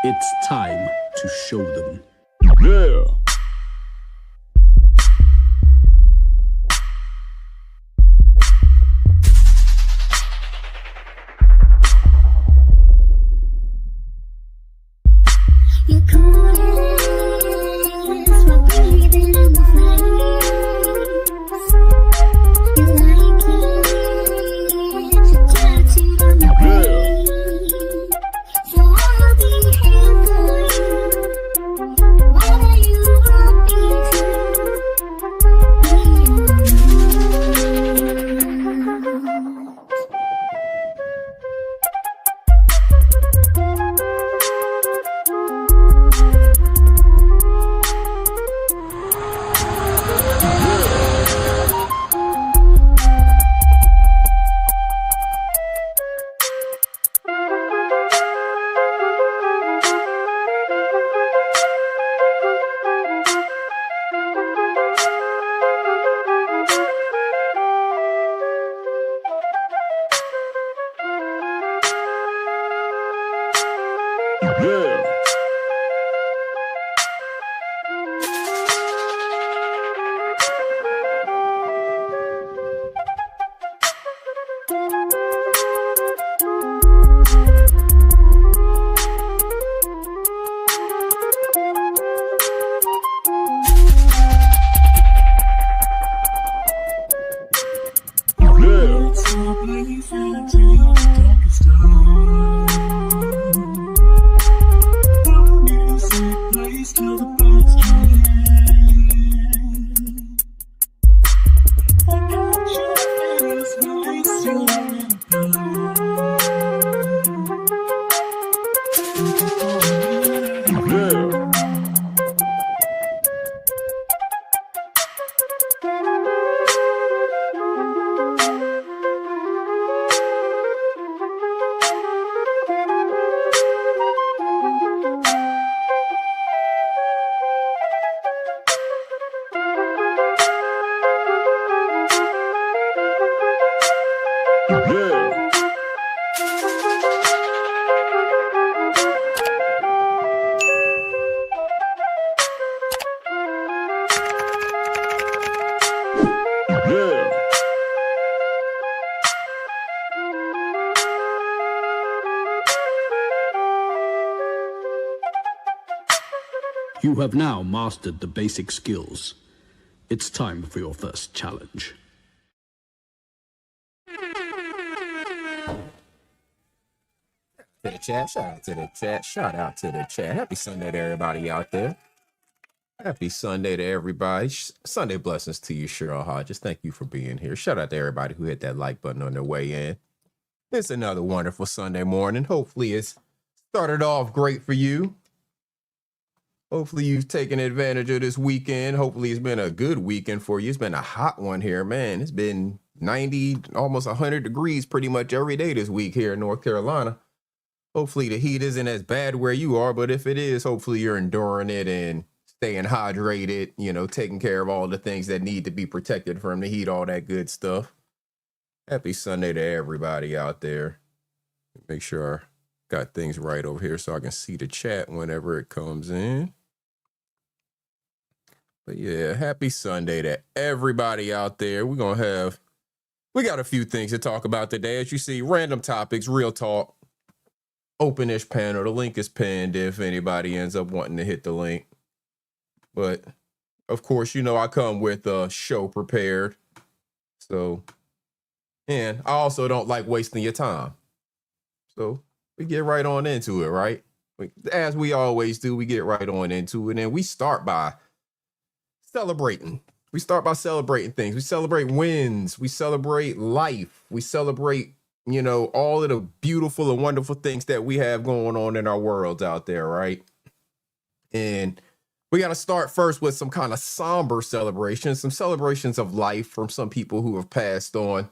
It's time to show them. Yeah. Yeah. You have now mastered the basic skills. It's time for your first challenge. To the chat, shout out to the chat, shout out to the chat. Happy Sunday to everybody out there. Happy Sunday to everybody. Sunday blessings to you, Cheryl Hodges. Thank you for being here. Shout out to everybody who hit that like button on their way in. It's another wonderful Sunday morning. Hopefully it's started off great for you. Hopefully you've taken advantage of this weekend. Hopefully it's been a good weekend for you. It's been a hot one here, man. It's been 90, almost 100 degrees pretty much every day this week here in North Carolina. Hopefully the heat isn't as bad where you are, but if it is, hopefully you're enduring it and staying hydrated, you know, taking care of all the things that need to be protected from the heat, all that good stuff. Happy Sunday to everybody out there. Make sure I got things right over here so I can see the chat whenever it comes in. But yeah, happy Sunday to everybody out there. We got a few things to talk about today. As you see, random topics, real talk, open-ish panel. The link is pinned if anybody ends up wanting to hit the link. But of course, you know, I come with a show prepared. So, and I also don't like wasting your time. So we get right on into it, right? As we always do, we get right on into it. And we start by celebrating. We start by celebrating things. We celebrate wins. We celebrate life. We celebrate, you know, all of the beautiful and wonderful things that we have going on in our worlds out there, right? And we got to start first with some kind of somber celebrations, some celebrations of life from some people who have passed on.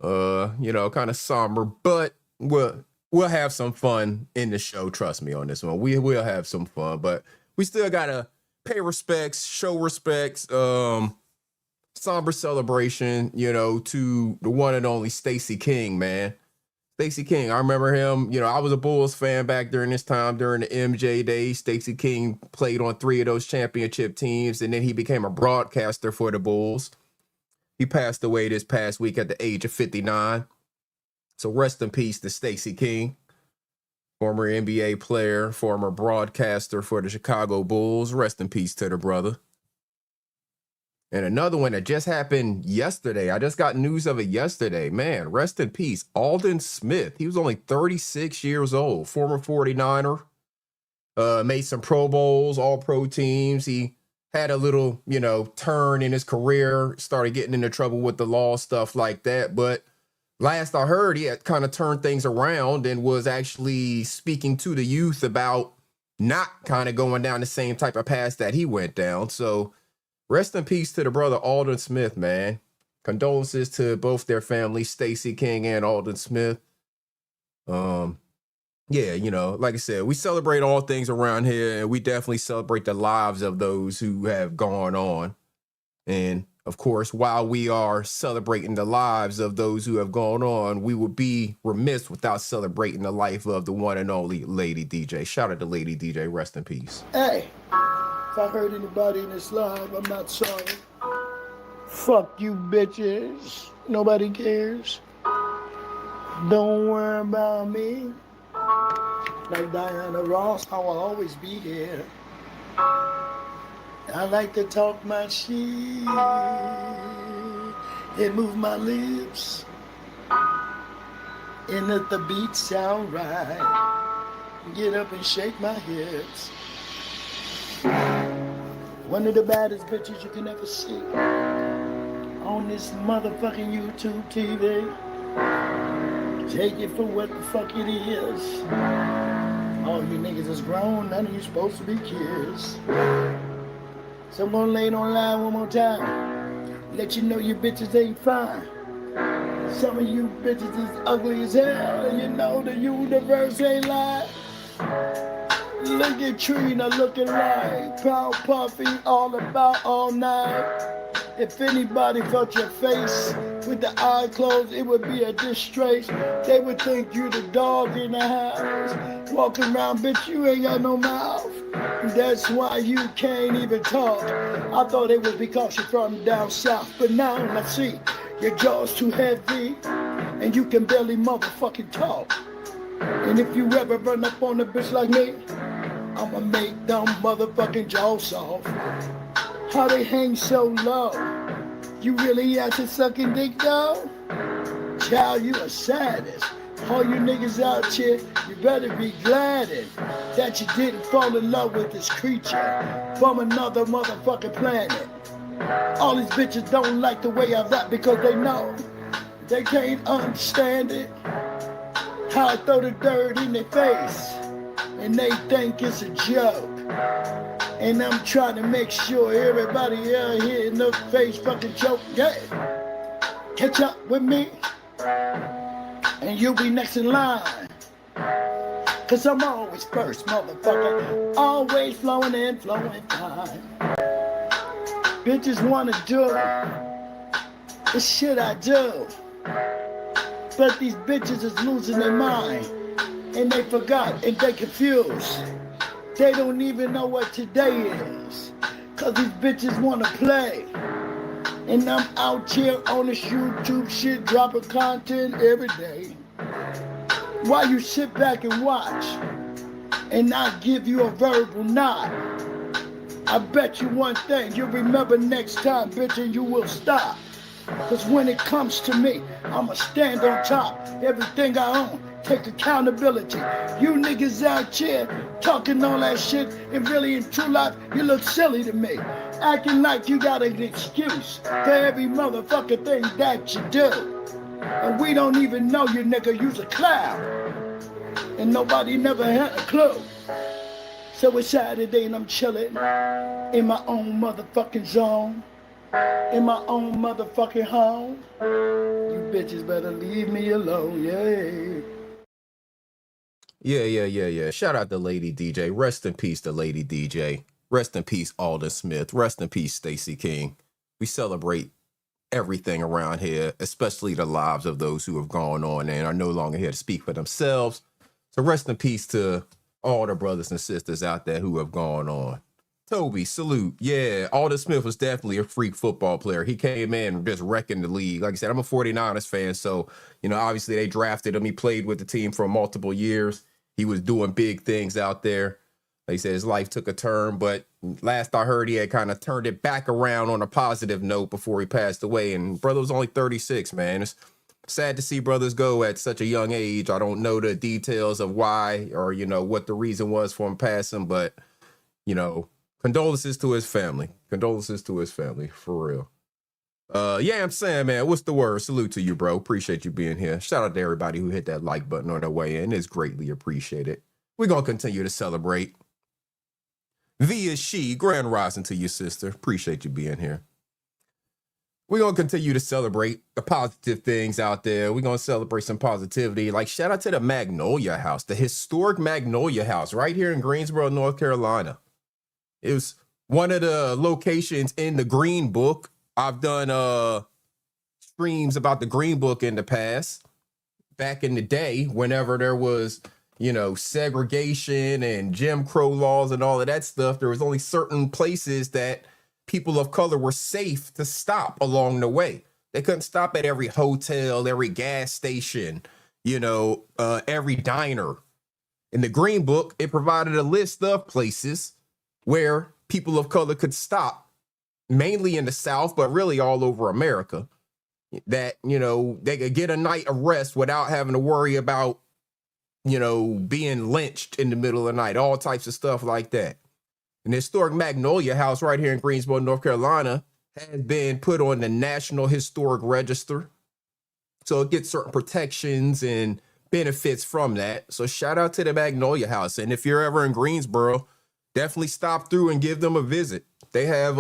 You know, kind of somber, but we'll have some fun in the show. Trust me on this one. We will have some fun, but we still got to pay respects, show respects, somber celebration, you know, to the one and only Stacey King, man. Stacey King, I remember him. You know, I was a Bulls fan back during this time, during the MJ days. Stacey King played on 3 of those championship teams, and then he became a broadcaster for the Bulls. He passed away this past week at the age of 59. So rest in peace to Stacey King, former NBA player, former broadcaster for the Chicago Bulls. Rest in peace to the brother. And another one that just happened yesterday. I just got news of it yesterday. Man, rest in peace. Aldon Smith. He was only 36 years old, former 49er. Made some Pro Bowls, all pro teams. He had a little, you know, turn in his career, started getting into trouble with the law, stuff like that. But last I heard, he had kind of turned things around and was actually speaking to the youth about not kind of going down the same type of path that he went down. So rest in peace to the brother Aldon Smith, man. Condolences to both their families, Stacey King and Aldon Smith. Yeah, you know, like I said, we celebrate all things around here, and we definitely celebrate the lives of those who have gone on. And of course, while we are celebrating the lives of those who have gone on, we would be remiss without celebrating the life of the one and only Lady DJ. Shout out to Lady DJ. Rest in peace. Hey, if I hurt anybody in this live, I'm not sorry. Fuck you, bitches. Nobody cares. Don't worry about me. Like Diana Ross, I will always be here. I like to talk my shit and move my lips. And let the beat sound right. Get up and shake my hips. One of the baddest bitches you can ever see on this motherfucking YouTube TV. Take it for what the fuck it is. All you niggas is grown, none of you supposed to be kids. So I'm gonna lay it on line one more time. Let you know you bitches ain't fine. Some of you bitches is ugly as hell, and you know the universe ain't lying. Look at Trina looking like Proud Puffy, all about all night. If anybody felt your face with the eye closed, it would be a disgrace. They would think you the dog in the house. Walking around, bitch, you ain't got no mouth. That's why you can't even talk. I thought it was because you're from down south, but now I see your jaw's too heavy and you can barely motherfucking talk. And if you ever run up on a bitch like me, I'ma make them motherfucking jaws off. How they hang so low? You really out to sucking dick though? Child, you a sadist. All you niggas out here, you better be glad that you didn't fall in love with this creature from another motherfucking planet. All these bitches don't like the way I rap because they know they can't understand it. How I throw the dirt in their face and they think it's a joke. And I'm trying to make sure everybody out here in the face fucking joke. Yeah. Catch up with me and you'll be next in line. Cause I'm always first, motherfucker. Always flowing and flowing fine. Bitches wanna do the shit I do. But these bitches is losing their mind. And they forgot and they confused. They don't even know what today is. Cause these bitches wanna play. And I'm out here on this YouTube shit, dropping content every day. While you sit back and watch, and I give you a verbal nod. I bet you one thing, you'll remember next time, bitch, and you will stop. Cause when it comes to me, I'ma stand on top. Everything I own, take accountability. You niggas out here talking all that shit, and really in true life, you look silly to me. Acting like you got an excuse for every motherfucking thing that you do. And we don't even know you, nigga, you's a clown. And nobody never had a clue. So it's Saturday and I'm chilling in my own motherfucking zone. In my own motherfucking home. You bitches better leave me alone, yeah. Yeah. Shout out to Lady DJ. Rest in peace to Lady DJ. Rest in peace, Aldon Smith. Rest in peace, Stacey King. We celebrate everything around here, especially the lives of those who have gone on and are no longer here to speak for themselves. So rest in peace to all the brothers and sisters out there who have gone on. Toby, salute. Yeah, Alden Smith was definitely a freak football player. He came in just wrecking the league. Like I said, I'm a 49ers fan, so, obviously they drafted him. He played with the team for multiple years. He was doing big things out there. Like I said, his life took a turn, but last I heard, he had kind of turned it back around on a positive note before he passed away. And brother was only 36, man. It's sad to see brothers go at such a young age. I don't know the details of why or, what the reason was for him passing, but, condolences to his family. Condolences to his family, for real. Yeah, I'm saying, man, what's the word? Salute to you, bro. Appreciate you being here. Shout out to everybody who hit that like button on their way in. It's greatly appreciated. We're going to continue to celebrate. Via she, grand rising to your sister. Appreciate you being here. We're going to continue to celebrate the positive things out there. We're going to celebrate some positivity. Like, shout out to the Magnolia House, the historic Magnolia House right here in Greensboro, North Carolina. It was one of the locations in the Green Book. I've done streams about the Green Book in the past. Back in the day, whenever there was, segregation and Jim Crow laws and all of that stuff, there was only certain places that people of color were safe to stop along the way. They couldn't stop at every hotel, every gas station, every diner. In the Green Book, it provided a list of places where people of color could stop, mainly in the South, but really all over America, that, they could get a night of rest without having to worry about, being lynched in the middle of the night, all types of stuff like that. And the historic Magnolia House right here in Greensboro, North Carolina, has been put on the National Historic Register. So it gets certain protections and benefits from that. So shout out to the Magnolia House. And if you're ever in Greensboro, definitely stop through and give them a visit. They have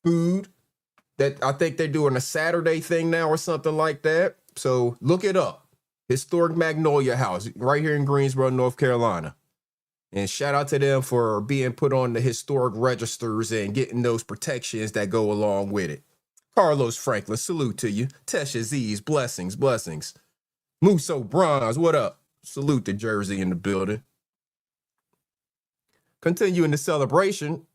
food that I think they're doing a Saturday thing now or something like that. So look it up. Historic Magnolia House right here in Greensboro, North Carolina. And shout out to them for being put on the historic registers and getting those protections that go along with it. Carlos Franklin, salute to you. Tesha Z's, blessings, blessings. Musso Bronze, what up? Salute to Jersey in the building. Continuing the celebration,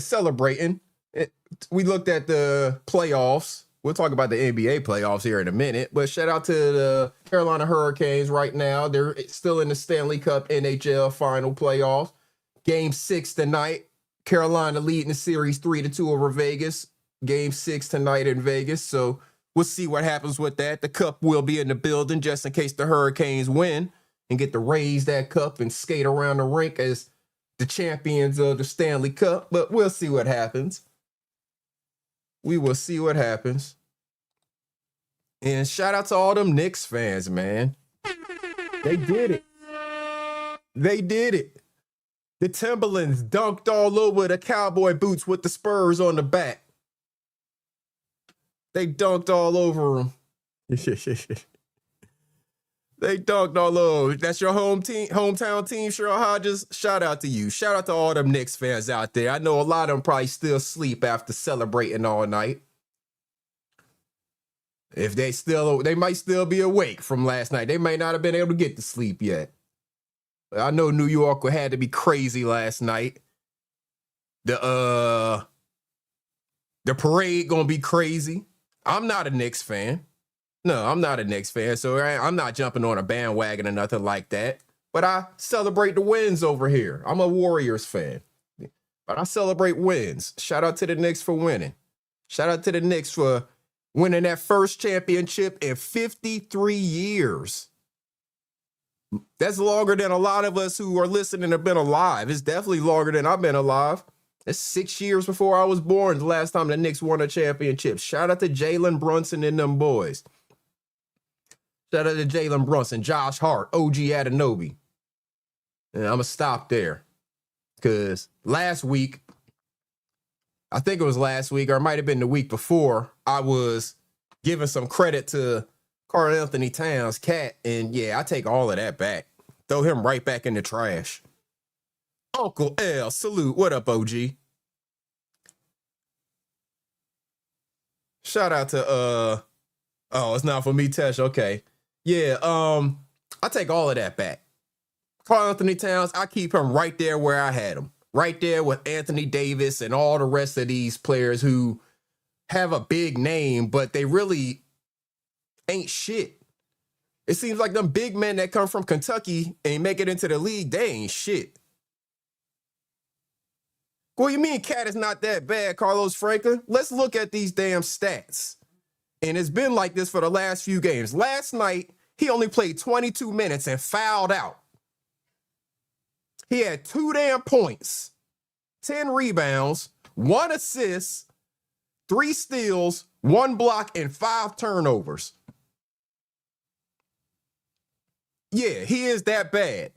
celebrating. We looked at the playoffs. We'll talk about the NBA playoffs here in a minute, but shout out to the Carolina Hurricanes right now. They're still in the Stanley Cup NHL final playoffs. Game 6 tonight. Carolina leading the series 3-2 over Vegas. Game 6 tonight in Vegas. So we'll see what happens with that. The cup will be in the building just in case the Hurricanes win and get to raise that cup and skate around the rink as the champions of the Stanley Cup. But we'll see what happens. We will see what happens. And shout out to all them Knicks fans, man. They did it. They did it. The Timberlands dunked all over the cowboy boots with the Spurs on the back. They dunked all over them. They dunked all over. That's your hometown team, Cheryl Hodges. Shout out to you. Shout out to all them Knicks fans out there. I know a lot of them probably still sleep after celebrating all night. If they might still be awake from last night. They may not have been able to get to sleep yet. I know New York had to be crazy last night. The parade gonna be crazy. I'm not a Knicks fan. No, I'm not a Knicks fan, so I'm not jumping on a bandwagon or nothing like that. But I celebrate the wins over here. I'm a Warriors fan, but I celebrate wins. Shout out to the Knicks for winning. Shout out to the Knicks for winning that first championship in 53 years. That's longer than a lot of us who are listening have been alive. It's definitely longer than I've been alive. It's 6 years before I was born the last time the Knicks won a championship. Shout out to Jalen Brunson and them boys. Shout out to Jalen Brunson, Josh Hart, OG Anunoby. And I'm going to stop there. Because last week, I think it was last week, or it might have been the week before, I was giving some credit to Karl Anthony Towns, Cat, and yeah, I take all of that back. Throw him right back in the trash. Uncle L, salute. What up, OG? Shout out to oh, it's not for me, Tesh. Okay. Yeah, I take all of that back. Karl Anthony Towns, I keep him right there where I had him. Right there with Anthony Davis and all the rest of these players who have a big name, but they really ain't shit. It seems like them big men that come from Kentucky and make it into the league, they ain't shit. What do you mean Cat is not that bad, Carlos Franklin? Let's look at these damn stats. And it's been like this for the last few games. Last night, he only played 22 minutes and fouled out. He had 2 damn points, 10 rebounds, 1 assist, 3 steals, 1 block, and 5 turnovers. Yeah, he is that bad.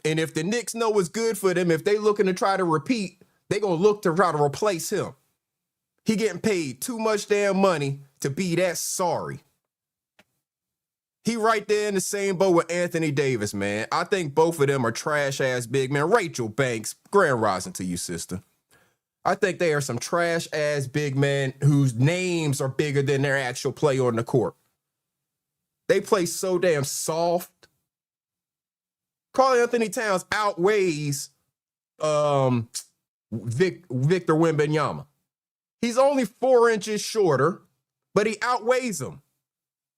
And if the Knicks know what's good for them, if they looking to try to repeat, they going to look to try to replace him. He getting paid too much damn money to be that sorry. He right there in the same boat with Anthony Davis, man. I think both of them are trash-ass big men. Rachel Banks, grand rising to you, sister. I think they are some trash-ass big men whose names are bigger than their actual play on the court. They play so damn soft. Karl Anthony Towns outweighs Victor Wembanyama. He's only 4 inches shorter, but he outweighs him.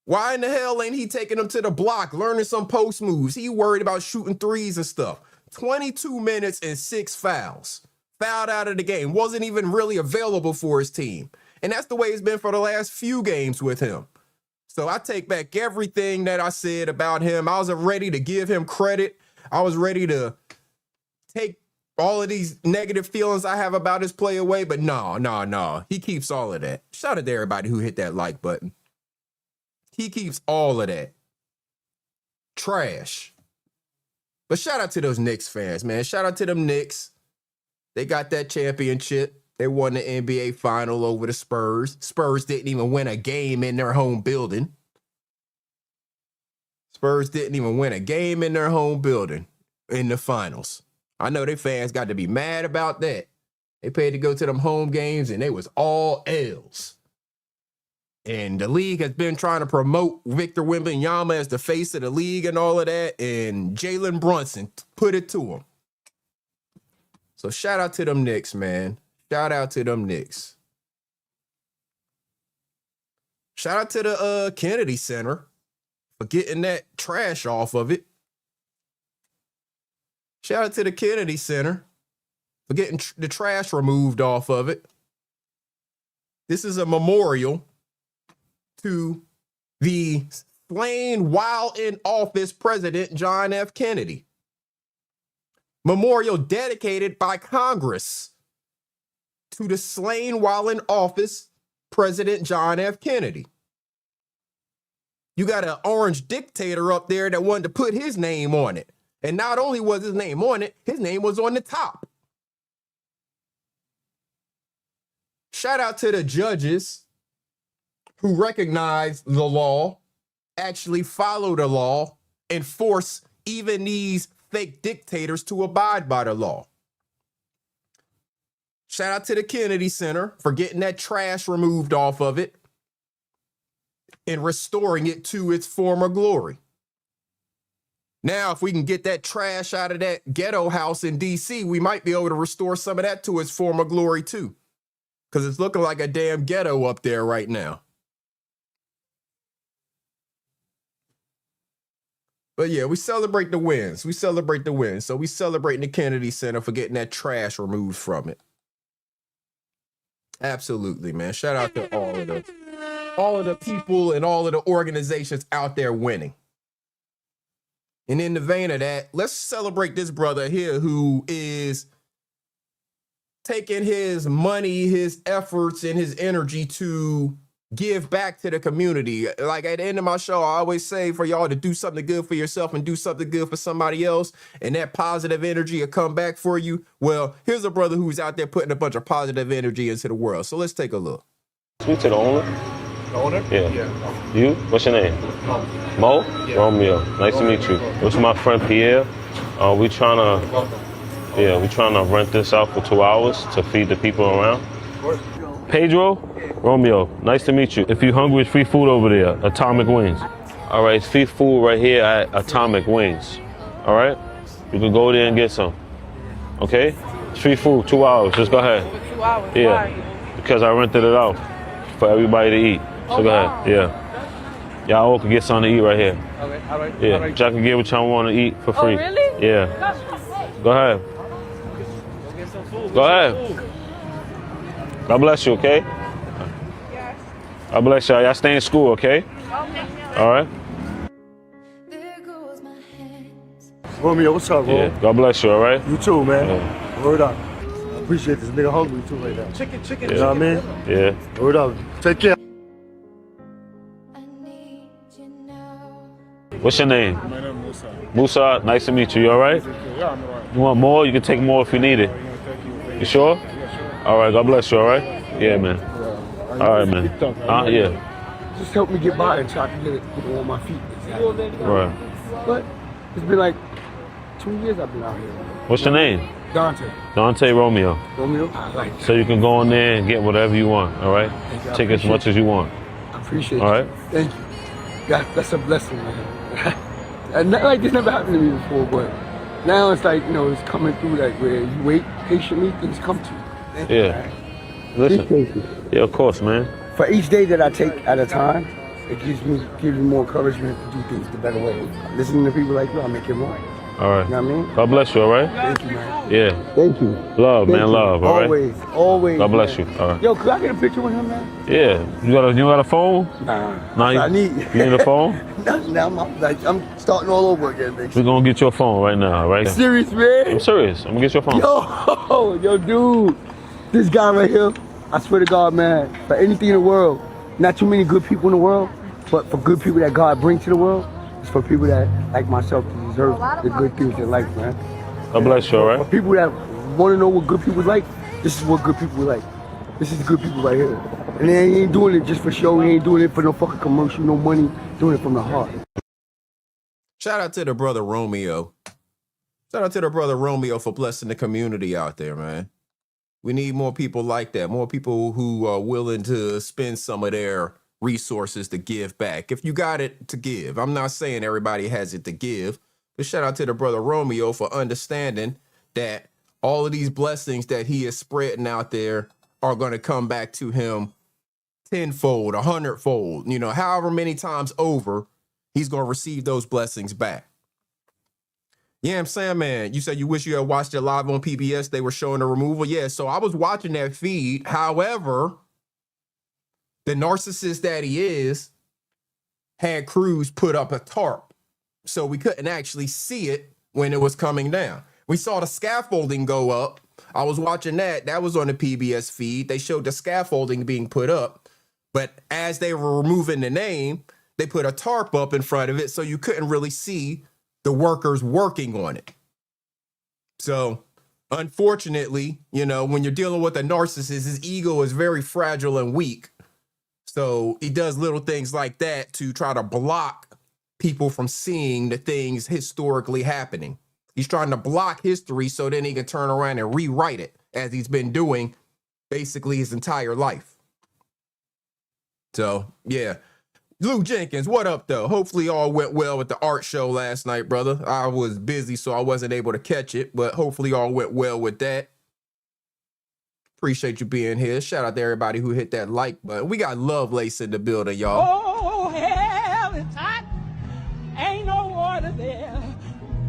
Why in the hell ain't he taking him to the block, learning some post moves? He worried about shooting threes and stuff. 22 minutes and 6 fouls. Fouled out of the game. Wasn't even really available for his team. And that's the way it's been for the last few games with him. So I take back everything that I said about him. I was ready to give him credit. I was ready to take all of these negative feelings I have about his play away. But no. He keeps all of that. Shout out to everybody who hit that like button. He keeps all of that. Trash. But shout out to those Knicks fans, man. Shout out to them Knicks. They got that championship. They won the NBA final over the Spurs. Spurs didn't even win a game in their home building. Spurs didn't even win a game in their home building in the finals. I know they fans got to be mad about that. They paid to go to them home games and they was all L's. And the league has been trying to promote Victor Wembanyama as the face of the league and all of that. And Jalen Brunson put it to him. So shout out to them Knicks, man. Shout out to them Knicks. Shout out to the Kennedy Center for getting that trash off of it. Shout out to the Kennedy Center for getting the trash removed off of it. This is a memorial to the slain while in office President John F. Kennedy. Memorial dedicated by Congress to the slain while in office President John F. Kennedy. You got an orange dictator up there that wanted to put his name on it. And not only was his name on it, his name was on the top. Shout out to the judges who recognize the law, actually follow the law, and force even these fake dictators to abide by the law. Shout out to the Kennedy Center for getting that trash removed off of it and restoring it to its former glory. Now, if we can get that trash out of that ghetto house in D.C., we might be able to restore some of that to its former glory too. Because it's looking like a damn ghetto up there right now. But yeah, we celebrate the wins. We celebrate the wins. So we celebrating the Kennedy Center for getting that trash removed from it. Absolutely, man. Shout out to all of the people and all of the organizations out there winning. And in the vein of that, let's celebrate this brother here who is taking his money, his efforts, and his energy to give back to the community. Like at the end of my show, I always say for y'all to do something good for yourself and do something good for somebody else, and that positive energy will come back for you. Well, here's a brother who's out there putting a bunch of positive energy into the world. So let's take a look. Speak to the owner. The owner? Yeah. You? What's your name? Mo? Yeah. Romeo. Nice to meet you. This is my friend Pierre. We trying to rent this out for 2 hours to feed the people around. Of course. Pedro? Romeo, nice to meet you. If you're hungry, it's free food over there, Atomic Wings. All right, it's free food right here at Atomic Wings. All right? You can go there and get some. Okay? It's free food, 2 hours. Just go ahead. 2 hours? Yeah, Why? because I rented it out for everybody to eat. So go ahead. Yeah. Y'all all can get something to eat right here. Okay, all right. Yeah, all right. y'all can get what y'all want to eat for free. Oh, really? Yeah. Go ahead. Go get some food. Go ahead. God bless you, okay? Yes. God bless y'all. Y'all stay in school, okay? Okay. All right? Romeo, what's up, bro? Yeah. God bless you, all right? You too, man. Yeah. Word up. I appreciate this nigga hungry too right now. Chicken. You know what I mean? Yeah. Word up. Take care. What's your name? My name is Musa. Musa, nice to meet you. You all right? Yeah, I'm alright. You want more? You can take more if you need it. Thank you. You sure? Yeah, sure. All right. God bless you, all right? Yeah, man. All right, man. Yeah. Just help me get by and try to get it on my feet. Right. But it's been like 2 years I've been out here. What's your name? Dante. Dante Romeo. Romeo, I like So you can go in there and get whatever you want, all right? you. I Take as much as you want. I appreciate All it. right. Thank you. That's a blessing, man. And not like this never happened to me before, but now it's like, you know, it's coming through like where you wait patiently, things come to you. Thank you, Yeah. man. Listen. Appreciate you. Yeah, of course, man. For each day that I take at a time, it gives me more encouragement to do things the better way. Listening to people like you, I make it more. All right. You know what I mean? God bless you, all right? Thank you, man. Yeah. Thank you. Love, Thank man, you. love, all right? Always. God bless man. you, all right? Yo, could I get a picture with him, man? Yeah. You got a phone? Nah. Nah, I need. You need a phone? Now I'm starting all over again, We're basically. gonna get your phone right now, all right? Serious, man? I'm serious. I'm gonna get your phone. Yo, dude. This guy right here, I swear to God, man, for anything in the world, not too many good people in the world, but for good people that God brings to the world, it's for people that, like myself, deserve the good things in life, man. God bless you, all For right? people that want to know what good people like, this is what good people like. This is good people right here. And they ain't doing it just for show. He ain't doing it for no fucking commercial, no money. Doing it from the heart. Shout out to the brother Romeo. Shout out to the brother Romeo for blessing the community out there, man. We need more people like that. More people who are willing to spend some of their resources to give back. If you got it to give. I'm not saying everybody has it to give, but shout out to the brother Romeo for understanding that all of these blessings that he is spreading out there are going to come back to him tenfold, 100-fold, you know, however many times over, he's going to receive those blessings back. Yeah, I'm saying, man, you said you wish you had watched it live on PBS. They were showing the removal. Yeah, so I was watching that feed. However, the narcissist that he is had crews put up a tarp, so we couldn't actually see it when it was coming down. We saw the scaffolding go up. I was watching that. That was on the PBS feed. They showed the scaffolding being put up, but as they were removing the name, they put a tarp up in front of it, so you couldn't really see the workers working on it. So, unfortunately, you know, when you're dealing with a narcissist, his ego is very fragile and weak. So he does little things like that to try to block people from seeing the things historically happening. He's trying to block history so then he can turn around and rewrite it, as he's been doing basically his entire life. So, yeah. Lou Jenkins, what up, though? Hopefully all went well with the art show last night, brother. I was busy, so I wasn't able to catch it, but hopefully all went well with that. Appreciate you being here. Shout out to everybody who hit that like button. We got Lovelace in the building, y'all. Oh, hell is hot. Ain't no water there.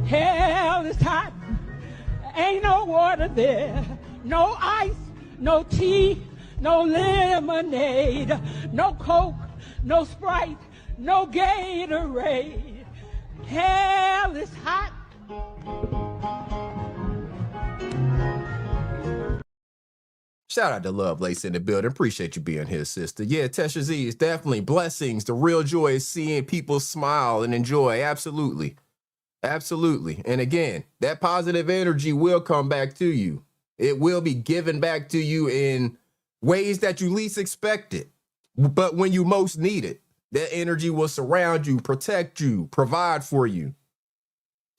Hell is hot. Ain't no water there. No ice, no tea, no lemonade, no Coke, no Sprite, no Gatorade. Hell is hot. Shout out to Lovelace in the building. Appreciate you being here, sister. Yeah, Tesha Z, is definitely blessings. The real joy is seeing people smile and enjoy. Absolutely. Absolutely. And again, that positive energy will come back to you. It will be given back to you in ways that you least expect it. But when you most need it, that energy will surround you, protect you, provide for you.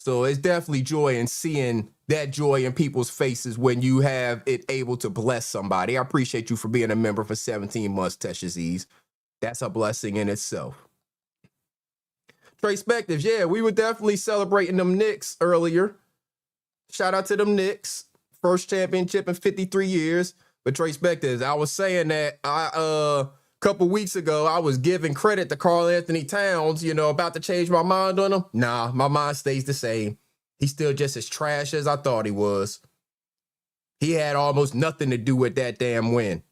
So it's definitely joy in seeing that joy in people's faces when you have it able to bless somebody. I appreciate you for being a member for 17 months, Teshaziz. That's a blessing in itself. Tracepectives, yeah, we were definitely celebrating them Knicks earlier. Shout out to them Knicks. First championship in 53 years. But Tracepectives, I was saying that a couple weeks ago, I was giving credit to Karl Anthony Towns, about to change my mind on him. Nah, my mind stays the same. He's still just as trash as I thought he was. He had almost nothing to do with that damn win.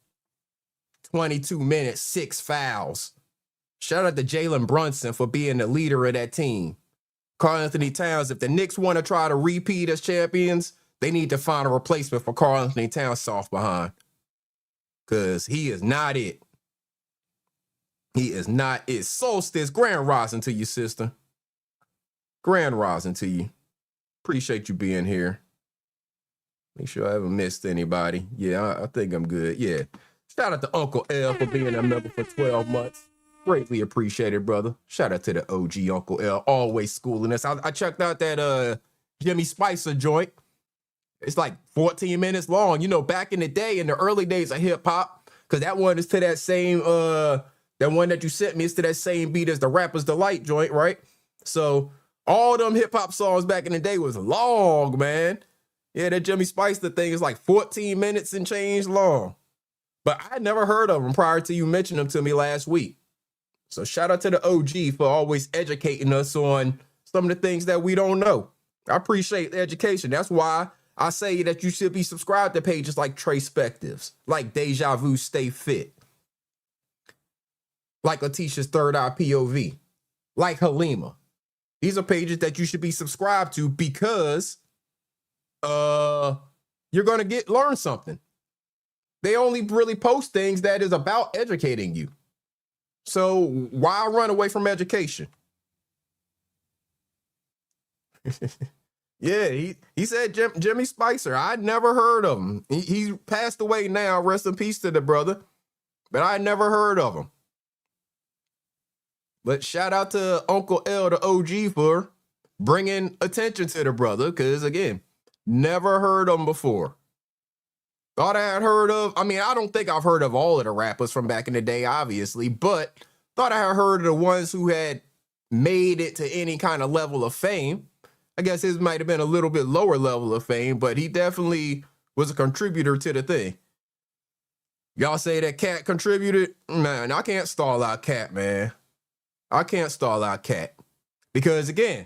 22 minutes, 6 fouls. Shout out to Jalen Brunson for being the leader of that team. Karl Anthony Towns, if the Knicks want to try to repeat as champions, they need to find a replacement for Karl Anthony Towns soft behind. Because he is not it. He is not it. Solstice, grand rising to you, sister. Grand rising to you. Appreciate you being here. Make sure I haven't missed anybody. Yeah, I think I'm good. Yeah. Shout out to Uncle L for being a member for 12 months. Greatly appreciated, brother. Shout out to the OG Uncle L, always schooling us. I checked out that Jimmy Spicer joint. It's like 14 minutes long. Back in the day, in the early days of hip hop, because that one is to that same, that one that you sent me is to that same beat as the Rapper's Delight joint, right? So all them hip hop songs back in the day was long, man. Yeah, that Jimmy Spicer thing is like 14 minutes and change long. But I had never heard of them prior to you mentioning them to me last week. So shout out to the OG for always educating us on some of the things that we don't know. I appreciate the education. That's why I say that you should be subscribed to pages like Tracepectives, like Deja Vu Stay Fit, like Letitia's Third Eye POV, like Halima. These are pages that you should be subscribed to because you're going to learn something. They only really post things that is about educating you. So why run away from education? Yeah, he said Jimmy Spicer. I'd never heard of him. He passed away now. Rest in peace to the brother. But I never heard of him. But shout out to Uncle L, the OG, for bringing attention to the brother. Because, again, never heard of him before. Thought I had heard of, I don't think I've heard of all of the rappers from back in the day, obviously, but thought I had heard of the ones who had made it to any kind of level of fame. I guess his might have been a little bit lower level of fame, but he definitely was a contributor to the thing. Y'all say that Cat contributed? Man, I can't stall out Cat, man. I can't stall out Cat. Because, again,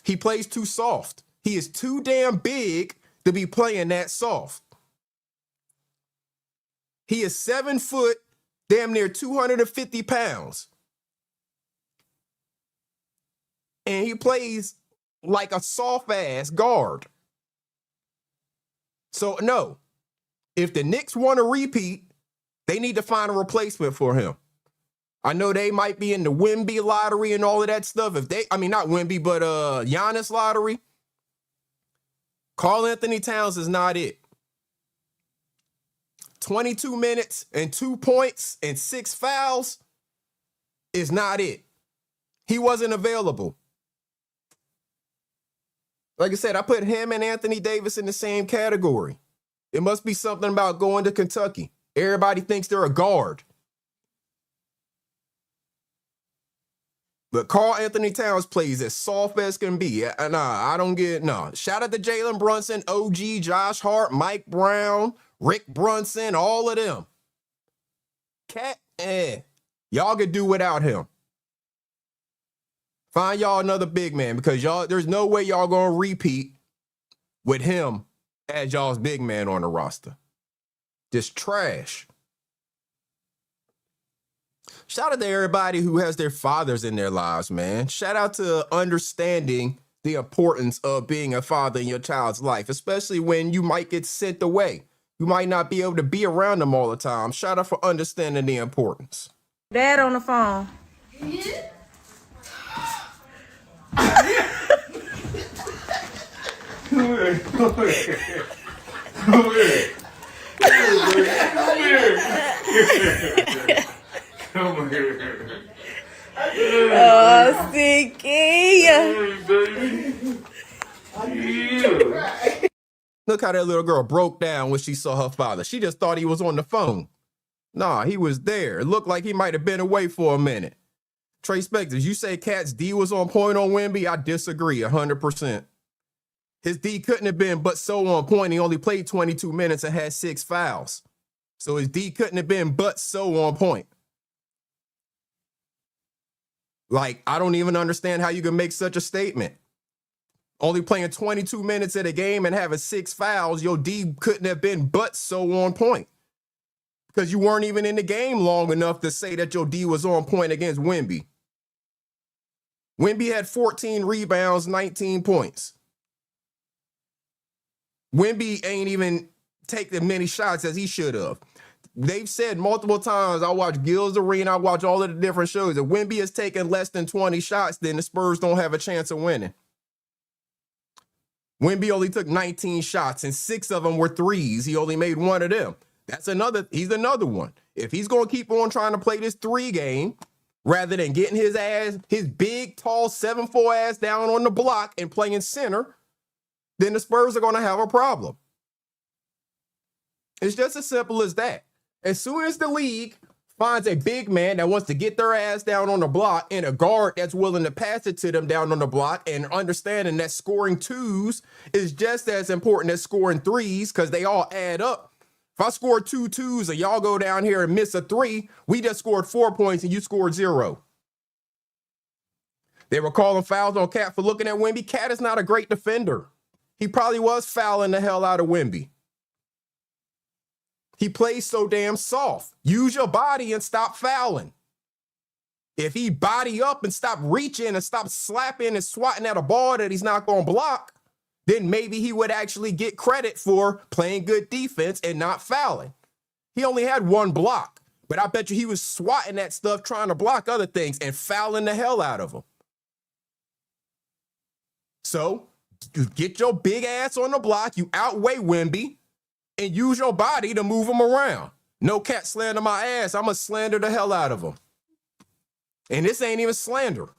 he plays too soft. He is too damn big to be playing that soft. He is 7 foot, damn near 250 pounds. And he plays like a soft-ass guard. So, no. If the Knicks want to repeat, they need to find a replacement for him. I know they might be in the Wemby lottery and all of that stuff. Not Wemby, but Giannis lottery. Karl Anthony Towns is not it. 22 minutes and 2 points and 6 fouls is not it. He wasn't available. Like I said, I put him and Anthony Davis in the same category. It must be something about going to Kentucky. Everybody thinks they're a guard. But Karl Anthony Towns plays as soft as can be. I don't get, no. Shout out to Jalen Brunson, OG, Josh Hart, Mike Brown, Rick Brunson, all of them. Cat, y'all could do without him. Find y'all another big man because there's no way y'all gonna repeat with him as y'all's big man on the roster. Just trash. Shout out to everybody who has their fathers in their lives, man. Shout out to understanding the importance of being a father in your child's life, especially when you might get sent away. You might not be able to be around them all the time. Shout out for understanding the importance. Dad on the phone. Come here. Oh, Sticky. Hey, baby. Look how that little girl broke down when she saw her father. She just thought he was on the phone. Nah, he was there. It looked like he might have been away for a minute. Trey Spectors, you say Cat's D was on point on Wemby? I disagree 100%. His D couldn't have been but so on point. He only played 22 minutes and had 6 fouls. So his D couldn't have been but so on point. Like, I don't even understand how you can make such a statement. Only playing 22 minutes in a game and having 6 fouls, your D couldn't have been but so on point. Because you weren't even in the game long enough to say that your D was on point against Wemby. Wemby had 14 rebounds, 19 points. Wemby ain't even take as many shots as he should have. They've said multiple times, I watch Gil's Arena, I watch all of the different shows. If Wemby has taken less than 20 shots, then the Spurs don't have a chance of winning. Wemby only took 19 shots, and 6 of them were threes. He only made 1 of them. He's another one. If he's going to keep on trying to play this 3 game, rather than getting his big, tall, 7'4" ass down on the block and playing center, then the Spurs are going to have a problem. It's just as simple as that. As soon as the league finds a big man that wants to get their ass down on the block and a guard that's willing to pass it to them down on the block, and understanding that scoring 2s is just as important as scoring 3s because they all add up. If I score 2 2s and y'all go down here and miss a 3, we just scored 4 points and you scored 0. They were calling fouls on Cat for looking at Wemby. Cat is not a great defender. He probably was fouling the hell out of Wemby. He plays so damn soft. Use your body and stop fouling. If he body up and stop reaching and stop slapping and swatting at a ball that he's not going to block, then maybe he would actually get credit for playing good defense and not fouling. He only had 1 block, but I bet you he was swatting that stuff trying to block other things and fouling the hell out of them. So you get your big ass on the block, you outweigh Wemby, and use your body to move him around. No Cat slander my ass. I'm going to slander the hell out of him. And this ain't even slander.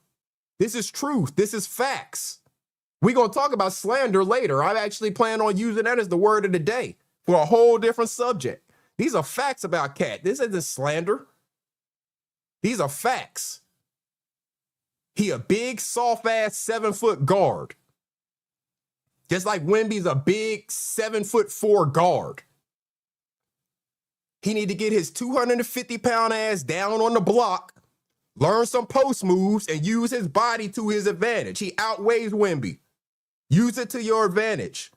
This is truth. This is facts. We're going to talk about slander later. I actually plan on using that as the word of the day for a whole different subject. These are facts about Cat. This isn't slander. These are facts. He a big, soft-ass 7-foot guard. Just like Wemby's a big 7'4" guard. He need to get his 250-pound ass down on the block, learn some post moves, and use his body to his advantage. He outweighs Wemby. Use it to your advantage.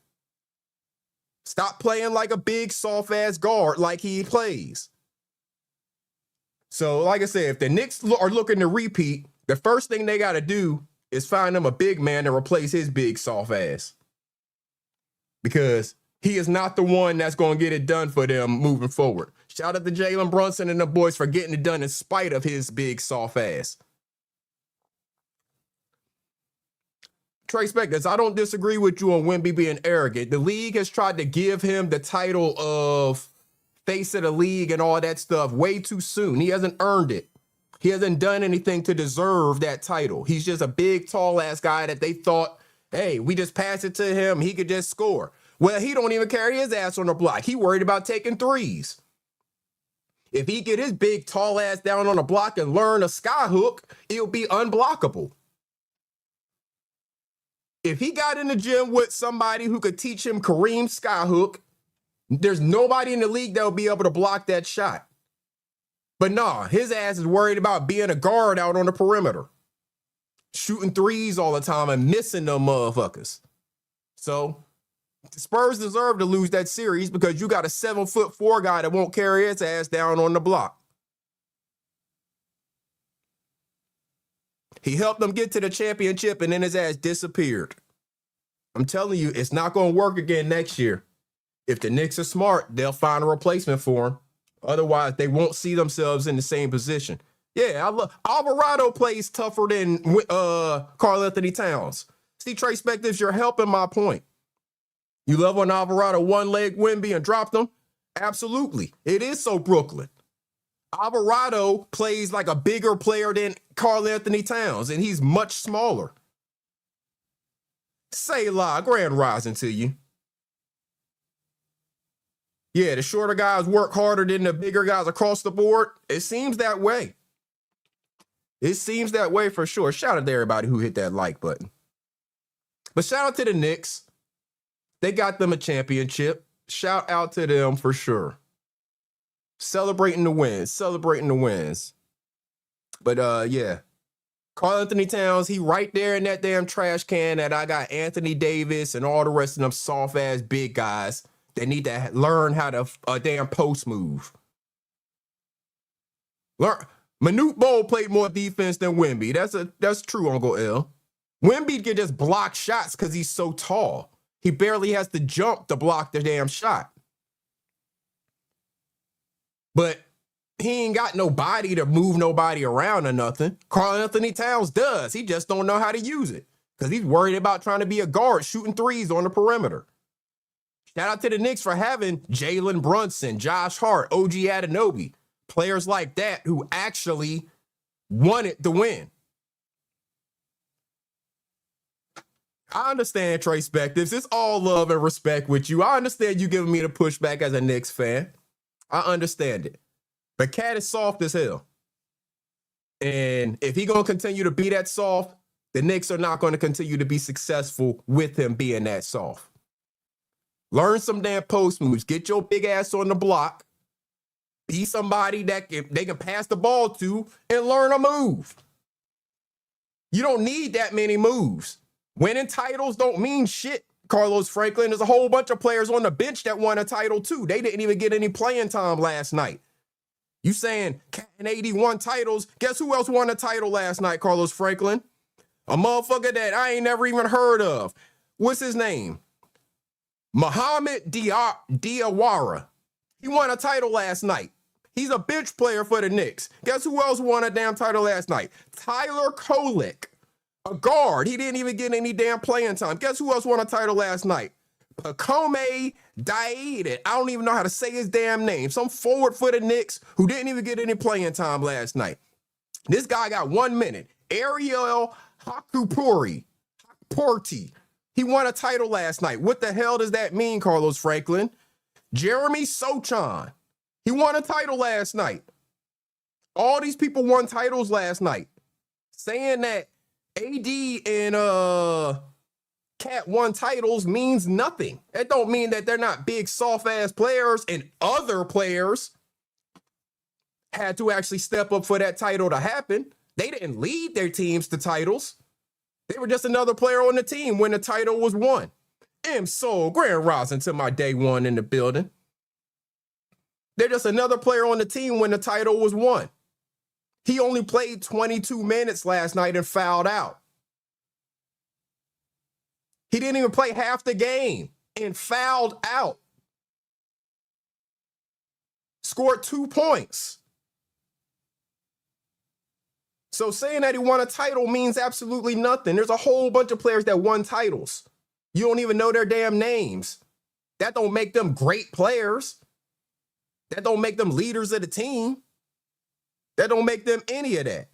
Stop playing like a big, soft-ass guard like he plays. So, like I said, if the Knicks are looking to repeat, the first thing they got to do is find them a big man to replace his big, soft ass. Because he is not the one that's going to get it done for them moving forward. Shout out to Jalen Brunson and the boys for getting it done in spite of his big, soft ass. Trey Spectors, I don't disagree with you on Wemby being arrogant. The league has tried to give him the title of face of the league and all that stuff way too soon. He hasn't earned it. He hasn't done anything to deserve that title. He's just a big, tall-ass guy that they thought, hey, we just pass it to him, he could just score. Well, he don't even carry his ass on the block. He worried about taking threes. If he get his big, tall ass down on the block and learn a sky hook, it'll be unblockable. If he got in the gym with somebody who could teach him Kareem skyhook, there's nobody in the league that will be able to block that shot. But nah, his ass is worried about being a guard out on the perimeter, shooting threes all the time and missing them motherfuckers. So the Spurs deserve to lose that series because you got a 7'4" guy that won't carry his ass down on the block. He helped them get to the championship and then his ass disappeared. I'm telling you, it's not going to work again next year. If the Knicks are smart, they'll find a replacement for him. Otherwise, they won't see themselves in the same position. Yeah, Alvarado plays tougher than Karl Anthony Towns. See, Trey Spectors, you're helping my point. You love when Alvarado one-leg Wemby and dropped him? Absolutely. It is so Brooklyn. Alvarado plays like a bigger player than Karl Anthony Towns, and he's much smaller. Say la, grand rising to you. Yeah, the shorter guys work harder than the bigger guys across the board. It seems that way. It seems that way for sure. Shout out to everybody who hit that like button. But shout out to the Knicks. They got them a championship. Shout out to them for sure. Celebrating the wins. Celebrating the wins. But yeah. Karl Anthony Towns, he right there in that damn trash can that I got Anthony Davis and all the rest of them soft-ass big guys that need to learn how to damn post move. Manute Bol played more defense than Wemby. That's true, Uncle L. Wemby can just block shots because he's so tall. He barely has to jump to block the damn shot. But he ain't got no body to move nobody around or nothing. Karl Anthony Towns does. He just don't know how to use it because he's worried about trying to be a guard shooting threes on the perimeter. Shout out to the Knicks for having Jalen Brunson, Josh Hart, OG Anunoby, players like that who actually wanted to win. I understand, Trey Spectives. It's all love and respect with you. I understand you giving me the pushback as a Knicks fan. I understand it. But Cat is soft as hell. And if he going to continue to be that soft, the Knicks are not going to continue to be successful with him being that soft. Learn some damn post moves. Get your big ass on the block. Be somebody that they can pass the ball to and learn a move. You don't need that many moves. Winning titles don't mean shit, Carlos Franklin. There's a whole bunch of players on the bench that won a title too. They didn't even get any playing time last night. You saying Cat and 81 titles? Guess who else won a title last night, Carlos Franklin? A motherfucker that I ain't never even heard of. What's his name? Mohamed Diawara. He won a title last night. He's a bench player for the Knicks. Guess who else won a damn title last night? Tyler Kolek, a guard. He didn't even get any damn playing time. Guess who else won a title last night? Pacome Daide. I don't even know how to say his damn name. Some forward for the Knicks who didn't even get any playing time last night. This guy got 1 minute. Ariel Porti. He won a title last night. What the hell does that mean, Carlos Franklin? Jeremy Sochan. He won a title last night. All these people won titles last night. Saying that AD and Cat won titles means nothing. That don't mean that they're not big soft-ass players and other players had to actually step up for that title to happen. They didn't lead their teams to titles. They were just another player on the team when the title was won. Soul, Grand Rising to my day one in the building. They're just another player on the team when the title was won. He only played 22 minutes last night and fouled out. He didn't even play half the game and fouled out. Scored 2 points. So saying that he won a title means absolutely nothing. There's a whole bunch of players that won titles. You don't even know their damn names. That don't make them great players. That don't make them leaders of the team. That don't make them any of that.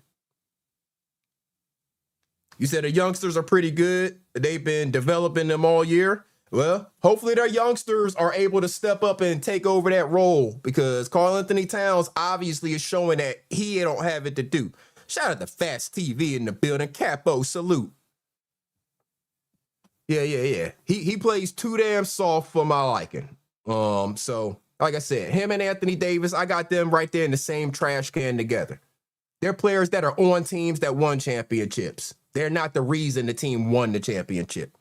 You said the youngsters are pretty good. They've been developing them all year. Well, hopefully their youngsters are able to step up and take over that role because Karl Anthony Towns obviously is showing that he don't have it to do. Shout out to Fast TV in the building. Capo, salute. Yeah. He plays too damn soft for my liking. So like I said, him and Anthony Davis, I got them right there in the same trash can together. They're players that are on teams that won championships. They're not the reason the team won the championship.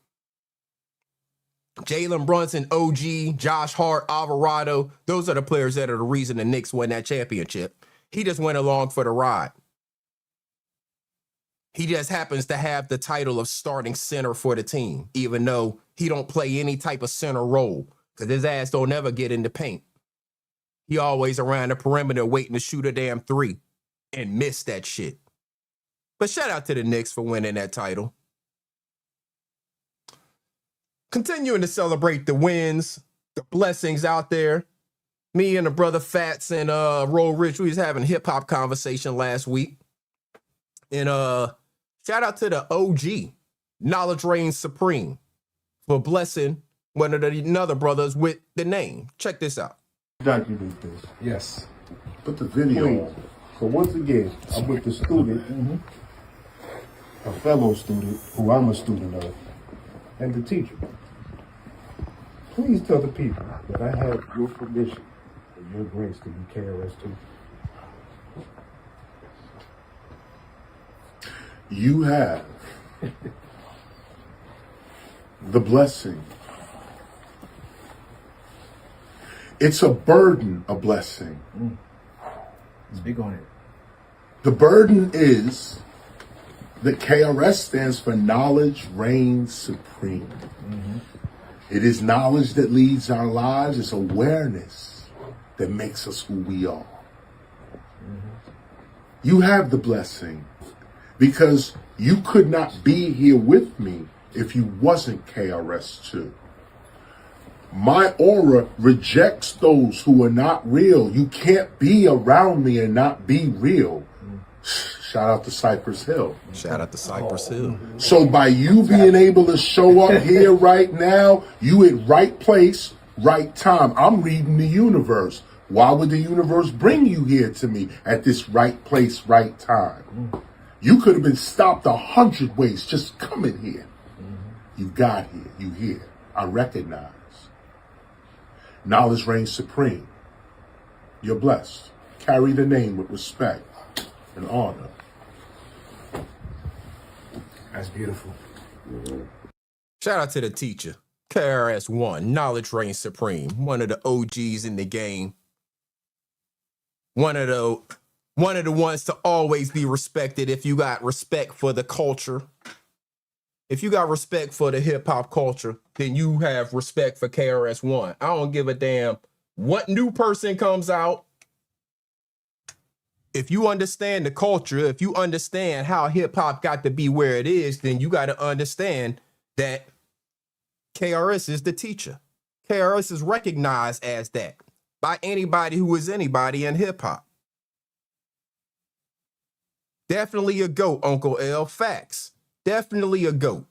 Jalen Brunson, OG, Josh Hart, Alvarado, those are the players that are the reason the Knicks won that championship. He just went along for the ride. He just happens to have the title of starting center for the team, even though he don't play any type of center role because his ass don't ever get in the paint. He always around the perimeter waiting to shoot a damn three and miss that shit. But shout out to the Knicks for winning that title. Continuing to celebrate the wins, the blessings out there. Me and the brother Fats and Roll Rich, we was having a hip-hop conversation last week. And shout out to the OG, Knowledge Reigns Supreme, for blessing one of the other brothers with the name. Check this out. Document this. Yes. Put the video on. So once again, I'm with the student, a fellow student, who I'm a student of, and the teacher. Please tell the people that I have your permission and your grace to be KRS-2. You have the blessing. It's a burden, a blessing. Speak on it. The burden is that KRS stands for knowledge reigns supreme. It is knowledge that leads our lives. It's awareness that makes us who we are. You have the blessing because you could not be here with me if you wasn't KRS-2. My aura rejects those who are not real. You can't be around me and not be real. Shout out to Cypress Hill. Shout out to Cypress Hill. So by you being able to show up here right now, you at right place, right time. I'm reading the universe. Why would the universe bring you here to me at this right place, right time? You could have been stopped 100 ways just coming here. You got here. You here. I recognize. Knowledge reigns supreme. You're blessed. Carry the name with respect and honor. That's beautiful. Shout out to the teacher. KRS-One, knowledge reigns supreme. One of the OGs in the game. One of the ones to always be respected if you got respect for the culture. If you got respect for the hip hop culture, then you have respect for KRS-One. I don't give a damn what new person comes out. If you understand the culture, if you understand how hip hop got to be where it is, then you got to understand that KRS is the teacher. KRS is recognized as that by anybody who is anybody in hip hop. Definitely a GOAT, Uncle L. Facts. Definitely a GOAT.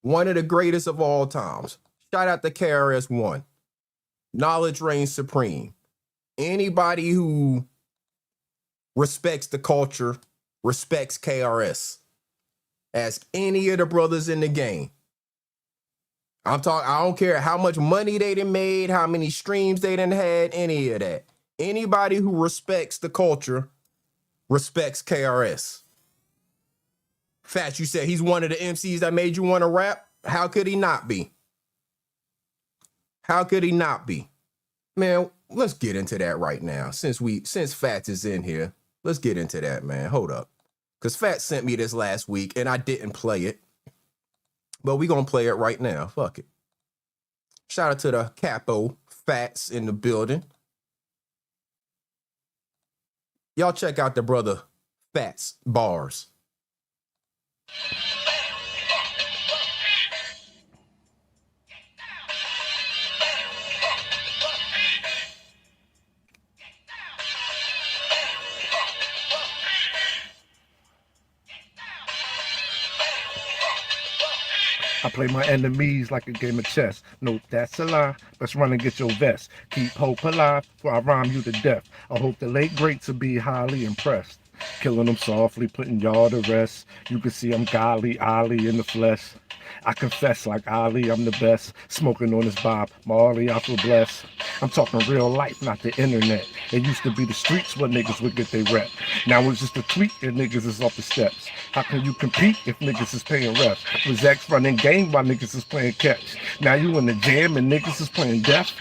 One of the greatest of all times. Shout out to KRS-One. Knowledge reigns supreme. Anybody who respects the culture respects KRS. Ask any of the brothers in the game. I don't care how much money they done made, how many streams they done had, any of that. Anybody who respects the culture respects KRS. Fats, you said he's one of the MCs that made you want to rap? How could he not be? How could he not be? Man, let's get into that right now. Since Fats is in here, let's get into that, man. Hold up. Because Fats sent me this last week and I didn't play it. But we going to play it right now. Fuck it. Shout out to the capo Fats in the building. Y'all check out the brother Fats bars. I play my enemies like a game of chess. Nope, that's a lie. Let's run and get your vest. Keep hope alive, for I rhyme you to death. I hope the late greats will be highly impressed. Killing them softly, putting y'all to rest. You can see I'm golly, Ollie in the flesh. I confess like Ali, I'm the best. Smoking on this Bob Marley, I feel blessed. I'm talking real life, not the internet. It used to be the streets where niggas would get their rep. Now it's just a tweet and niggas is off the steps. How can you compete if niggas is paying ref? Was X running game while niggas is playing catch? Now you in the jam and niggas is playing deaf?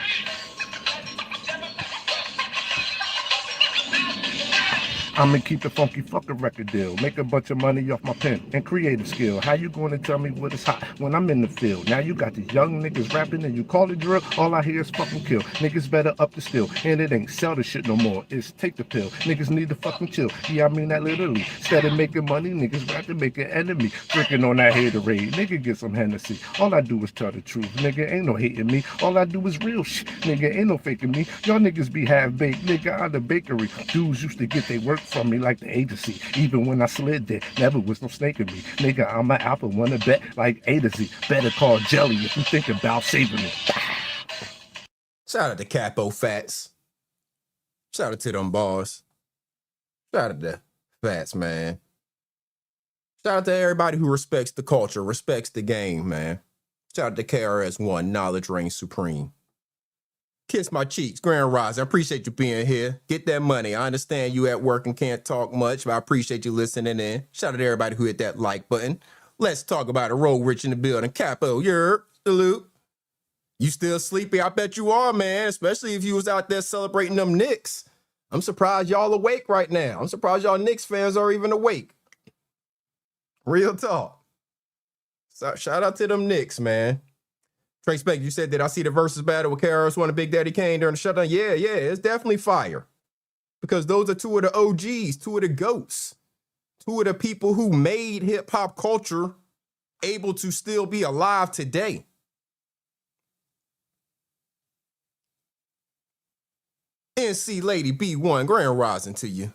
I'ma keep the funky fucking record deal, make a bunch of money off my pen and creative skill. How you gonna tell me what is hot when I'm in the field? Now you got these young niggas rapping and you call it drill. All I hear is fucking kill. Niggas better up the still, and it ain't sell the shit no more. It's take the pill. Niggas need to fucking chill. Yeah, I mean that literally. Instead of making money, niggas rather make an enemy. Drinking on that haterade, nigga get some Hennessy. All I do is tell the truth, nigga. Ain't no hating me. All I do is real shit, nigga. Ain't no faking me. Y'all niggas be half baked, nigga. Out the bakery. Dudes used to get their work from me like the agency. Even when I slid there, never was no snake in me. Nigga, I'm an alpha, wanna bet like A to Z. Better call Jelly if you think about saving me. Shout out to Capo Fats. Shout out to them boys. Shout out to Fats, man. Shout out to everybody who respects the culture, respects the game, man. Shout out to KRS-One, knowledge reigns supreme. Kiss my cheeks, Grand Rise. I appreciate you being here. Get that money. I understand you at work and can't talk much, but I appreciate you listening in. Shout out to everybody who hit that like button. Let's talk about it. Roll Rich in the building. Capo, salute. You still sleepy? I bet you are, man, especially if you was out there celebrating them Knicks. I'm surprised y'all awake right now. I'm surprised y'all Knicks fans are even awake. Real talk. So, shout out to them Knicks, man. Trey Speck, you said that I see the versus battle with KRS-One and Big Daddy Kane during the shutdown. Yeah, it's definitely fire. Because those are two of the OGs, two of the GOATs, two of the people who made hip-hop culture able to still be alive today. NC Lady B1, Grand Rising to you.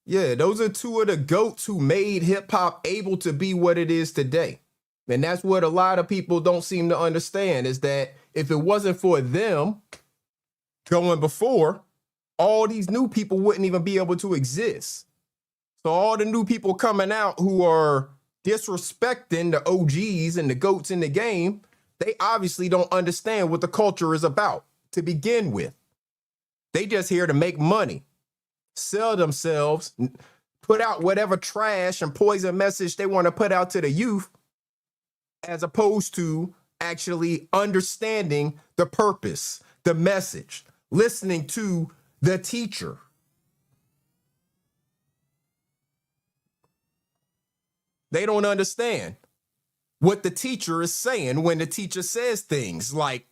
Yeah, those are two of the GOATs who made hip-hop able to be what it is today. And that's what a lot of people don't seem to understand, is that if it wasn't for them going before, all these new people wouldn't even be able to exist. So all the new people coming out who are disrespecting the OGs and the GOATs in the game, they obviously don't understand what the culture is about to begin with. They just here to make money, sell themselves, put out whatever trash and poison message they want to put out to the youth, as opposed to actually understanding the purpose, the message, listening to the teacher. They don't understand what the teacher is saying when the teacher says things like,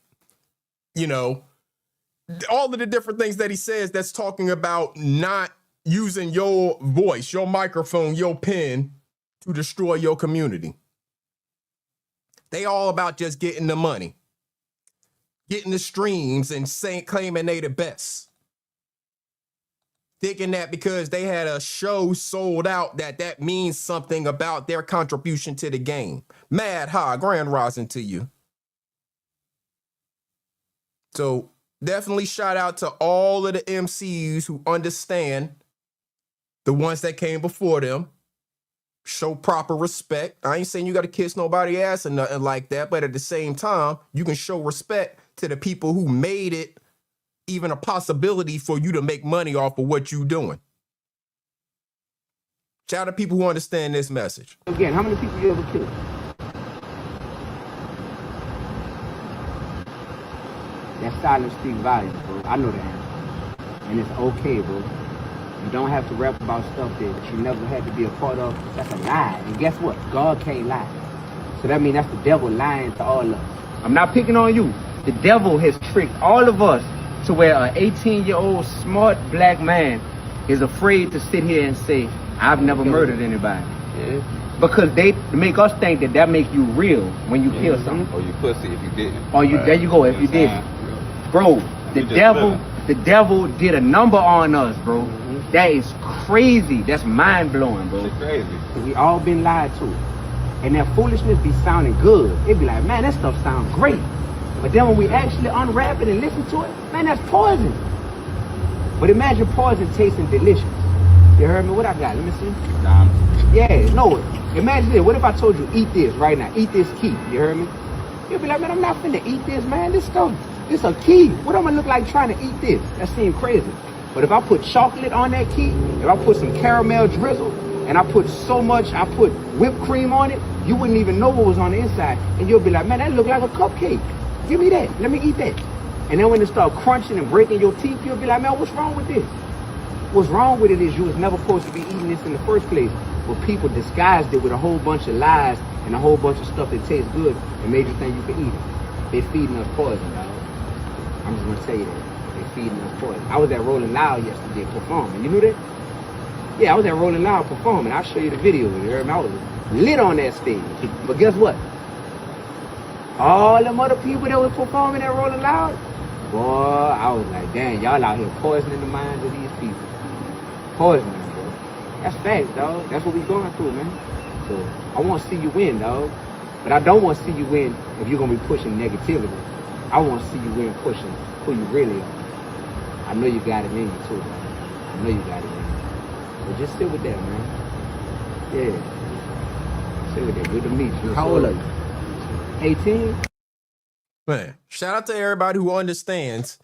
all of the different things that he says that's talking about not using your voice, your microphone, your pen to destroy your community. They all about just getting the money, getting the streams and claiming they the best. Thinking that because they had a show sold out that means something about their contribution to the game. Mad high, Grand Rising to you. So definitely shout out to all of the MCs who understand, the ones that came before them. Show proper respect. I ain't saying you got to kiss nobody's ass or nothing like that, but at the same time, you can show respect to the people who made it even a possibility for you to make money off of what you doing. Shout out to people who understand this message. Again, how many people you ever killed? That silence speaks volumes, bro. I know that. And it's okay, bro. You don't have to rap about stuff that you never had to be a part of. That's a lie. And guess what? God can't lie. So that means that's the devil lying to all of us. I'm not picking on you. The devil has tricked all of us to where an 18-year-old smart black man is afraid to sit here and say, I've never murdered anybody. Yeah. Because they make us think that makes you real when you kill something. Or you pussy if you didn't. Or there you go, if you didn't. Bro, the devil did a number on us, bro. That is crazy. That's mind-blowing, bro. It's crazy. We all been lied to. And that foolishness be sounding good. It be like, man, that stuff sounds great. But then when we actually unwrap it and listen to it, man, that's poison. But imagine poison tasting delicious. You heard me? What I got? Let me see. Yeah, no. Imagine this. What if I told you, eat this right now? Eat this key. You heard me? You'll be like, man, I'm not finna eat this, man. This stuff, this a key. What am I look like trying to eat this? That seems crazy. But if I put chocolate on that key, if I put some caramel drizzle, and I put whipped cream on it, you wouldn't even know what was on the inside. And you'll be like, man, that look like a cupcake. Give me that. Let me eat that. And then when it start crunching and breaking your teeth, you'll be like, man, what's wrong with this? What's wrong with it is you was never supposed to be eating this in the first place. But people disguised it with a whole bunch of lies and a whole bunch of stuff that tastes good and made you think you could eat it. They feeding us poison, dog. I'm just gonna tell you that. They feeding us poison. I was at Rolling Loud yesterday performing. You knew that? Yeah, I was at Rolling Loud performing. I'll show you the video. You heard me? I was lit on that stage. But guess what? All them other people that was performing at Rolling Loud, boy, I was like, damn, y'all out here poisoning the minds of these people. Poisoning them, bro. That's facts, dog. That's what we going through, man. So I want to see you win, dog. But I don't want to see you win if you're going to be pushing negativity. I want to see you win pushing who you really are. I know you got it in you too. I know you got it in you. But just sit with that, man. Yeah. Sit with that. Good to meet you. How old are you? 18? Man, shout out to everybody who understands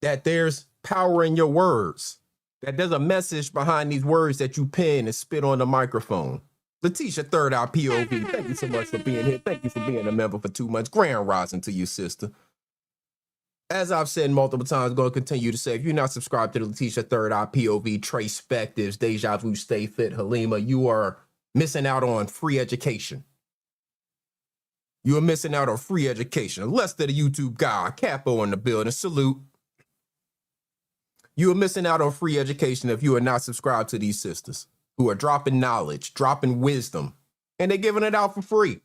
that there's power in your words, that there's a message behind these words that you pen and spit on the microphone. Letitia, Third Eye POV, thank you so much for being here. Thank you for being a member for 2 months. Grand rising to you, sister. As I've said multiple times, going to continue to say, if you're not subscribed to the Letitia Third Eye POV, Tracepectives, Deja Vu, Stay Fit, Halima, you are missing out on free education. You are missing out on free education. Lester, the YouTube guy, Capo in the building, salute. You are missing out on free education if you are not subscribed to these sisters who are dropping knowledge, dropping wisdom, and they're giving it out for free.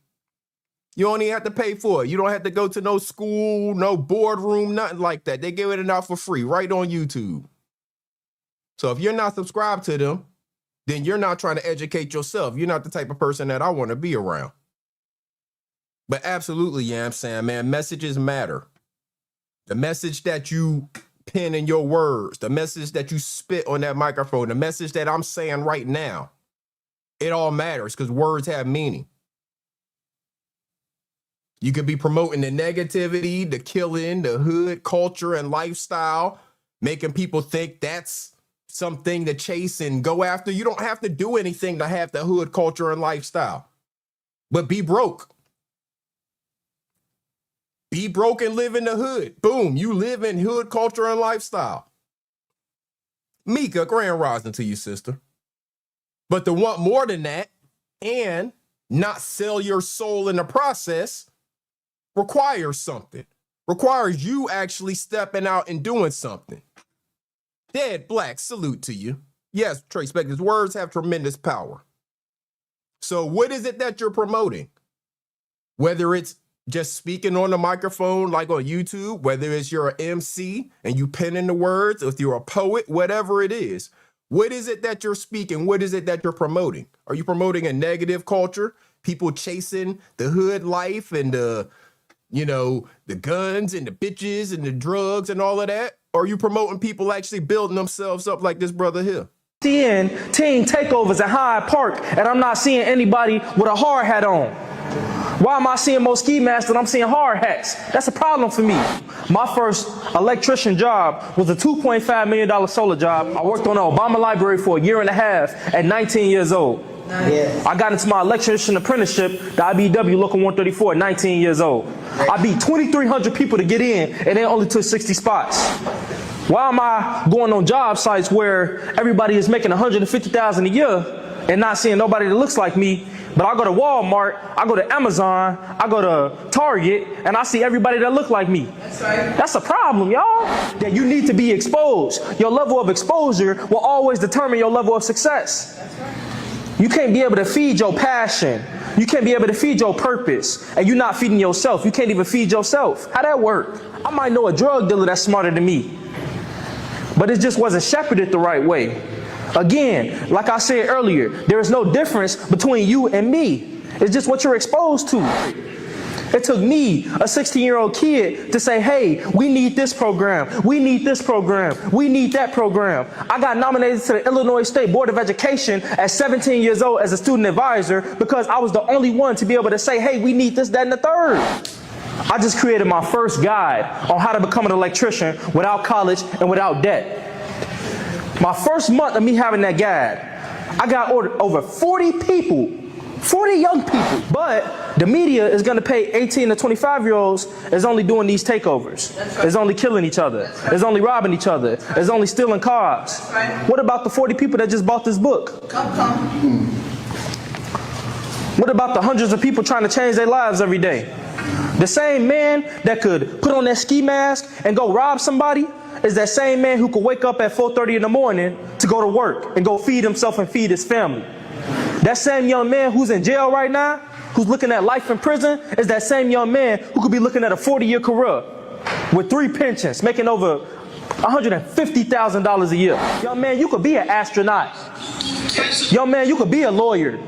You only have to pay for it. You don't have to go to no school, no boardroom, nothing like that. They're giving it out for free right on YouTube. So if you're not subscribed to them, then you're not trying to educate yourself. You're not the type of person that I want to be around. But absolutely, yeah, I'm saying, man, messages matter. The message that you pen in your words, the message that you spit on that microphone, the message that I'm saying right now, it all matters because words have meaning. You could be promoting the negativity, the killing, the hood culture and lifestyle, making people think that's something to chase and go after. You don't have to do anything to have the hood culture and lifestyle, but be broke. Be broke and live in the hood. Boom, you live in hood culture and lifestyle. Mika, grand rising to you, sister. But to want more than that and not sell your soul in the process requires something. Requires you actually stepping out and doing something. Dead Black, salute to you. Yes, Tracepectives, words have tremendous power. So what is it that you're promoting? Whether it's just speaking on the microphone like on YouTube, whether it's you're an MC and you pen in the words, if you're a poet, whatever it is, what is it that you're speaking? What is it that you're promoting? Are you promoting a negative culture? People chasing the hood life and the guns and the bitches and the drugs and all of that? Or are you promoting people actually building themselves up like this brother here? Seeing team takeovers at Hyde Park and I'm not seeing anybody with a hard hat on. Why am I seeing more ski masks than I'm seeing hard hats? That's a problem for me. My first electrician job was a $2.5 million solar job. I worked on the Obama Library for 1.5 years at 19 years old. Nice. I got into my electrician apprenticeship, the IBW Local 134 at 19 years old. I beat 2,300 people to get in and they only took 60 spots. Why am I going on job sites where everybody is making $150,000 a year and not seeing nobody that looks like me? But I go to Walmart, I go to Amazon, I go to Target, and I see everybody that look like me. That's right. That's a problem, y'all. That you need to be exposed. Your level of exposure will always determine your level of success. That's right. You can't be able to feed your passion. You can't be able to feed your purpose. And you're not feeding yourself. You can't even feed yourself. How that work? I might know a drug dealer that's smarter than me. But it just wasn't shepherded the right way. Again, like I said earlier, there is no difference between you and me. It's just what you're exposed to. It took me, a 16-year-old kid, to say, hey, we need this program. We need this program. We need that program. I got nominated to the Illinois State Board of Education at 17 years old as a student advisor because I was the only one to be able to say, hey, we need this, that, and the third. I just created my first guide on how to become an electrician without college and without debt. My first month of me having that guide, I got ordered over 40 people, 40 young people. But the media is going to pay 18 to 25-year-olds is only doing these takeovers. Right. Is only killing each other. Is only robbing each other. Is only stealing cars. Right. What about the 40 people that just bought this book? Come. What about the hundreds of people trying to change their lives every day? The same man that could put on that ski mask and go rob somebody is that same man who could wake up at 4:30 in the morning to go to work and go feed himself and feed his family. That same young man who's in jail right now, who's looking at life in prison, is that same young man who could be looking at a 40-year career with 3 pensions, making over $150,000 a year. Young man, you could be an astronaut. Young man, you could be a lawyer.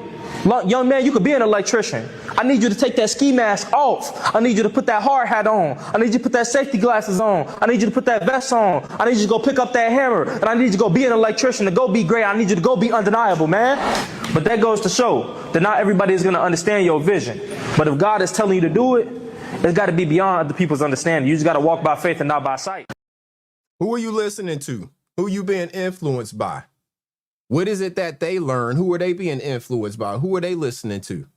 Young man, you could be an electrician. I need you to take that ski mask off. I need you to put that hard hat on. I need you to put that safety glasses on. I need you to put that vest on. I need you to go pick up that hammer. And I need you to go be an electrician, to go be great. I need you to go be undeniable, man. But that goes to show that not everybody is going to understand your vision. But if God is telling you to do it, it's got to be beyond other people's understanding. You just got to walk by faith and not by sight. Who are you listening to? Who are you being influenced by? What is it that they learn? Who are they being influenced by? Who are they listening to?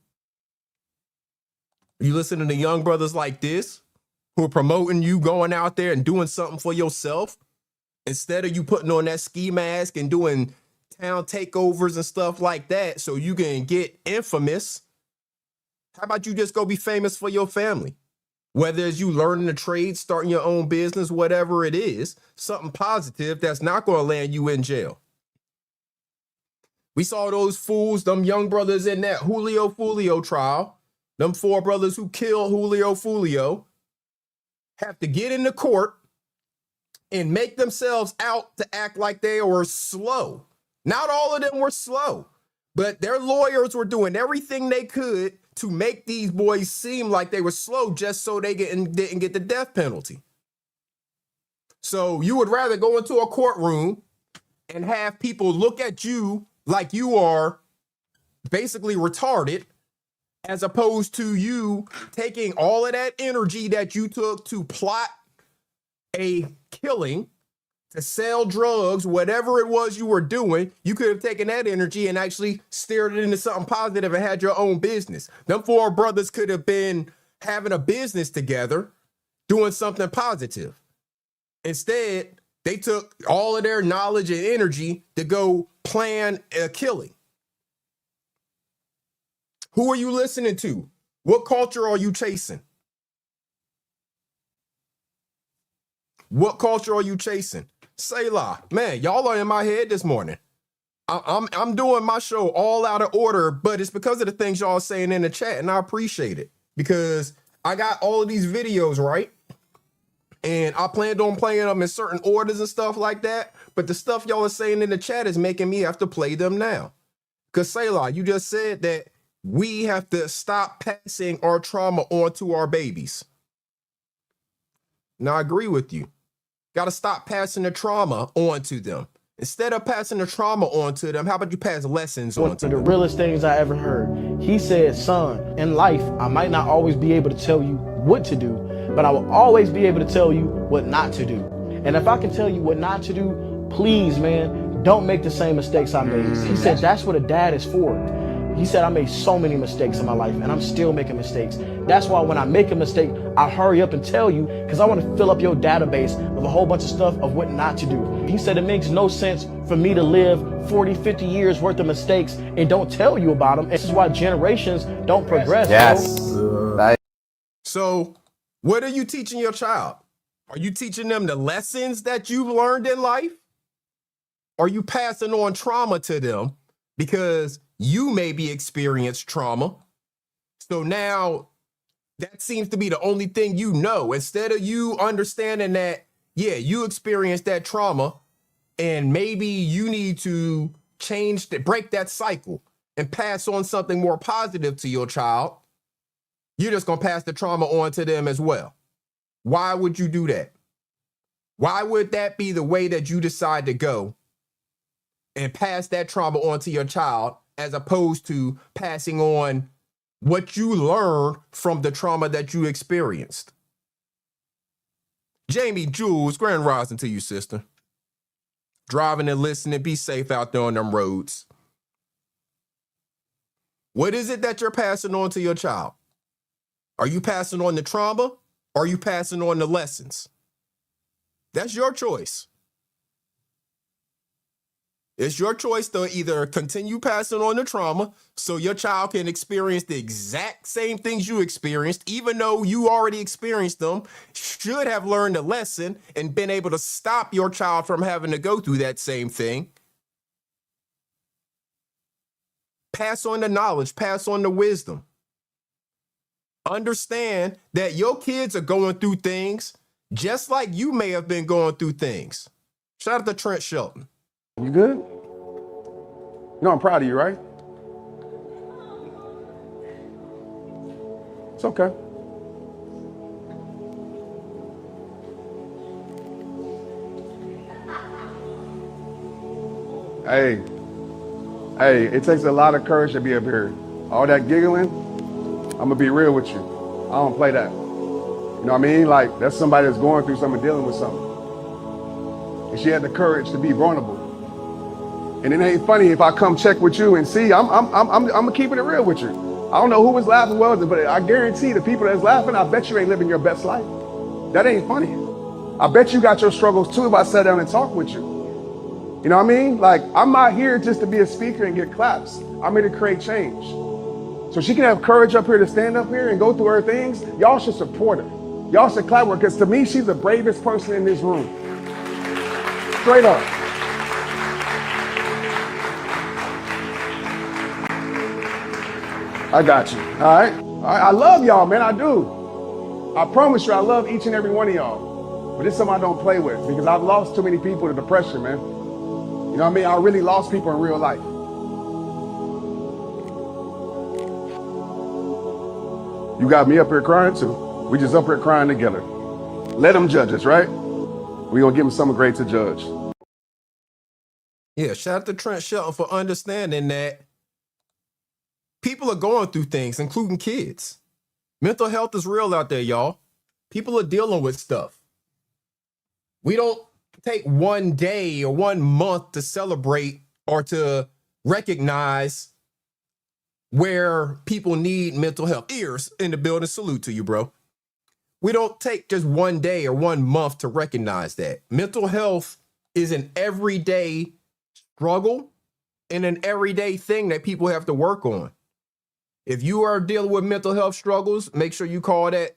Are you listening to young brothers like this who are promoting you going out there and doing something for yourself instead of you putting on that ski mask and doing town takeovers and stuff like that so you can get infamous? How about you just go be famous for your family? Whether it's you learning a trade, starting your own business, whatever it is, something positive that's not going to land you in jail. We saw those fools, them young brothers in that Julio Fulio trial, them 4 brothers who killed Julio Fulio, have to get into court and make themselves out to act like they were slow. Not all of them were slow, but their lawyers were doing everything they could to make these boys seem like they were slow just so they didn't get the death penalty. So you would rather go into a courtroom and have people look at you like you are basically retarded, as opposed to you taking all of that energy that you took to plot a killing, to sell drugs, whatever it was you were doing. You could have taken that energy and actually steered it into something positive and had your own business. Them 4 brothers could have been having a business together, doing something positive. Instead, they took all of their knowledge and energy to go plan a killing. Who are you listening to? What culture are you chasing? What culture are you chasing? Selah, man, y'all are in my head this morning. I'm doing my show all out of order, but it's because of the things y'all are saying in the chat, and I appreciate it because I got all of these videos, right? And I planned on playing them in certain orders and stuff like that. But the stuff y'all are saying in the chat is making me have to play them now. Because Selah, you just said that we have to stop passing our trauma on to our babies. Now, I agree with you. Got to stop passing the trauma on to them. Instead of passing the trauma on to them, how about you pass lessons on to them? One of the realest things I ever heard. He said, son, in life, I might not always be able to tell you what to do, but I will always be able to tell you what not to do. And if I can tell you what not to do, please, man, don't make the same mistakes I made. He said that's what a dad is for. He said I made so many mistakes in my life and I'm still making mistakes. That's why when I make a mistake, I hurry up and tell you because I want to fill up your database of a whole bunch of stuff of what not to do. He said it makes no sense for me to live 40, 50 years worth of mistakes and don't tell you about them. This is why generations don't progress. Yes. So what are you teaching your child? Are you teaching them the lessons that you've learned in life? Are you passing on trauma to them because you maybe experienced trauma? So now that seems to be the only thing you know. Instead of you understanding that, yeah, you experienced that trauma and maybe you need to break that cycle and pass on something more positive to your child, you're just going to pass the trauma on to them as well. Why would you do that? Why would that be the way that you decide to go and pass that trauma on to your child as opposed to passing on what you learned from the trauma that you experienced? Jamie Jules, grand rising to you, sister. Driving and listening, be safe out there on them roads. What is it that you're passing on to your child? Are you passing on the trauma or are you passing on the lessons? That's your choice. It's your choice to either continue passing on the trauma so your child can experience the exact same things you experienced, even though you already experienced them, should have learned a lesson and been able to stop your child from having to go through that same thing. Pass on the knowledge, pass on the wisdom. Understand that your kids are going through things just like you may have been going through things. Shout out to Trent Shelton. You good? You know I'm proud of you, right? It's okay. Hey, it takes a lot of courage to be up here. All that giggling, I'm gonna be real with you. I don't play that. You know what I mean? Like, that's somebody that's going through something, dealing with something. And she had the courage to be vulnerable. And it ain't funny if I come check with you and see, I'm gonna keep it real with you. I don't know who was laughing, but I guarantee the people that's laughing, I bet you ain't living your best life. That ain't funny. I bet you got your struggles too if I sat down and talk with you. You know what I mean? Like, I'm not here just to be a speaker and get claps. I'm here to create change. So she can have courage up here to stand up here and go through her things. Y'all should support her. Y'all should clap her, because to me, she's the bravest person in this room. Straight up. I got you. All right. I love y'all, man. I do. I promise you, I love each and every one of y'all. But it's something I don't play with, because I've lost too many people to depression, man. You know what I mean? I really lost people in real life. You got me up here crying too. We just up here crying together. Let them judge us, right? We gonna give them something great to judge. Yeah, shout out to Trent Shelton for understanding that people are going through things, including kids. Mental health is real out there, y'all. People are dealing with stuff. We don't take one day or 1 month to celebrate or to recognize where people need mental health. Ears in the building, salute to you, bro. We don't take just one day or 1 month to recognize that. Mental health is an everyday struggle and an everyday thing that people have to work on. If you are dealing with mental health struggles, make sure you call that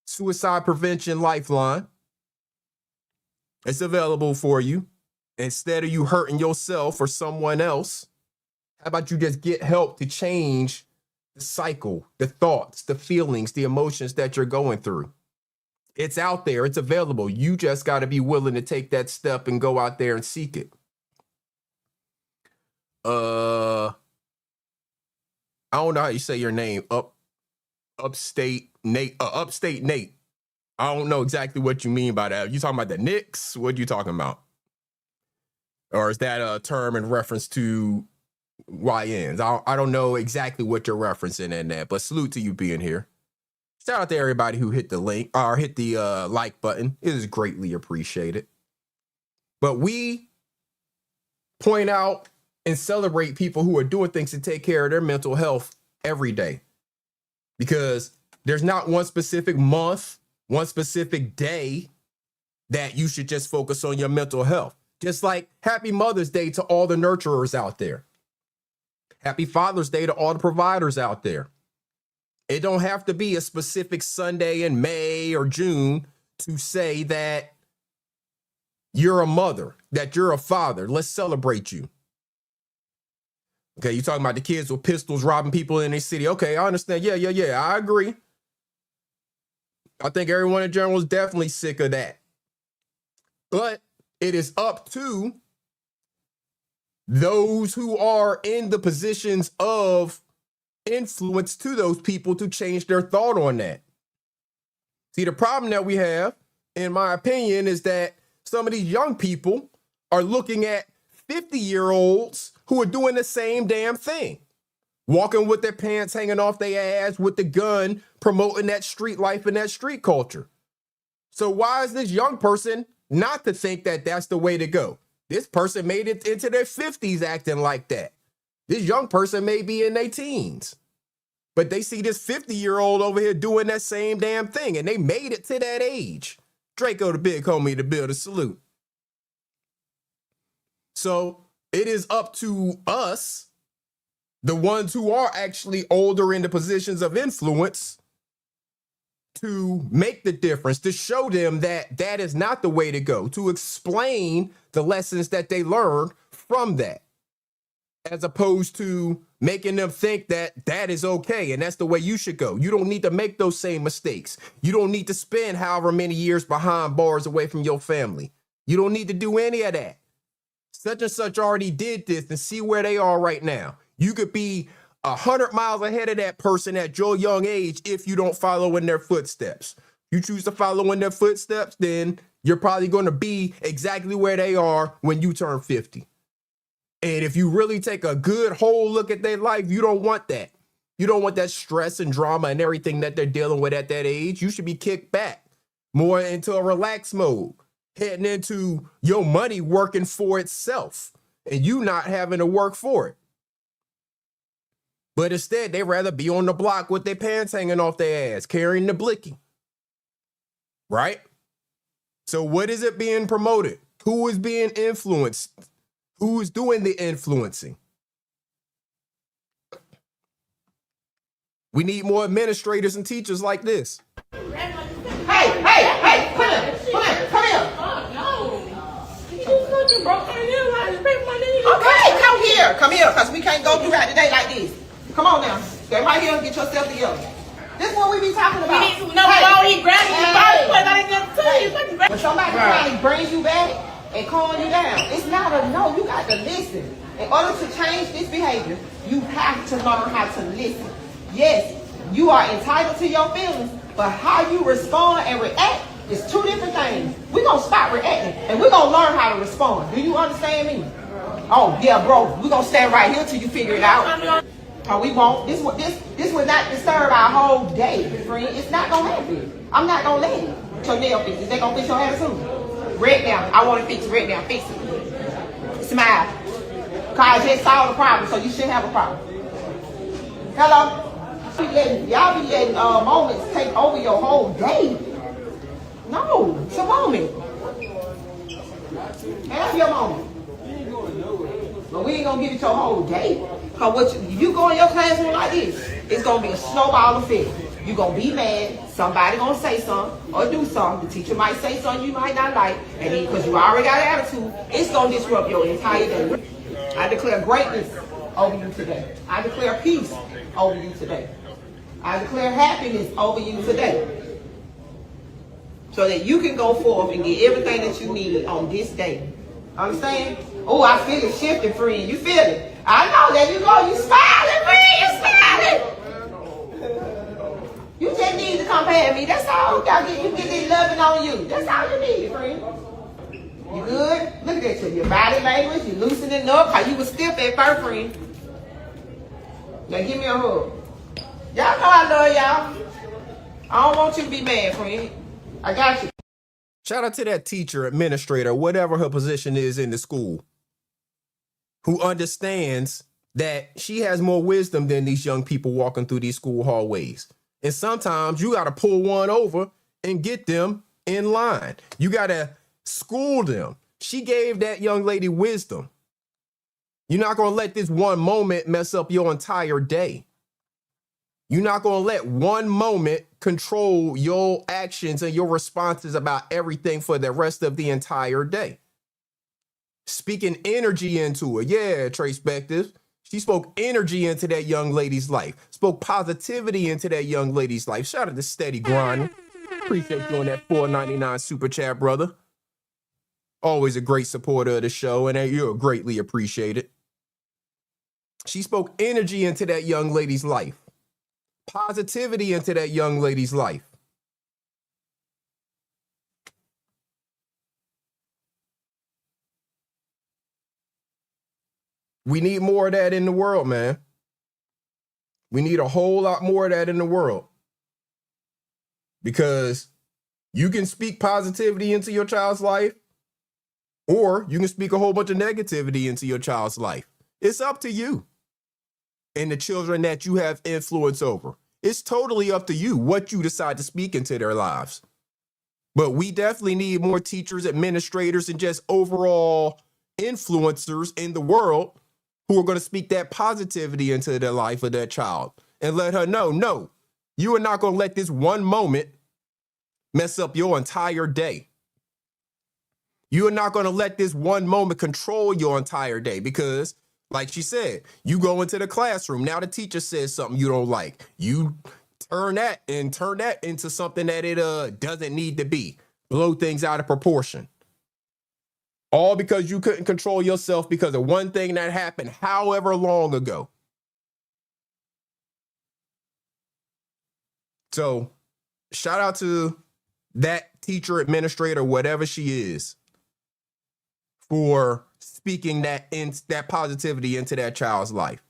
Suicide Prevention Lifeline. It's available for you. Instead of you hurting yourself or someone else, how about you just get help to change the cycle, the thoughts, the feelings, the emotions that you're going through? It's out there. It's available. You just got to be willing to take that step and go out there and seek it. I don't know how you say your name. Upstate Nate. I don't know exactly what you mean by that. You talking about the Knicks? What are you talking about? Or is that a term in reference to YNs? I don't know exactly what you're referencing in that, but salute to you being here. Shout out to everybody who hit the link or hit the like button. It is greatly appreciated. But we point out and celebrate people who are doing things to take care of their mental health every day. Because there's not one specific month, one specific day that you should just focus on your mental health. Just like Happy Mother's Day to all the nurturers out there. Happy Father's Day to all the providers out there. It don't have to be a specific Sunday in May or June to say that you're a mother, that you're a father. Let's celebrate you. Okay, you talking about the kids with pistols robbing people in their city. Okay, I understand. Yeah, I agree. I think everyone in general is definitely sick of that. But it is up to those who are in the positions of influence to those people to change their thought on that. See, the problem that we have, in my opinion, is that some of these young people are looking at 50-year-olds who are doing the same damn thing. Walking with their pants hanging off their ass with the gun, promoting that street life and that street culture. So why is this young person not to think that that's the way to go? This person made it into their 50s acting like that. This young person may be in their teens, but they see this 50-year-old over here doing that same damn thing, and they made it to that age. Draco the big homie to build a salute. So it is up to us, the ones who are actually older in the positions of influence, to make the difference, to show them that that is not the way to go, to explain the lessons that they learned from that, as opposed to making them think that that is okay and that's the way you should go. You don't need to make those same mistakes. You don't need to spend however many years behind bars away from your family. You don't need to do any of that. Such and such already did this and see where they are right now. You could be 100 miles ahead of that person at your young age if you don't follow in their footsteps. You choose to follow in their footsteps, then you're probably going to be exactly where they are when you turn 50. And if you really take a good whole look at their life, you don't want that. You don't want that stress and drama and everything that they're dealing with at that age. You should be kicked back more into a relaxed mode, heading into your money working for itself and you not having to work for it. But instead, they'd rather be on the block with their pants hanging off their ass, carrying the blicky. Right? So what is it being promoted? Who is being influenced? Who is doing the influencing? We need more administrators and teachers like this. Hey, come here, because we can't go throughout the day like this. Come on now. Stay right here and get yourself together. This is what we be talking about. We need to know how he grabbed you first, but I didn't tell you. When somebody finally brings you back and calm you down, it's not a no. You got to listen. In order to change this behavior, you have to learn how to listen. Yes, you are entitled to your feelings, but how you respond and react is two different things. We're going to stop reacting, and we're going to learn how to respond. Do you understand me? Oh, yeah, bro, we're going to stand right here till you figure it out. Oh, we won't. This will not disturb our whole day, friend. It's not going to happen. I'm not going to let it. Your nail fix. Is they going to fix your attitude? Red now. I want to fix it. Red now. Fix it. Smile. Because I just solved the problem, so you shouldn't have a problem. Hello? Y'all be letting moments take over your whole day. No, it's a moment. Have your moment. But we ain't gonna give it your whole day. Cause if you go in your classroom like this, it's gonna be a snowball effect. You're gonna be mad, somebody gonna say something or do something. The teacher might say something you might not like, and then because you already got an attitude, it's gonna disrupt your entire day. I declare greatness over you today. I declare peace over you today. I declare happiness over you today. So that you can go forth and get everything that you need on this day. Understand? Oh, I feel it shifting, friend. You feel it? I know. There you go. You smiling, friend. You smiling. You just need to come past me. That's all. You get this loving on you. That's all you need, friend. You good? Look at that. Your body language. You loosening up. How you was stiff at first, friend. Now give me a hug. Y'all know I love y'all. I don't want you to be mad, friend. I got you. Shout out to that teacher, administrator, whatever her position is in the school, who understands that she has more wisdom than these young people walking through these school hallways. And sometimes you got to pull one over and get them in line. You got to school them. She gave that young lady wisdom. You're not going to let this one moment mess up your entire day. You're not going to let one moment control your actions and your responses about everything for the rest of the entire day. Speaking energy into it. Yeah, Trace Bective. She spoke energy into that young lady's life. Spoke positivity into that young lady's life. Shout out to Steady Grinding. Appreciate you on that $4.99 super chat, brother. Always a great supporter of the show, and you're greatly appreciated. She spoke energy into that young lady's life. Positivity into that young lady's life. We need more of that in the world, man. We need a whole lot more of that in the world. Because you can speak positivity into your child's life, or you can speak a whole bunch of negativity into your child's life. It's up to you and the children that you have influence over. It's totally up to you what you decide to speak into their lives. But we definitely need more teachers, administrators, and just overall influencers in the world who are going to speak that positivity into the life of that child and let her know, no, you are not going to let this one moment mess up your entire day. You are not going to let this one moment control your entire day because, like she said, you go into the classroom. Now the teacher says something you don't like. You turn that into something that it doesn't need to be. Blow things out of proportion. All because you couldn't control yourself because of one thing that happened however long ago. So shout out to that teacher, administrator, whatever she is, for speaking that positivity into that child's life.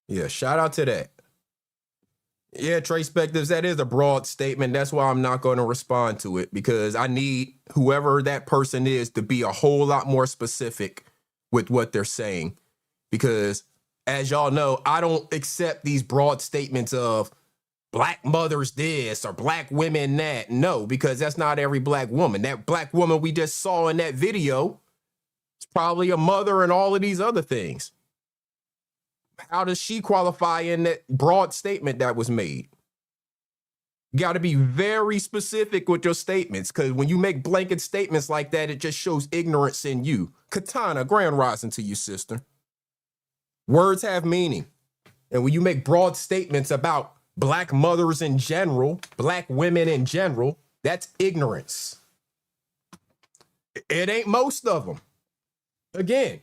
Yeah, shout out to that. Yeah, Tracepectives, that is a broad statement. That's why I'm not going to respond to it, because I need whoever that person is to be a whole lot more specific with what they're saying. Because as y'all know, I don't accept these broad statements of black mothers this or black women that. No, because that's not every black woman. That black woman we just saw in that video is probably a mother and all of these other things. How does she qualify in that broad statement that was made? You got to be very specific with your statements, because when you make blanket statements like that, it just shows ignorance in you. Katana, grand rising to you, sister. Words have meaning. And when you make broad statements about black mothers in general, black women in general, that's ignorance. It ain't most of them. Again,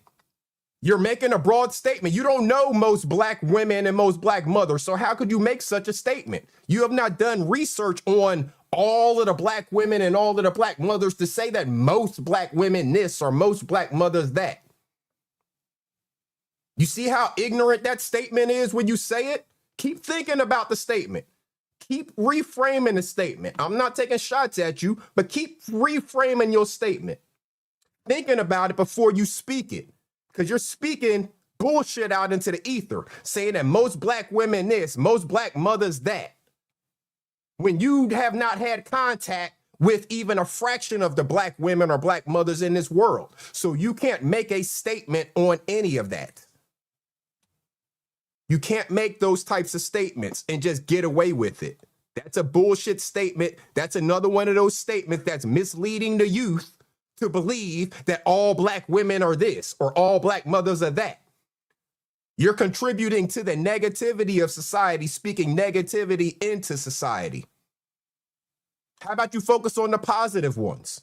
you're making a broad statement. You don't know most black women and most black mothers, so how could you make such a statement? You have not done research on all of the black women and all of the black mothers to say that most black women this or most black mothers that. You see how ignorant that statement is when you say it? Keep thinking about the statement. Keep reframing the statement. I'm not taking shots at you, but keep reframing your statement. Thinking about it before you speak it. Because you're speaking bullshit out into the ether, saying that most black women this, most black mothers that, when you have not had contact with even a fraction of the black women or black mothers in this world. So you can't make a statement on any of that. You can't make those types of statements and just get away with it. That's a bullshit statement. That's another one of those statements that's misleading the youth to believe that all black women are this or all black mothers are that. You're contributing to the negativity of society, speaking negativity into society. How about you focus on the positive ones?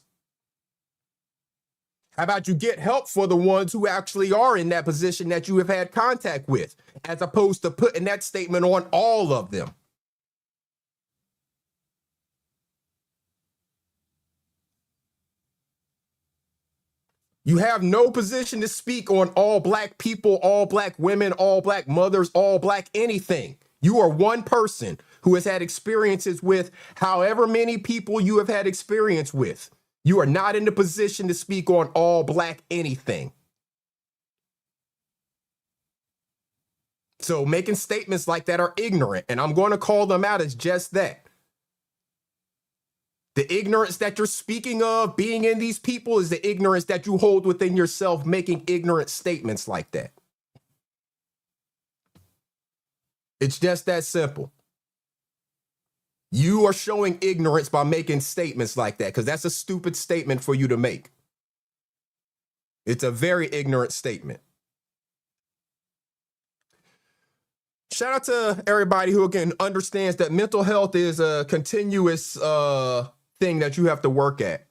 How about you get help for the ones who actually are in that position that you have had contact with, as opposed to putting that statement on all of them? You have no position to speak on all black people, all black women, all black mothers, all black anything. You are one person who has had experiences with however many people you have had experience with. You are not in the position to speak on all black anything. So making statements like that are ignorant, and I'm going to call them out as just that. The ignorance that you're speaking of being in these people is the ignorance that you hold within yourself, making ignorant statements like that. It's just that simple. You are showing ignorance by making statements like that, because that's a stupid statement for you to make. It's a very ignorant statement. Shout out to everybody who again understands that mental health is a continuous thing that you have to work at,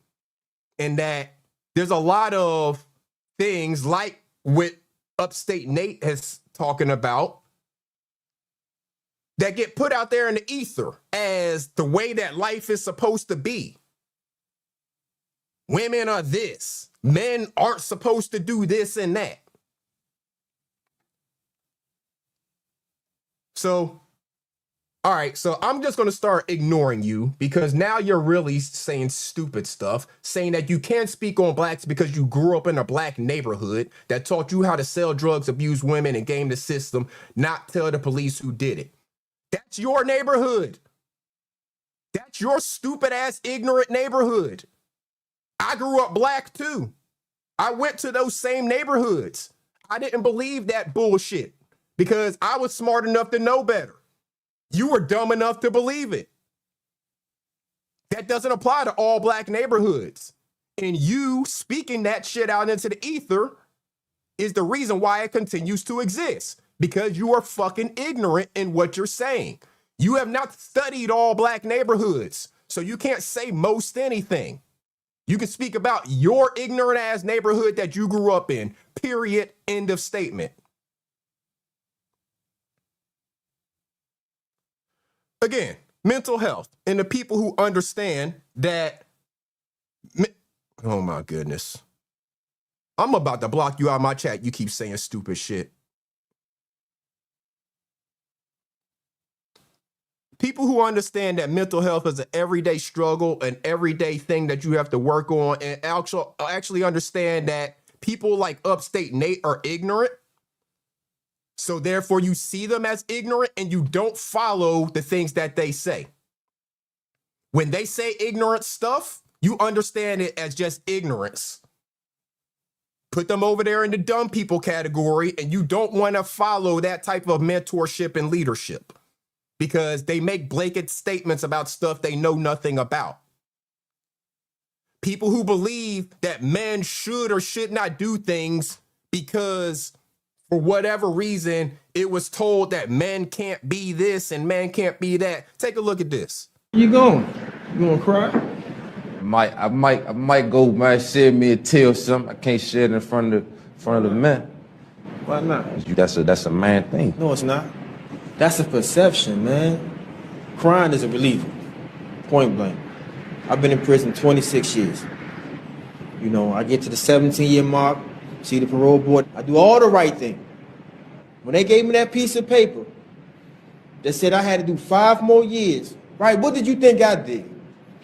and that there's a lot of things like what Upstate Nate has talking about that get put out there in the ether as the way that life is supposed to be. Women are this. Men aren't supposed to do this and that. So, all right, so I'm just going to start ignoring you, because now you're really saying stupid stuff, saying that you can't speak on blacks because you grew up in a black neighborhood that taught you how to sell drugs, abuse women, and game the system, not tell the police who did it. That's your neighborhood. That's your stupid ass ignorant neighborhood. I grew up black too. I went to those same neighborhoods. I didn't believe that bullshit because I was smart enough to know better. You were dumb enough to believe it. That doesn't apply to all black neighborhoods. And you speaking that shit out into the ether is the reason why it continues to exist. Because you are fucking ignorant in what you're saying. You have not studied all black neighborhoods, so you can't say most anything. You can speak about your ignorant ass neighborhood that you grew up in, period, end of statement. Again, mental health and the people who understand that. Oh my goodness. I'm about to block you out of my chat. You keep saying stupid shit. People who understand that mental health is an everyday struggle, an everyday thing that you have to work on, and actually understand that people like Upstate Nate are ignorant. So therefore you see them as ignorant and you don't follow the things that they say. When they say ignorant stuff, you understand it as just ignorance. Put them over there in the dumb people category, and you don't want to follow that type of mentorship and leadership because they make blanket statements about stuff they know nothing about. People who believe that men should or should not do things because for whatever reason, it was told that men can't be this and men can't be that. Take a look at this. You going? You gonna cry? I might go, man, share me a tear or something. I can't share it in front of the men. Why not? That's a man thing. No, it's not. That's a perception, man. Crying is a reliever. Point blank. I've been in prison 26 years. You know, I get to the 17-year mark, see the parole board. I do all the right thing. When they gave me that piece of paper that said I had to do 5 more years, right, what did you think I did?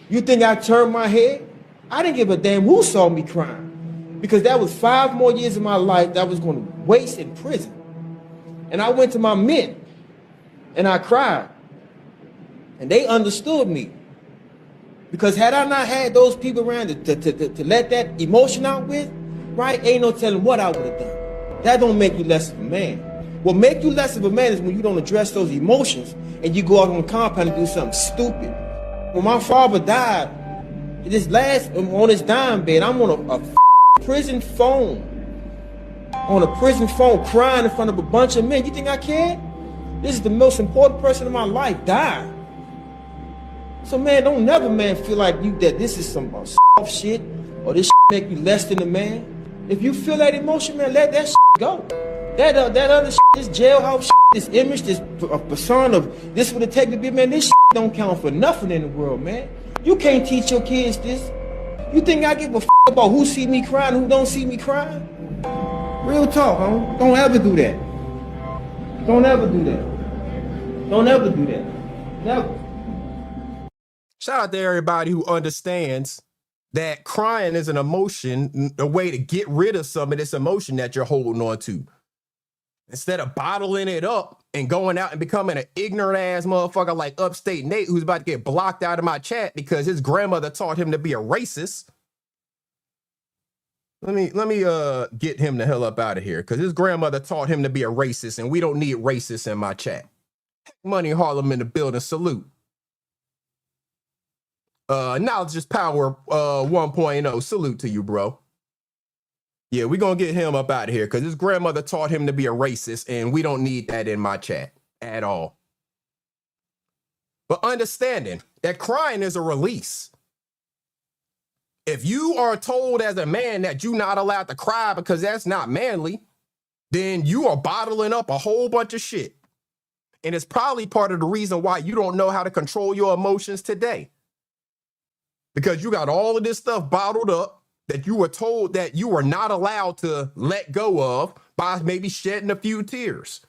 You think I turned my head? I didn't give a damn who saw me crying because that was 5 more years of my life that I was going to waste in prison. And I went to my men and I cried. And they understood me. Because had I not had those people around to let that emotion out with, right, ain't no telling what I would have done. That don't make you less of a man. What make you less of a man is when you don't address those emotions and you go out on the compound and do something stupid. When my father died, on his dying bed, I'm on a prison phone. On a prison phone crying in front of a bunch of men. You think I care? This is the most important person in my life died. So man, don't never man feel like that this is some soft shit or this make you less than a man. If you feel that emotion, man, let that go. That other this jailhouse this image, this persona of this would it take to be a man, this don't count for nothing in the world, man. You can't teach your kids this. You think I give a about who see me crying, who don't see me crying? Real talk, huh? Don't ever do that. Don't ever do that. Don't ever do that. Never. Shout out to everybody who understands that crying is an emotion, a way to get rid of some of this emotion that you're holding on to. Instead of bottling it up and going out and becoming an ignorant ass motherfucker like Upstate Nate, who's about to get blocked out of my chat because his grandmother taught him to be a racist. Let me get him the hell up out of here because his grandmother taught him to be a racist, and we don't need racists in my chat. Money Harlem in the building. Salute. Knowledge is power 1.0. Salute to you, bro. Yeah, we're going to get him up out of here because his grandmother taught him to be a racist, and we don't need that in my chat at all. But understanding that crying is a release. If you are told as a man that you're not allowed to cry because that's not manly, then you are bottling up a whole bunch of shit. And it's probably part of the reason why you don't know how to control your emotions today. Because you got all of this stuff bottled up that you were told that you were not allowed to let go of by maybe shedding a few tears.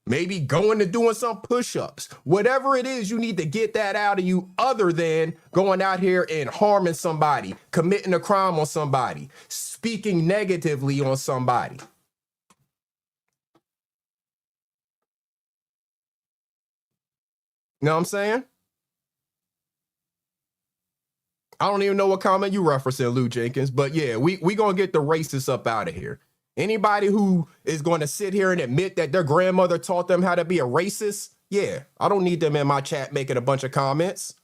Maybe going to doing some push-ups. Whatever it is, you need to get that out of you other than going out here and harming somebody, committing a crime on somebody, speaking negatively on somebody. You know what I'm saying? I don't even know what comment you referencing, Lou Jenkins, but yeah, we gonna get the racists up out of here. Anybody who is going to sit here and admit that their grandmother taught them how to be a racist, yeah, I don't need them in my chat making a bunch of comments.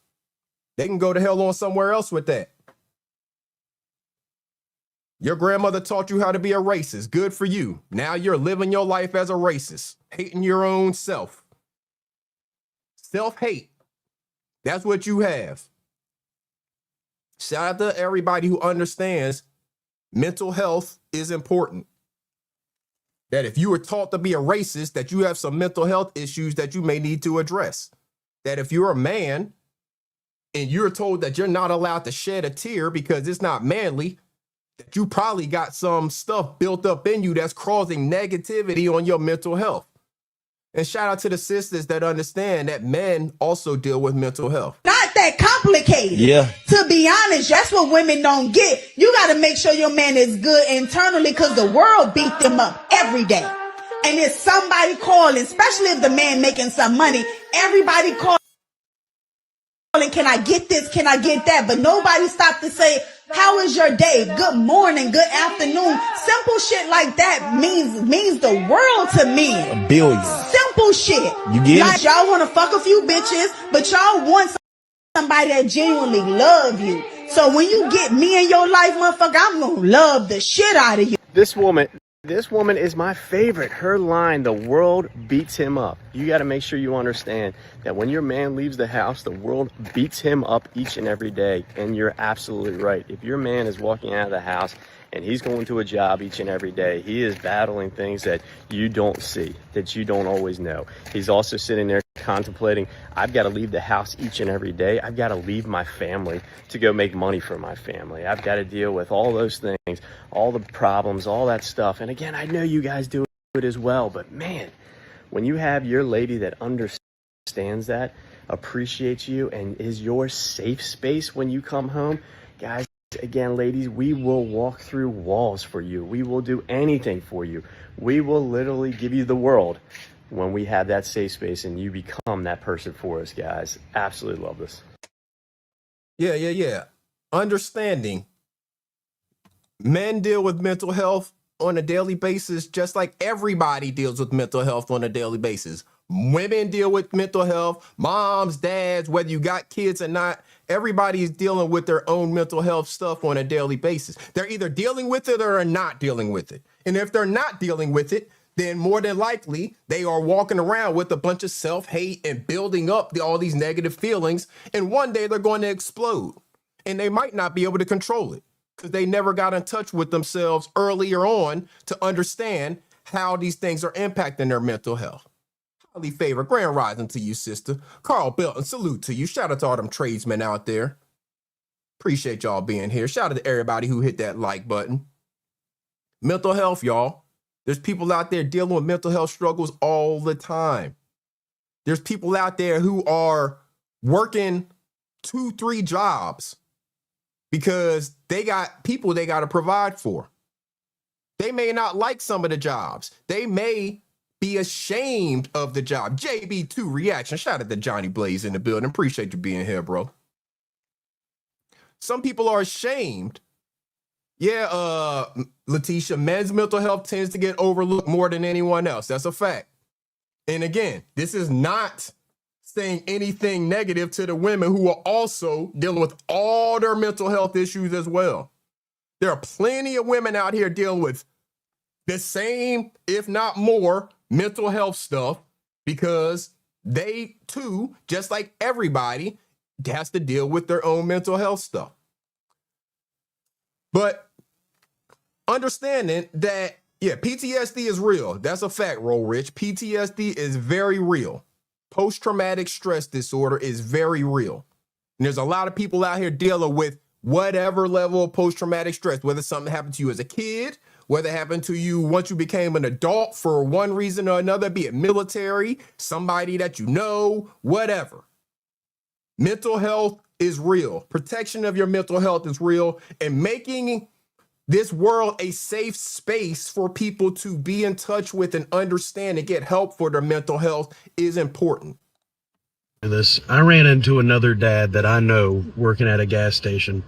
They can go to hell on somewhere else with that. Your grandmother taught you how to be a racist. Good for you. Now you're living your life as a racist, hating your own self. Self-hate. That's what you have. Shout out to everybody who understands mental health is important. That if you were taught to be a racist, that you have some mental health issues that you may need to address. that if you're a man and you're told that you're not allowed to shed a tear because it's not manly, that you probably got some stuff built up in you that's causing negativity on your mental health. And shout out to the sisters that understand that men also deal with mental health. Not that complicated. Yeah. To be honest, that's what women don't get. You got to make sure your man is good internally because the world beat them up every day. And if somebody calling, especially if the man making some money, everybody calling, can I get this? Can I get that? But nobody stopped to say, how is your day? Good morning, good afternoon. Simple shit like that means the world to men. $1 billion. Simple shit. You get like it? y'all want to fuck a few bitches, but y'all want somebody that genuinely love you. So when you get me in your life, motherfucker, I'm gonna love the shit out of you. This woman is my favorite. Her line, the world beats him up. You got to make sure you understand that when your man leaves the house, the world beats him up each and every day. And you're absolutely right. If your man is walking out of the house and he's going to a job each and every day, he is battling things that you don't see, that you don't always know. He's also sitting there contemplating, I've got to leave the house each and every day. I've got to leave my family to go make money for my family. I've got to deal with all those things, all the problems, all that stuff. And again, I know you guys do it as well, but man, when you have your lady that understands that, appreciates you, and is your safe space when you come home, guys, again, ladies, we will walk through walls for you. We will do anything for you. We will literally give you the world when we have that safe space and you become that person for us, guys. Absolutely love this. Yeah. Understanding men deal with mental health on a daily basis, just like everybody deals with mental health on a daily basis. Women deal with mental health, moms, dads, whether you got kids or not, everybody is dealing with their own mental health stuff on a daily basis. They're either dealing with it or are not dealing with it. And if they're not dealing with it, then more than likely they are walking around with a bunch of self-hate and building up all these negative feelings. And one day they're going to explode and they might not be able to control it because they never got in touch with themselves earlier on to understand how these things are impacting their mental health. Highly favored, grand rising to you, sister. Carl Belton, salute to you. Shout out to all them tradesmen out there. Appreciate y'all being here. Shout out to everybody who hit that like button. Mental health, y'all. There's people out there dealing with mental health struggles all the time. There's people out there who are working 2-3 jobs because they got people they got to provide for. They may not like some of the jobs. They may be ashamed of the job. JB2 reaction. Shout out to Johnny Blaze in the building. Appreciate you being here, bro. Some people are ashamed. Yeah, Letitia, men's mental health tends to get overlooked more than anyone else. That's a fact. And again, this is not saying anything negative to the women who are also dealing with all their mental health issues as well. There are plenty of women out here dealing with the same, if not more, mental health stuff because they too, just like everybody, has to deal with their own mental health stuff. But understanding that, yeah, PTSD is real. That's a fact, Roll Rich. PTSD is very real. Post-traumatic stress disorder is very real. And there's a lot of people out here dealing with whatever level of post-traumatic stress, whether something happened to you as a kid, whether it happened to you once you became an adult for one reason or another, be it military, somebody that you know, whatever. Mental health is real. Protection of your mental health is real. And making this world a safe space for people to be in touch with and understand and get help for their mental health is important. I ran into another dad that I know working at a gas station,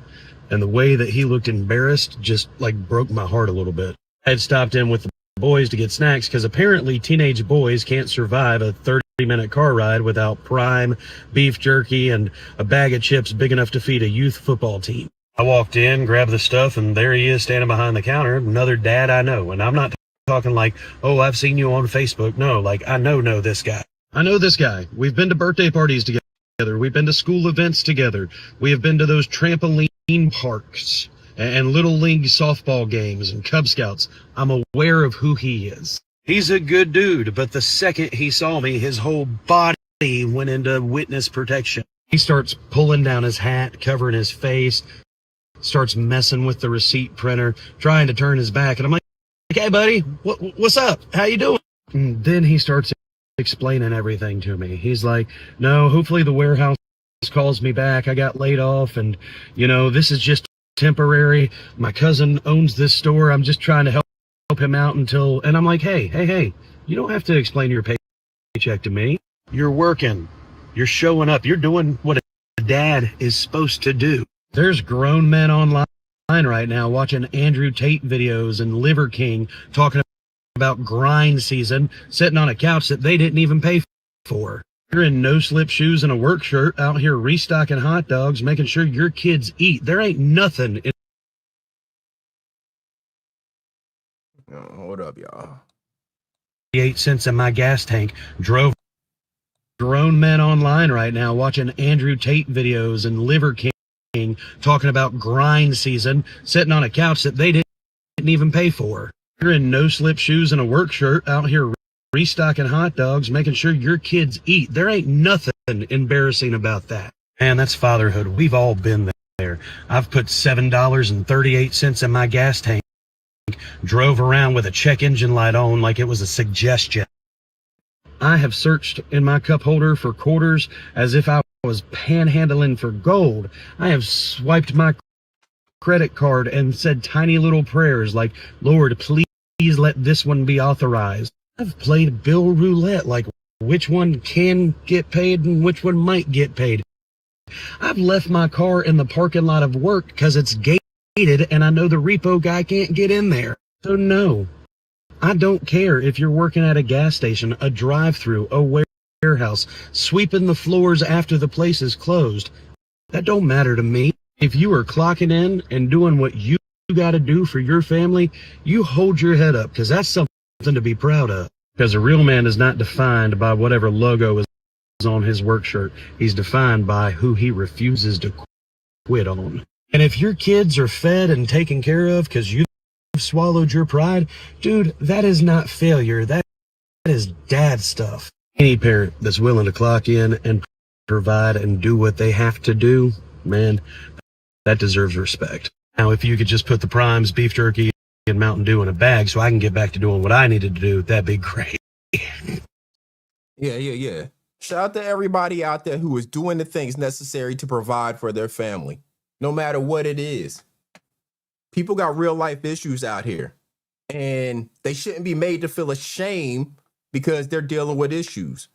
and the way that he looked embarrassed just like broke my heart a little bit. I had stopped in with the boys to get snacks because apparently teenage boys can't survive a 30-minute car ride without prime beef jerky and a bag of chips big enough to feed a youth football team. I walked in, grabbed the stuff, and there he is standing behind the counter, another dad I know. And I'm not talking like, oh, I've seen you on Facebook. No, like I know this guy. I know this guy. We've been to birthday parties together. We've been to school events together. We have been to those trampoline parks and Little League softball games and Cub Scouts. I'm aware of who he is. He's a good dude, but the second he saw me, his whole body went into witness protection. He starts pulling down his hat, covering his face, starts messing with the receipt printer, trying to turn his back. And I'm like, hey, buddy, what's up? How you doing? And then he starts explaining everything to me. He's like, no, hopefully the warehouse calls me back. I got laid off, and, you know, this is just temporary. My cousin owns this store. I'm just trying to help him out until... And I'm like, hey, you don't have to explain your paycheck to me. You're working. You're showing up. You're doing what a dad is supposed to do. There's grown men online right now watching Andrew Tate videos and Liver King talking about grind season, sitting on a couch that they didn't even pay for. You're in no-slip shoes and a work shirt out here restocking hot dogs, making sure your kids eat. There ain't nothing in... Hold up, y'all. 8 cents in my gas tank. Drove. Grown men online right now watching Andrew Tate videos and Liver King talking about grind season, sitting on a couch that they didn't even pay for. You're in no-slip shoes and a work shirt out here restocking hot dogs, making sure your kids eat. There ain't nothing embarrassing about that. Man, that's fatherhood. We've all been there. I've put $7.38 in my gas tank, drove around with a check engine light on like it was a suggestion. I have searched in my cup holder for quarters as if I was panhandling for gold. I have swiped my credit card and said tiny little prayers like, Lord, please let this one be authorized. I've played bill roulette, like which one can get paid and which one might get paid. I've left my car in the parking lot of work because it's gated and I know the repo guy can't get in there. So no. I don't care if you're working at a gas station, a drive-thru, a warehouse, sweeping the floors after the place is closed. That don't matter to me. If you are clocking in and doing what you got to do for your family, you hold your head up, because that's something to be proud of. Because a real man is not defined by whatever logo is on his work shirt. He's defined by who he refuses to quit on. And if your kids are fed and taken care of because you swallowed your pride, dude, that is not failure. That is dad stuff. Any parent that's willing to clock in and provide and do what they have to do, man, that deserves respect. Now, if you could just put the primes, beef jerky, and Mountain Dew in a bag so I can get back to doing what I needed to do, that'd be great. Yeah. Shout out to everybody out there who is doing the things necessary to provide for their family, no matter what it is. People got real life issues out here, and they shouldn't be made to feel ashamed because they're dealing with issues.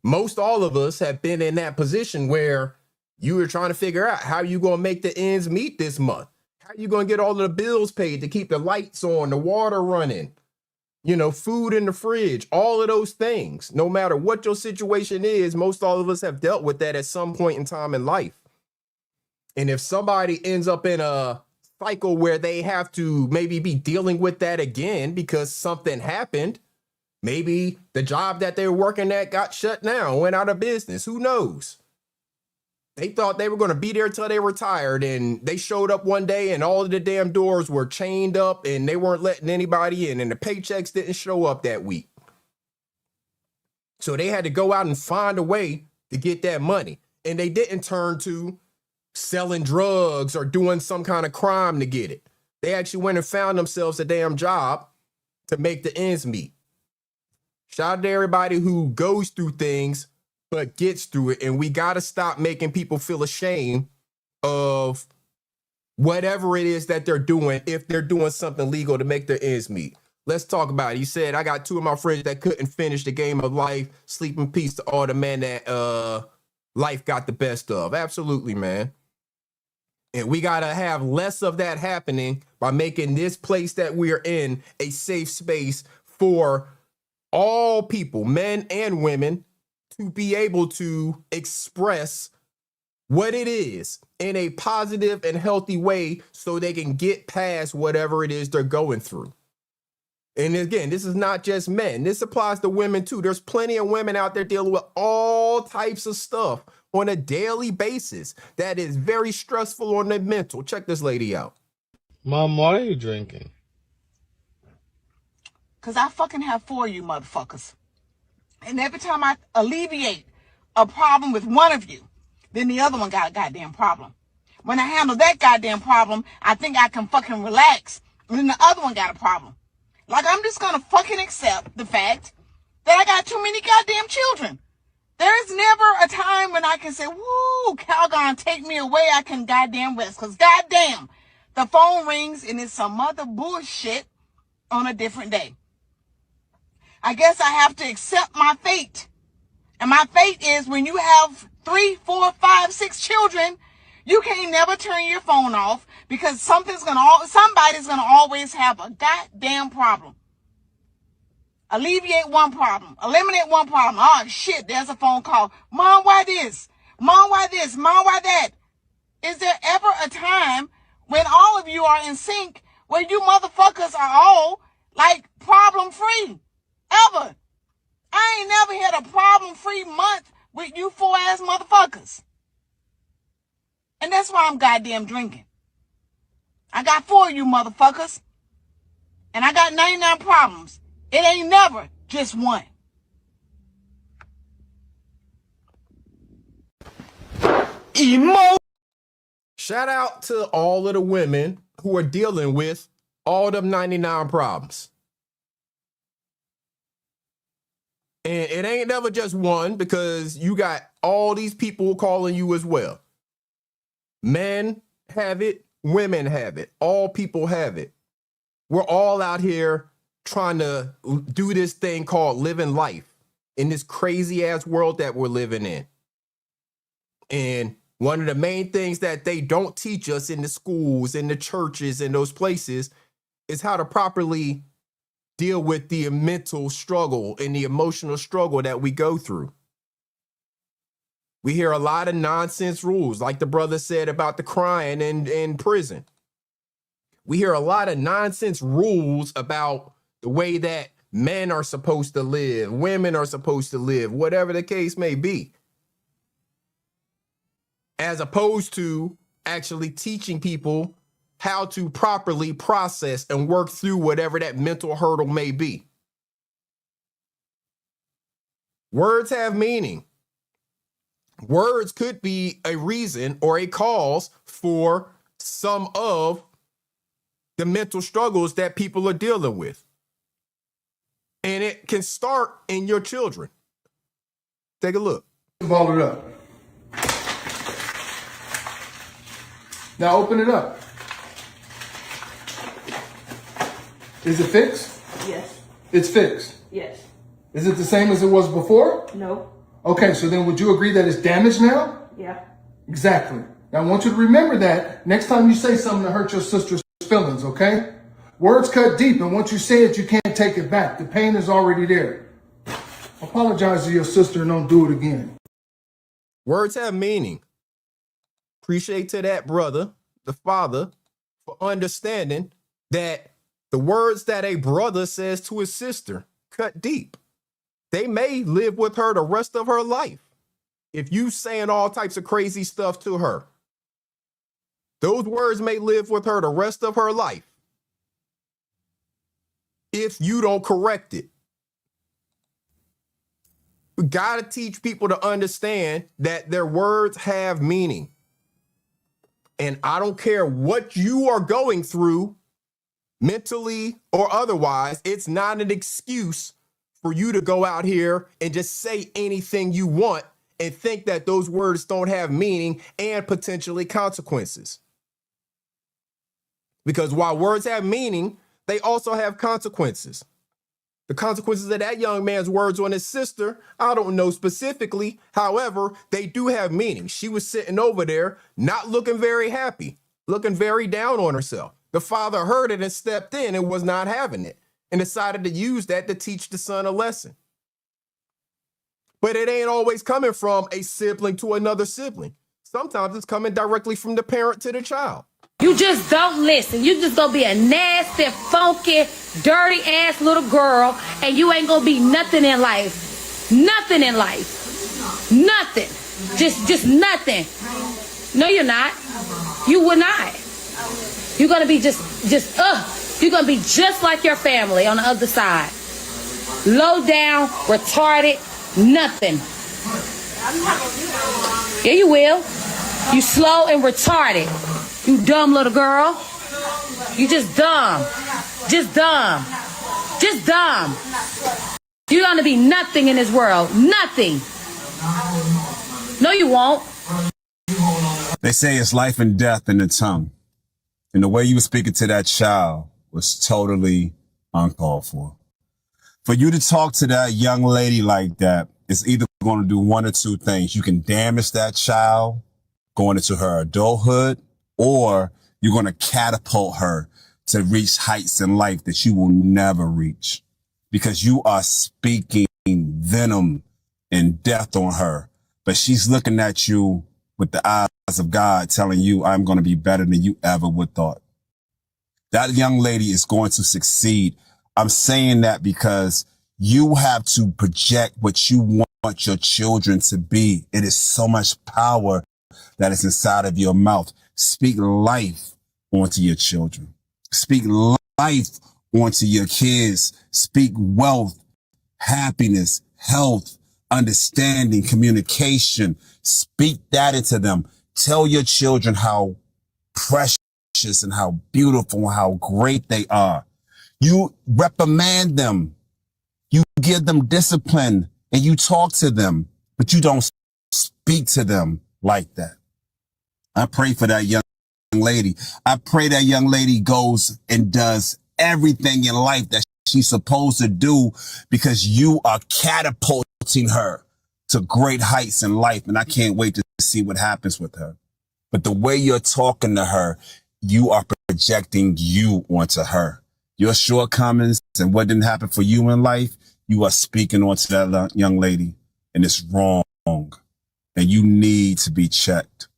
Most all of us have been in that position where you were trying to figure out how you going to make the ends meet this month. How you going to get all of the bills paid to keep the lights on, the water running, you know, food in the fridge, all of those things. No matter what your situation is, most all of us have dealt with that at some point in time in life. And if somebody ends up in a cycle where they have to maybe be dealing with that again because something happened, maybe the job that they were working at got shut down, went out of business, who knows? They thought they were going to be there till they retired, and they showed up one day and all of the damn doors were chained up and they weren't letting anybody in, and the paychecks didn't show up that week. So they had to go out and find a way to get that money, and they didn't turn to selling drugs or doing some kind of crime to get it. They actually went and found themselves a damn job to make the ends meet. Shout out to everybody who goes through things but gets through it, and we got to stop making people feel ashamed of whatever it is that they're doing if they're doing something legal to make their ends meet. Let's talk about it. He said, I got two of my friends that couldn't finish the game of life. Sleep in peace to all the men that life got the best of. Absolutely, man. And we got to have less of that happening by making this place that we are in a safe space for all people, men and women, to be able to express what it is in a positive and healthy way so they can get past whatever it is they're going through. And again, this is not just men. This applies to women too. There's plenty of women out there dealing with all types of stuff on a daily basis that is very stressful on their mental. Check this lady out. Mom, why are you drinking? Because I fucking have 4 of you motherfuckers. And every time I alleviate a problem with one of you, then the other one got a goddamn problem. When I handle that goddamn problem, I think I can fucking relax. And then the other one got a problem. Like, I'm just gonna fucking accept the fact that I got too many goddamn children. There is never a time when I can say, woo, Calgon, take me away, I can goddamn rest. Because goddamn, the phone rings and it's some other bullshit on a different day. I guess I have to accept my fate. And my fate is when you have 3, 4, 5, 6 children, you can't never turn your phone off because somebody's gonna always have a goddamn problem. Alleviate one problem, eliminate one problem. Oh shit, there's a phone call. Mom, why this? Mom, why this? Mom, why that? Is there ever a time when all of you are in sync where you motherfuckers are all like problem free? Ever? I ain't never had a problem free month with you 4-ass motherfuckers. And that's why I'm goddamn drinking. I got 4 of you motherfuckers. And I got 99 problems. It ain't never just one. Shout out to all of the women who are dealing with all them 99 problems. And it ain't never just one because you got all these people calling you as well. Men have it, women have it, all people have it. We're all out here trying to do this thing called living life in this crazy ass world that we're living in. And one of the main things that they don't teach us in the schools, in the churches, in those places is how to properly deal with the mental struggle and the emotional struggle that we go through. We hear a lot of nonsense rules, like the brother said about the crying in prison. We hear a lot of nonsense rules about the way that men are supposed to live, women are supposed to live, whatever the case may be. As opposed to actually teaching people how to properly process and work through whatever that mental hurdle may be. Words have meaning. Words could be a reason or a cause for some of the mental struggles that people are dealing with. And it can start in your children. Take a look. Ball it up. Now open it up. Is it fixed? Yes. It's fixed. Yes. Is it the same as it was before? No. Okay, so then would you agree that it's damaged now? Yeah. Exactly. Now I want you to remember that next time you say something to hurt your sister's feelings, okay? Words cut deep, and once you say it, you can't take it back. The pain is already there. Apologize to your sister and don't do it again. Words have meaning. Appreciate to that brother, the father, for understanding that the words that a brother says to his sister cut deep. They may live with her the rest of her life. If you saying all types of crazy stuff to her, those words may live with her the rest of her life. If you don't correct it. We gotta teach people to understand that their words have meaning. And I don't care what you are going through, mentally or otherwise, it's not an excuse for you to go out here and just say anything you want and think that those words don't have meaning and potentially consequences. Because while words have meaning, they also have consequences. The consequences of that young man's words on his sister, I don't know specifically. However, they do have meaning. She was sitting over there, not looking very happy, looking very down on herself. The father heard it and stepped in and was not having it and decided to use that to teach the son a lesson. But it ain't always coming from a sibling to another sibling. Sometimes it's coming directly from the parent to the child. You just don't listen. You just gonna be a nasty, funky, dirty ass little girl, and you ain't gonna be nothing in life. Nothing in life. Nothing. Just nothing. No, you're not. You will not. You're gonna be you're gonna be just like your family on the other side. Low down, retarded, nothing. Yeah, you will. You slow and retarded. You dumb little girl. You just dumb. Just dumb. Just dumb. You're gonna be nothing in this world. Nothing. No, you won't. They say it's life and death in the tongue. And the way you were speaking to that child was totally uncalled for. For you to talk to that young lady like that is either going to do one or two things. You can damage that child going into her adulthood, or you're going to catapult her to reach heights in life that you will never reach, because you are speaking venom and death on her. But she's looking at you with the eyes of God, telling you, I'm going to be better than you ever would thought. That young lady is going to succeed. I'm saying that because you have to project what you want your children to be. It is so much power that is inside of your mouth. Speak life onto your children. Speak life onto your kids. Speak wealth, happiness, health, understanding, communication. Speak that into them. Tell your children how precious and how beautiful and how great they are. You reprimand them. You give them discipline and you talk to them, but you don't speak to them like that. I pray for that young lady. I pray that young lady goes and does everything in life that she's supposed to do, because you are catapulting her to great heights in life. And I can't wait to see what happens with her. But the way you're talking to her, you are projecting you onto her. Your shortcomings and what didn't happen for you in life, you are speaking onto that young lady, and it's wrong. And you need to be checked.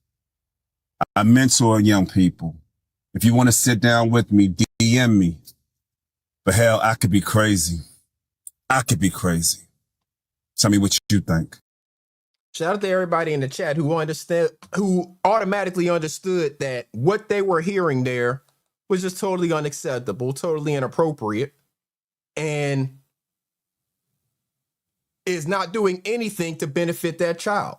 I mentor young people. If you want to sit down with me, DM me. But hell, I could be crazy. I could be crazy. Tell me what you think. Shout out to everybody in the chat who automatically understood that what they were hearing there was just totally unacceptable, totally inappropriate, and is not doing anything to benefit that child.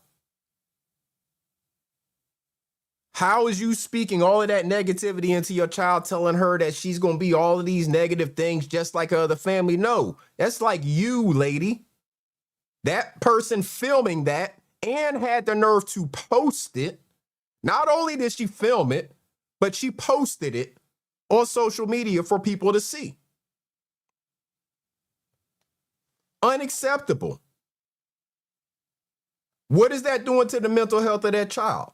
How is you speaking all of that negativity into your child, telling her that she's going to be all of these negative things just like her other family? No, that's like you, lady. That person filming that and had the nerve to post it. Not only did she film it, but she posted it on social media for people to see. Unacceptable. What is that doing to the mental health of that child?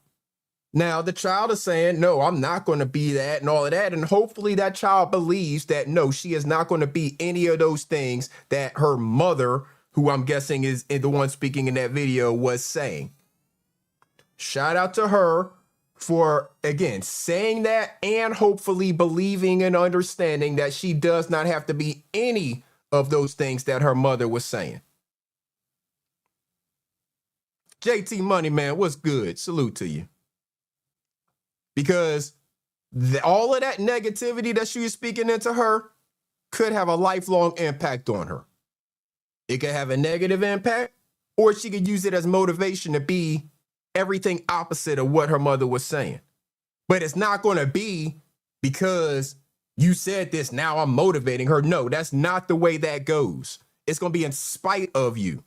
Now, the child is saying, no, I'm not going to be that and all of that. And hopefully that child believes that, no, she is not going to be any of those things that her mother, who I'm guessing is the one speaking in that video, was saying. Shout out to her for, again, saying that and hopefully believing and understanding that she does not have to be any of those things that her mother was saying. JT Money, man, what's good? Salute to you. Because all of that negativity that she was speaking into her could have a lifelong impact on her. It could have a negative impact, or she could use it as motivation to be everything opposite of what her mother was saying. But it's not going to be because you said this, now I'm motivating her. No, that's not the way that goes. It's going to be in spite of you.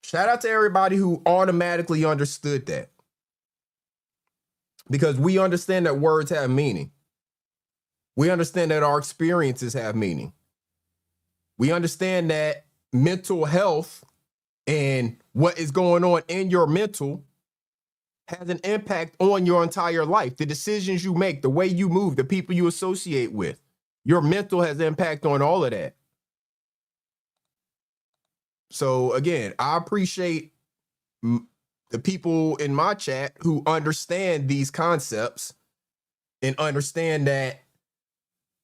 Shout out to everybody who automatically understood that. Because we understand that words have meaning. We understand that our experiences have meaning. We understand that mental health and what is going on in your mental has an impact on your entire life. The decisions you make, the way you move, the people you associate with. Your mental has impact on all of that. So again, I appreciate the people in my chat who understand these concepts and understand that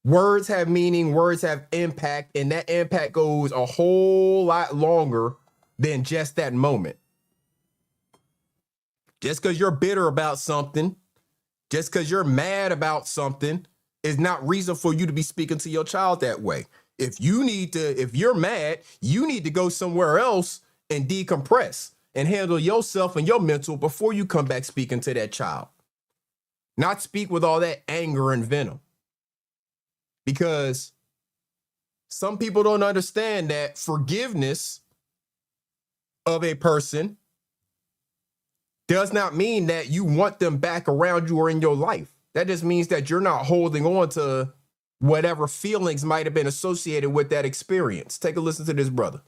words have meaning, words have impact, and that impact goes a whole lot longer than just that moment. Just because you're bitter about something, just because you're mad about something, is not reason for you to be speaking to your child that way. If you're mad, you need to go somewhere else and decompress and handle yourself and your mental before you come back speaking to that child. Not speak with all that anger and venom. Because some people don't understand that forgiveness of a person does not mean that you want them back around you or in your life. That just means that you're not holding on to whatever feelings might have been associated with that experience. Take a listen to this brother.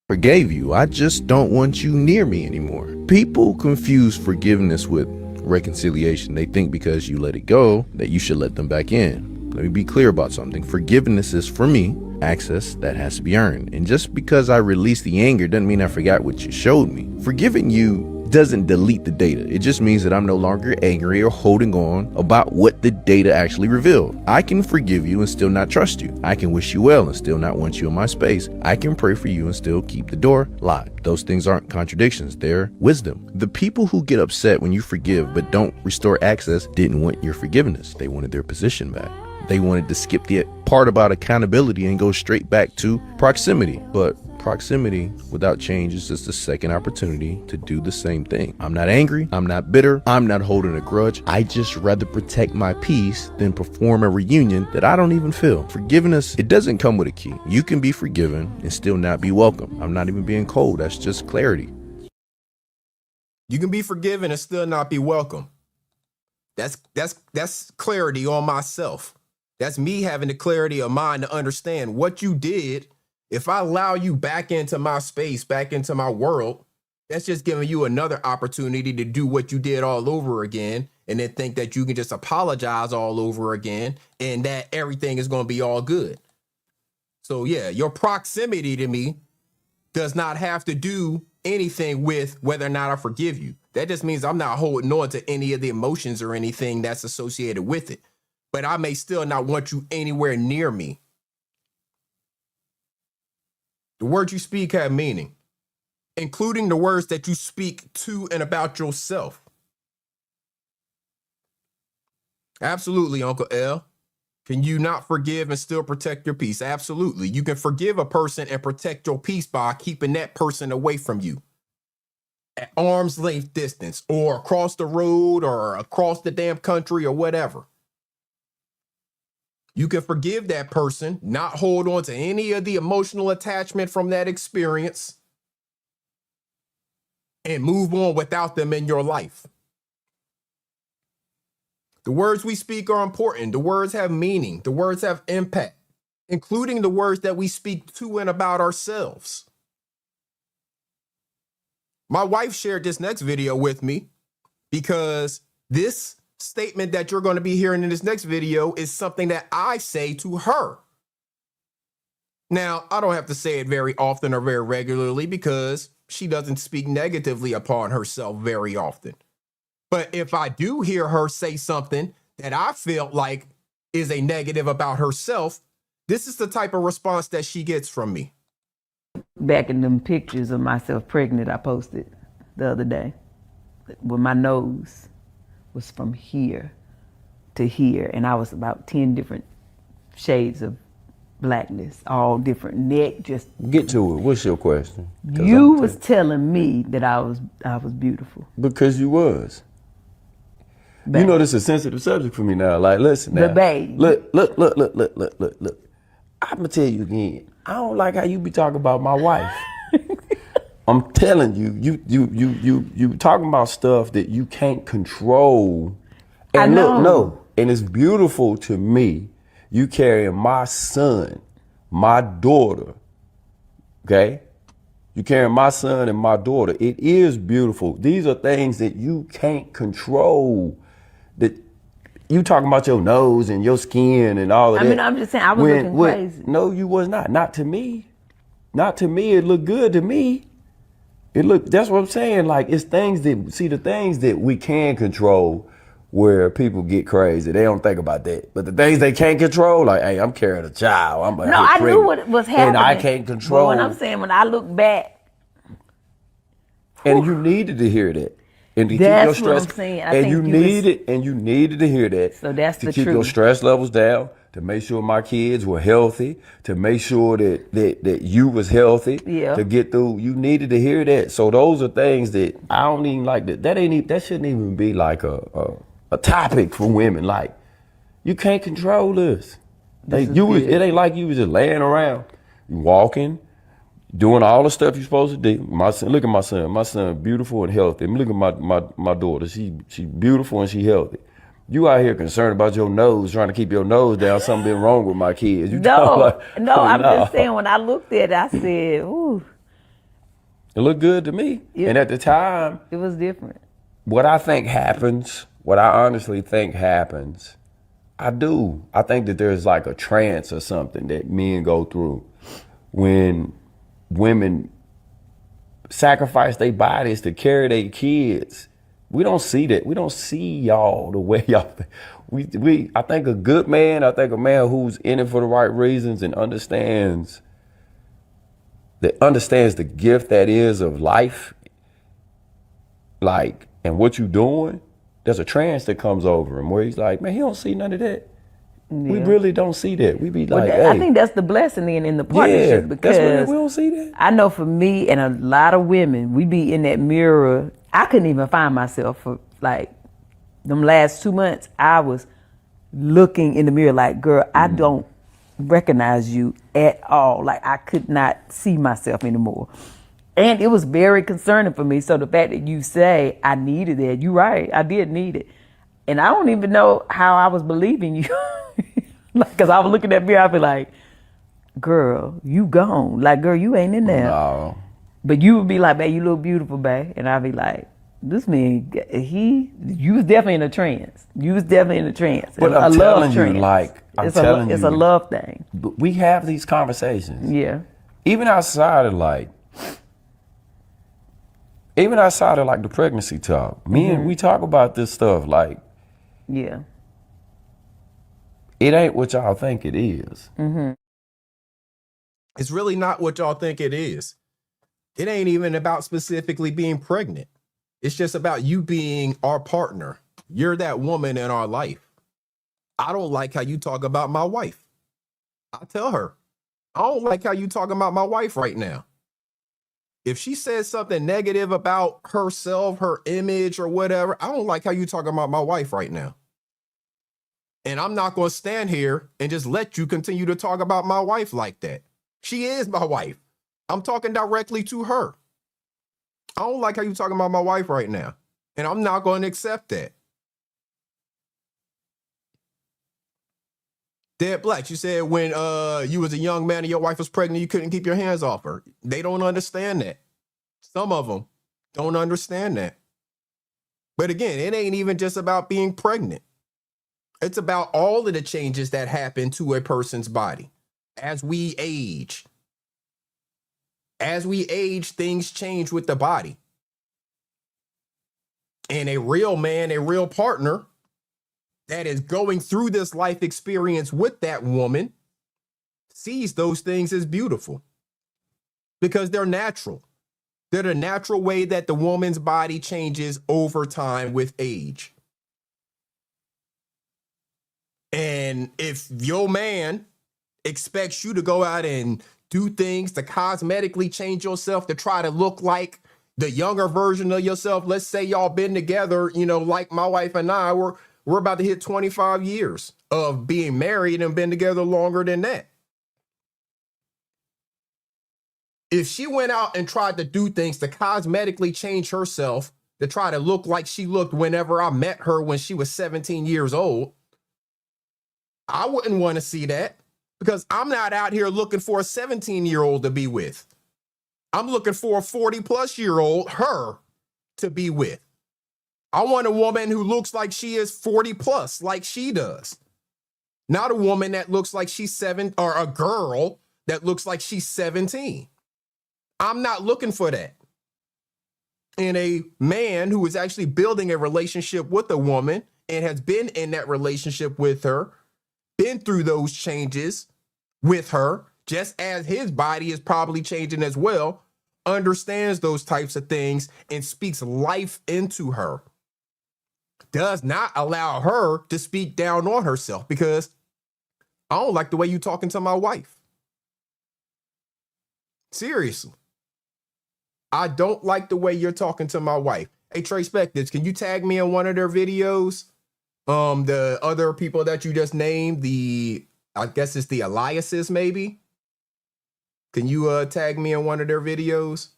Forgave you. I just don't want you near me anymore. People confuse forgiveness with reconciliation. They think because you let it go that you should let them back in. Let me be clear about something. Forgiveness is, for me, access that has to be earned. And just because I released the anger doesn't mean I forgot what you showed me. Forgiving you doesn't delete the data. It just means that I'm no longer angry or holding on about what the data actually revealed. I can forgive you and still not trust you. I can wish you well and still not want you in my space. I can pray for you and still keep the door locked. Those things aren't contradictions, they're wisdom. The people who get upset when you forgive but don't restore access didn't want your forgiveness. They wanted their position back. They wanted to skip the part about accountability and go straight back to proximity. But proximity without change is just a second opportunity to do the same thing. I'm not angry. I'm not bitter. I'm not holding a grudge. I just rather protect my peace than perform a reunion that I don't even feel. Forgiveness, it doesn't come with a key. You can be forgiven and still not be welcome. I'm not even being cold. That's just clarity. You can be forgiven and still not be welcome. That's clarity on myself. That's me having the clarity of mind to understand what you did. If I allow you back into my space, back into my world, that's just giving you another opportunity to do what you did all over again and then think that you can just apologize all over again and that everything is going to be all good. So yeah, your proximity to me does not have to do anything with whether or not I forgive you. That just means I'm not holding on to any of the emotions or anything that's associated with it. But I may still not want you anywhere near me. The words you speak have meaning, including the words that you speak to and about yourself. Absolutely, Uncle L. Can you not forgive and still protect your peace? Absolutely. You can forgive a person and protect your peace by keeping that person away from you at arm's length distance or across the road or across the damn country or whatever. You can forgive that person, not hold on to any of the emotional attachment from that experience, and move on without them in your life. The words we speak are important. The words have meaning. The words have impact, including the words that we speak to and about ourselves. My wife shared this next video with me because this statement that you're going to be hearing in this next video is something that I say to her. Now, I don't have to say it very often or very regularly because she doesn't speak negatively upon herself very often. But if I do hear her say something that I feel like is a negative about herself, this is the type of response that she gets from me. Back in them pictures of myself pregnant I posted the other day, with my nose was from here to here, and I was about 10 different shades of blackness, all different neck, just Get to it. What's your question? 'Cause you was telling me that I was beautiful. Because you was. You know this is a sensitive subject for me now. Like, listen now. But babe. Look. I'm gonna tell you again. I don't like how you be talking about my wife. I'm telling you, you talking about stuff that you can't control. And I know. no, and it's beautiful to me. You carrying my son, my daughter, okay? You carrying my son and my daughter. It is beautiful. These are things that you can't control. That you talking about your nose and your skin and all of that. I mean, I'm just saying, I was looking crazy. No, you was not. Not to me. Not to me. It looked good to me. That's what I'm saying. Like, it's things that, see, the things that we can control where people get crazy. They don't think about that. But the things they can't control, like, hey, I'm carrying a child. No, I knew what was happening. And I can't control. But when I'm saying, when I look back. And you needed to hear that. And to That's keep your stress. what I'm saying. And you needed to hear that. So that's to the keep truth. your stress levels down, to make sure my kids were healthy, to make sure that you was healthy, to get through. You needed to hear that. So those are things that I don't even like. That shouldn't even be like a topic for women. Like, you can't control this. Like, it ain't like you was just laying around, you walking, doing all the stuff you're supposed to do. My son, look at my son. My son, beautiful and healthy. Look at my daughter. She beautiful and she healthy. You out here concerned about your nose, trying to keep your nose down. Something been wrong with my kids. I'm just saying. When I looked at it, I said, "Ooh." It looked good to me. And at the time, it was different. What I think happens, what I honestly think happens, I do. I think that there's like a trance or something that men go through when women sacrifice their bodies to carry their kids. We don't see that. We don't see y'all the way y'all think. I think a good man, I think a man who's in it for the right reasons and understands the gift that is of life, like, and what you doing, there's a trance that comes over him where he's like, man, he don't see none of that. We really don't see that. We be like, I think that's the blessing in the partnership, because we don't see that. I know for me and a lot of women, we be in that mirror. I couldn't even find myself for like them last 2 months. I was looking in the mirror like, girl, I don't recognize you at all. Like, I could not see myself anymore. And it was very concerning for me. So the fact that you say I needed that, you're right, I did need it. And I don't even know how I was believing you. Like, cause I was looking at me, I'd be like, girl, you gone. Like, girl, you ain't in there. No. But you would be like, babe, you look beautiful, babe. And I'd be like, this man, you was definitely in a trance. You was definitely in a trance. But I'm telling you, like, it's a love thing. We have these conversations. Yeah. Even outside of the pregnancy talk, me and we talk about this stuff like, yeah, it ain't what y'all think it is. It's really not what y'all think it is. It ain't even about specifically being pregnant. It's just about you being our partner. You're that woman in our life. I don't like how you talk about my wife. I tell her, I don't like how you talking about my wife right now. If she says something negative about herself, her image or whatever, I don't like how you talking about my wife right now. And I'm not going to stand here and just let you continue to talk about my wife like that. She is my wife. I'm talking directly to her. I don't like how you talking about my wife right now. And I'm not going to accept that. Dead Black, you said when you was a young man and your wife was pregnant, you couldn't keep your hands off her. They don't understand that. Some of them don't understand that. But again, it ain't even just about being pregnant. It's about all of the changes that happen to a person's body as we age. As we age, things change with the body. And a real man, a real partner that is going through this life experience with that woman sees those things as beautiful because they're natural. They're the natural way that the woman's body changes over time with age. And if your man expects you to go out and do things to cosmetically change yourself to try to look like the younger version of yourself, let's say y'all been together, you know, like my wife and I, we're about to hit 25 years of being married and been together longer than that. If she went out and tried to do things to cosmetically change herself to try to look like she looked whenever I met her when she was 17 years old, I wouldn't want to see that because I'm not out here looking for a 17-year-old to be with. I'm looking for a 40-plus-year-old, her, to be with. I want a woman who looks like she is 40-plus, like she does. Not a woman that looks like she's 7, or a girl that looks like she's 17. I'm not looking for that. And a man who is actually building a relationship with a woman and has been in that relationship with her, been through those changes with her, just as his body is probably changing as well, understands those types of things and speaks life into her. Does not allow her to speak down on herself, because I don't like the way you talking to my wife. Seriously. I don't like the way you're talking to my wife. Hey, Trey Spectors, can you tag me in one of their videos? The other people that you just named, I guess it's the Eliases, maybe? Can you tag me in one of their videos?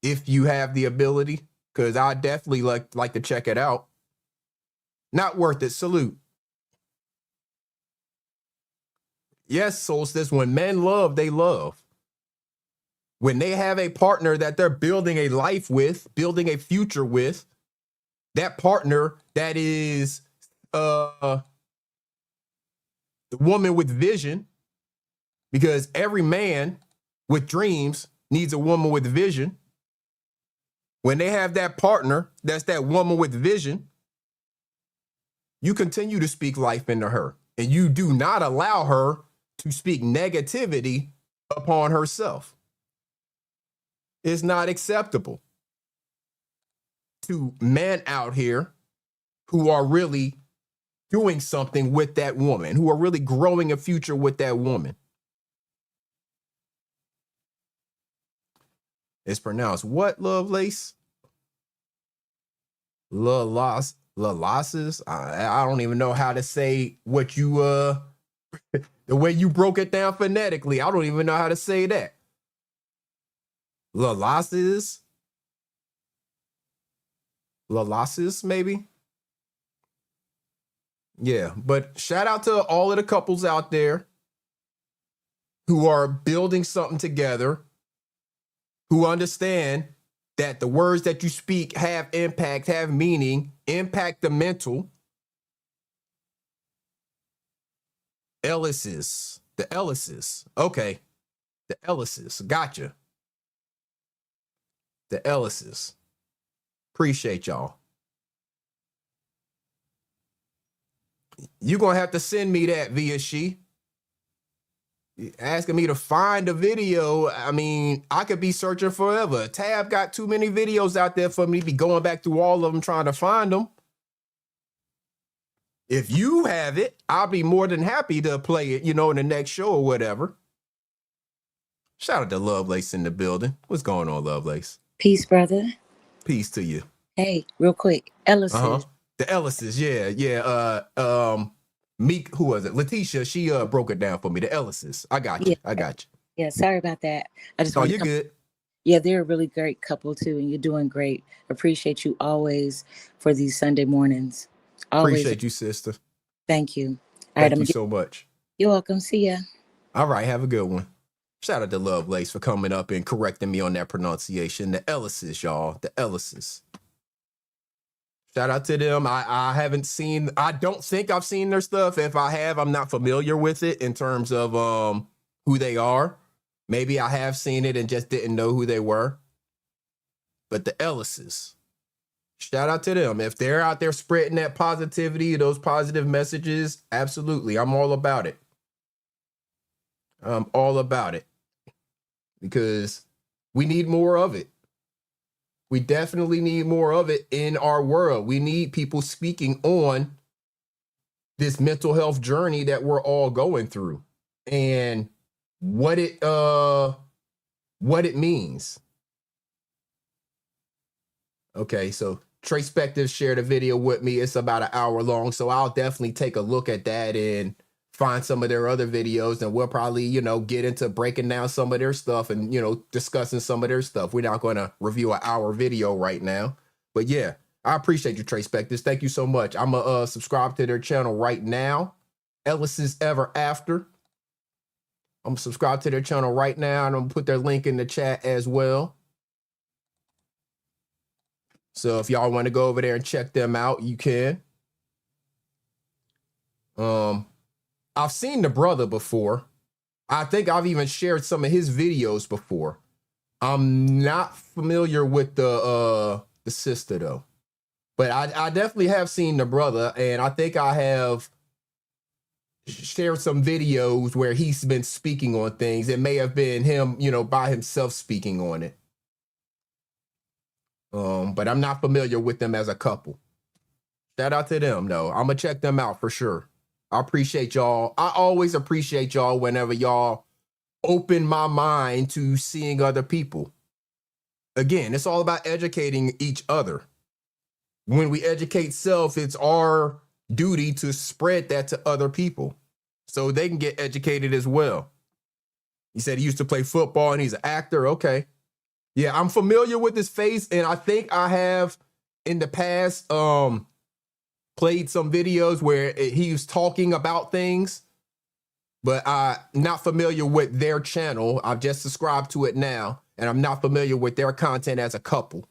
If you have the ability, because I definitely like to check it out. Not worth it. Salute. Yes, Solstice, when men love, they love. When they have a partner that they're building a life with, building a future with, that partner that is the woman with vision, because every man with dreams needs a woman with vision. When they have that partner that's that woman with vision, you continue to speak life into her, and you do not allow her to speak negativity upon herself. It's not acceptable to men out here who are really doing something with that woman, who are really growing a future with that woman. It's pronounced what, Lovelace? Losses. I don't even know how to say what you the way you broke it down phonetically. I don't even know how to say that. Losses, maybe. Yeah, but shout out to all of the couples out there who are building something together, who understand that the words that you speak have impact, have meaning, impact the mental. The Ellises. Okay. The Ellises. Gotcha. The Ellises. Appreciate y'all. You're going to have to send me that via she. Asking me to find a video. I mean, I could be searching forever. Tab got too many videos out there for me to be going back through all of them trying to find them. If you have it, I'll be more than happy to play it, in the next show or whatever. Shout out to Lovelace in the building. What's going on, Lovelace? Peace, brother. Peace to you. Hey, real quick, Ellis. The Ellises, yeah. Meek, who was it? Letitia, she broke it down for me. The Ellises. I got you. Yeah, sorry about that. I just you're good. Yeah, they're a really great couple too, and you're doing great. Appreciate you always for these Sunday mornings. Always. Appreciate you, sister. Thank you. Thank you so much. You're welcome. See ya. All right, have a good one. Shout out to Lovelace for coming up and correcting me on that pronunciation. The Ellises, y'all. The Ellises. Shout out to them. I don't think I've seen their stuff. If I have, I'm not familiar with it in terms of who they are. Maybe I have seen it and just didn't know who they were. But the Ellises, shout out to them. If they're out there spreading that positivity, those positive messages, absolutely. I'm all about it. I'm all about it. Because we need more of it. We definitely need more of it in our world. We need people speaking on this mental health journey that we're all going through and what it means. Okay, so Trey Spector shared a video with me. It's about an hour long, so I'll definitely take a look at that and find some of their other videos, and we'll probably, get into breaking down some of their stuff and, discussing some of their stuff. We're not going to review an hour video right now, but yeah, I appreciate you, Trey Spectors. Thank you so much. I'm going to subscribe to their channel right now. Ellis's Ever After. I'm going to subscribe to their channel right now, and I'm going to put their link in the chat as well. So if y'all want to go over there and check them out, you can. I've seen the brother before. I think I've even shared some of his videos before. I'm not familiar with the sister though. But I definitely have seen the brother, and I think I have shared some videos where he's been speaking on things. It may have been him, by himself speaking on it. But I'm not familiar with them as a couple. Shout out to them though. I'm gonna check them out for sure. I appreciate y'all. I always appreciate y'all whenever y'all open my mind to seeing other people. Again, it's all about educating each other. When we educate self, it's our duty to spread that to other people so they can get educated as well. He said he used to play football and he's an actor. Okay. Yeah, I'm familiar with his face, and I think I have in the past played some videos where he was talking about things, but I'm not familiar with their channel. I've just subscribed to it now, and I'm not familiar with their content as a couple.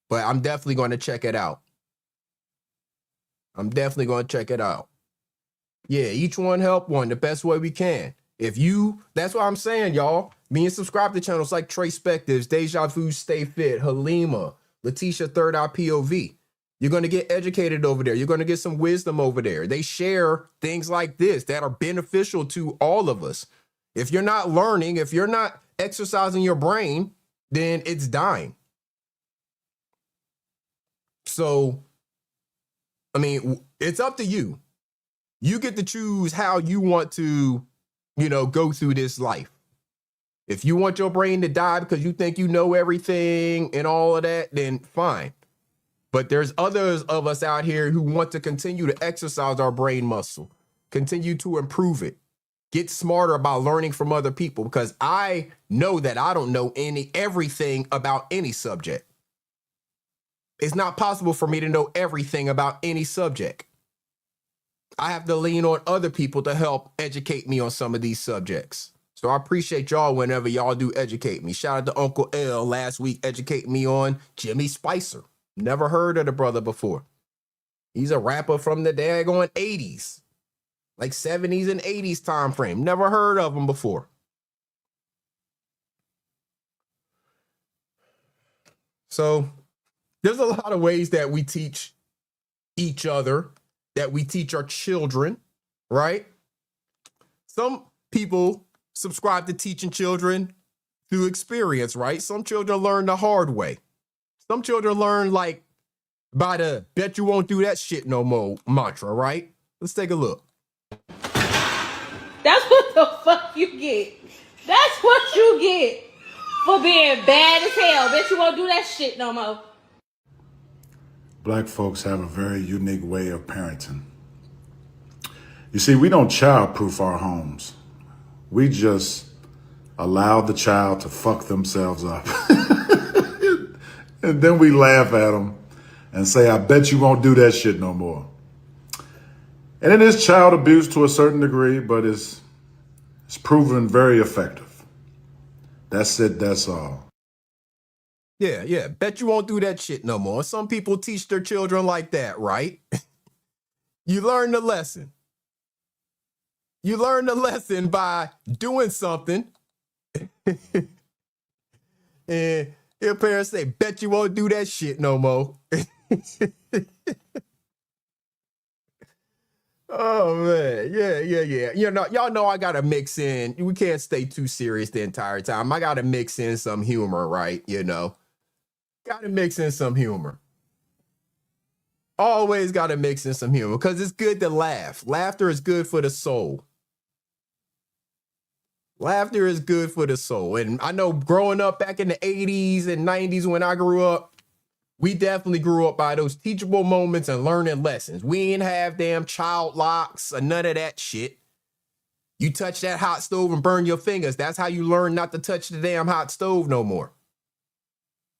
But I'm definitely going to check it out. I'm definitely going to check it out. Yeah, each one help one the best way we can. That's what I'm saying, y'all. Me and subscribe to channels like Trey Spectives, Deja Vu, Stay Fit, Halima, Letitia, Third Eye POV. You're going to get educated over there. You're going to get some wisdom over there. They share things like this that are beneficial to all of us. If you're not learning, if you're not exercising your brain, then it's dying. So, I mean, it's up to you. You get to choose how you want to, go through this life. If you want your brain to die because you think you know everything and all of that, then fine. But there's others of us out here who want to continue to exercise our brain muscle, continue to improve it, get smarter about learning from other people, because I know that I don't know everything about any subject. It's not possible for me to know everything about any subject. I have to lean on other people to help educate me on some of these subjects. So I appreciate y'all whenever y'all do educate me. Shout out to Uncle L last week educating me on Jimmy Spicer. Never heard of the brother before. He's a rapper from the daggone 80s. Like 70s and 80s time frame. Never heard of him before. So there's a lot of ways that we teach each other, that we teach our children, right? Some people subscribe to teaching children through experience, right? Some children learn the hard way. Some children learn like by the bet you won't do that shit no more mantra, right? Let's take a look. That's what the fuck you get. That's what you get for being bad as hell. Bet you won't do that shit no more. Black folks have a very unique way of parenting. You see, we don't child-proof our homes. We just allow the child to fuck themselves up. And then we laugh at them and say, I bet you won't do that shit no more. And it is child abuse to a certain degree, but it's proven very effective. That's it, that's all. Yeah. Bet you won't do that shit no more. Some people teach their children like that, right? You learn the lesson. You learn the lesson by doing something. And your parents say, bet you won't do that shit no more. Oh, man. Yeah. Y'all know I got to mix in. We can't stay too serious the entire time. I got to mix in some humor, right? Got to mix in some humor. Always got to mix in some humor because it's good to laugh. Laughter is good for the soul. Laughter is good for the soul. And I know growing up back in the 80s and 90s when I grew up, we definitely grew up by those teachable moments and learning lessons. We ain't have damn child locks or none of that shit. You touch that hot stove and burn your fingers. That's how you learn not to touch the damn hot stove no more.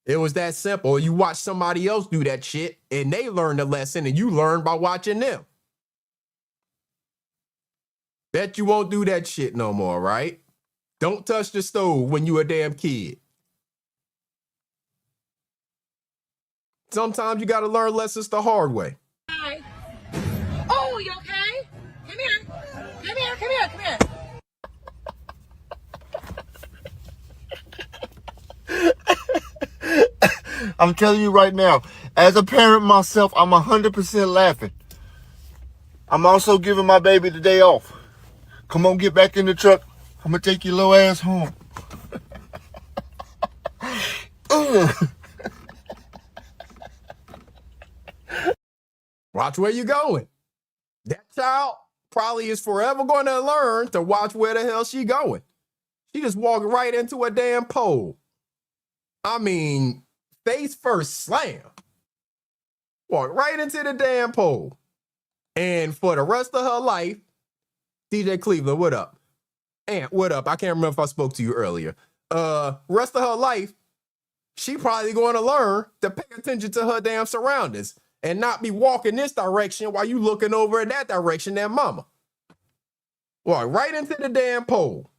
It was that simple. You watch somebody else do that shit and they learn the lesson and you learn by watching them. Bet you won't do that shit no more, right? Don't touch the stove when you a damn kid. Sometimes you got to learn lessons the hard way. Hi. Oh, you okay? Come here. I'm telling you right now, as a parent myself, I'm 100% laughing. I'm also giving my baby the day off. Come on, get back in the truck. I'm going to take your little ass home. Watch where you going. That child, probably is forever going to learn to watch where the hell she going. She just walked right into a damn pole. I mean, face first slam. Walked right into the damn pole. And for the rest of her life, DJ Cleveland, what up? Aunt, what up? I can't remember if I spoke to you earlier. Rest of her life, she probably going to learn to pay attention to her damn surroundings and not be walking this direction while you looking over in that direction, that mama. Walk right into the damn pole.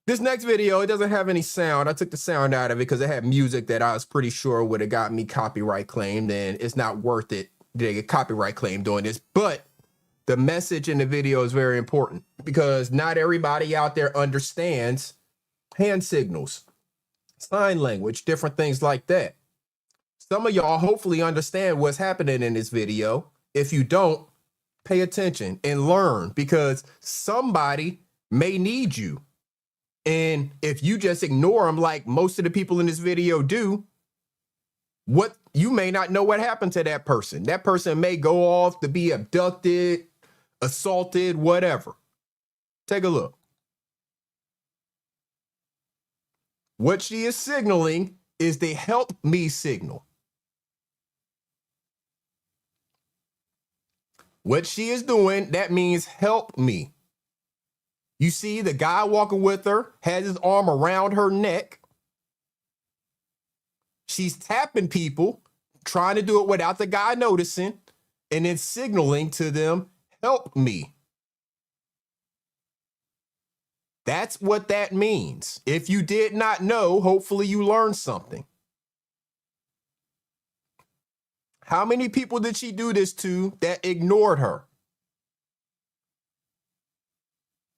This next video, it doesn't have any sound. I took the sound out of it because it had music that I was pretty sure would have got me copyright claimed, and it's not worth it to get copyright claimed doing this. But the message in the video is very important because not everybody out there understands hand signals, sign language, different things like that. Some of y'all hopefully understand what's happening in this video. If you don't, pay attention and learn because somebody may need you. And if you just ignore them like most of the people in this video do, you may not know what happened to that person. That person may go off to be abducted, assaulted, whatever. Take a look. What she is signaling is the help me signal. What she is doing, that means help me. You see the guy walking with her, has his arm around her neck. She's tapping people, trying to do it without the guy noticing, and then signaling to them, help me. That's what that means. If you did not know, hopefully you learned something. How many people did she do this to that ignored her?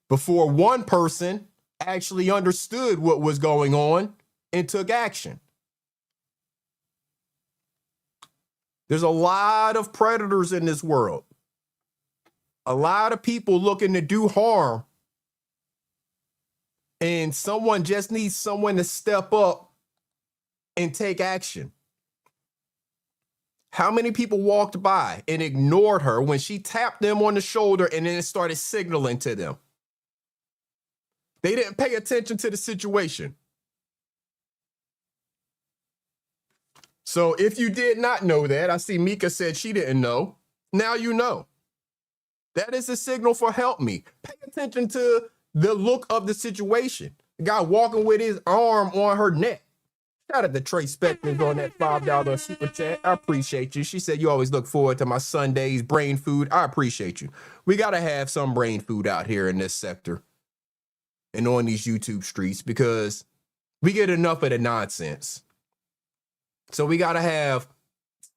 Before one person actually understood what was going on and took action. There's a lot of predators in this world. A lot of people looking to do harm. And someone just needs someone to step up and take action. How many people walked by and ignored her when she tapped them on the shoulder and then started signaling to them? They didn't pay attention to the situation. So if you did not know that, I see Mika said she didn't know. Now you know. That is a signal for help me. Pay attention to the look of the situation. The guy walking with his arm on her neck. Shout out to Trey Spectors on that $5 super chat. I appreciate you. She said you always look forward to my Sundays brain food. I appreciate you. We got to have some brain food out here in this sector and on these YouTube streets because we get enough of the nonsense. So we got to have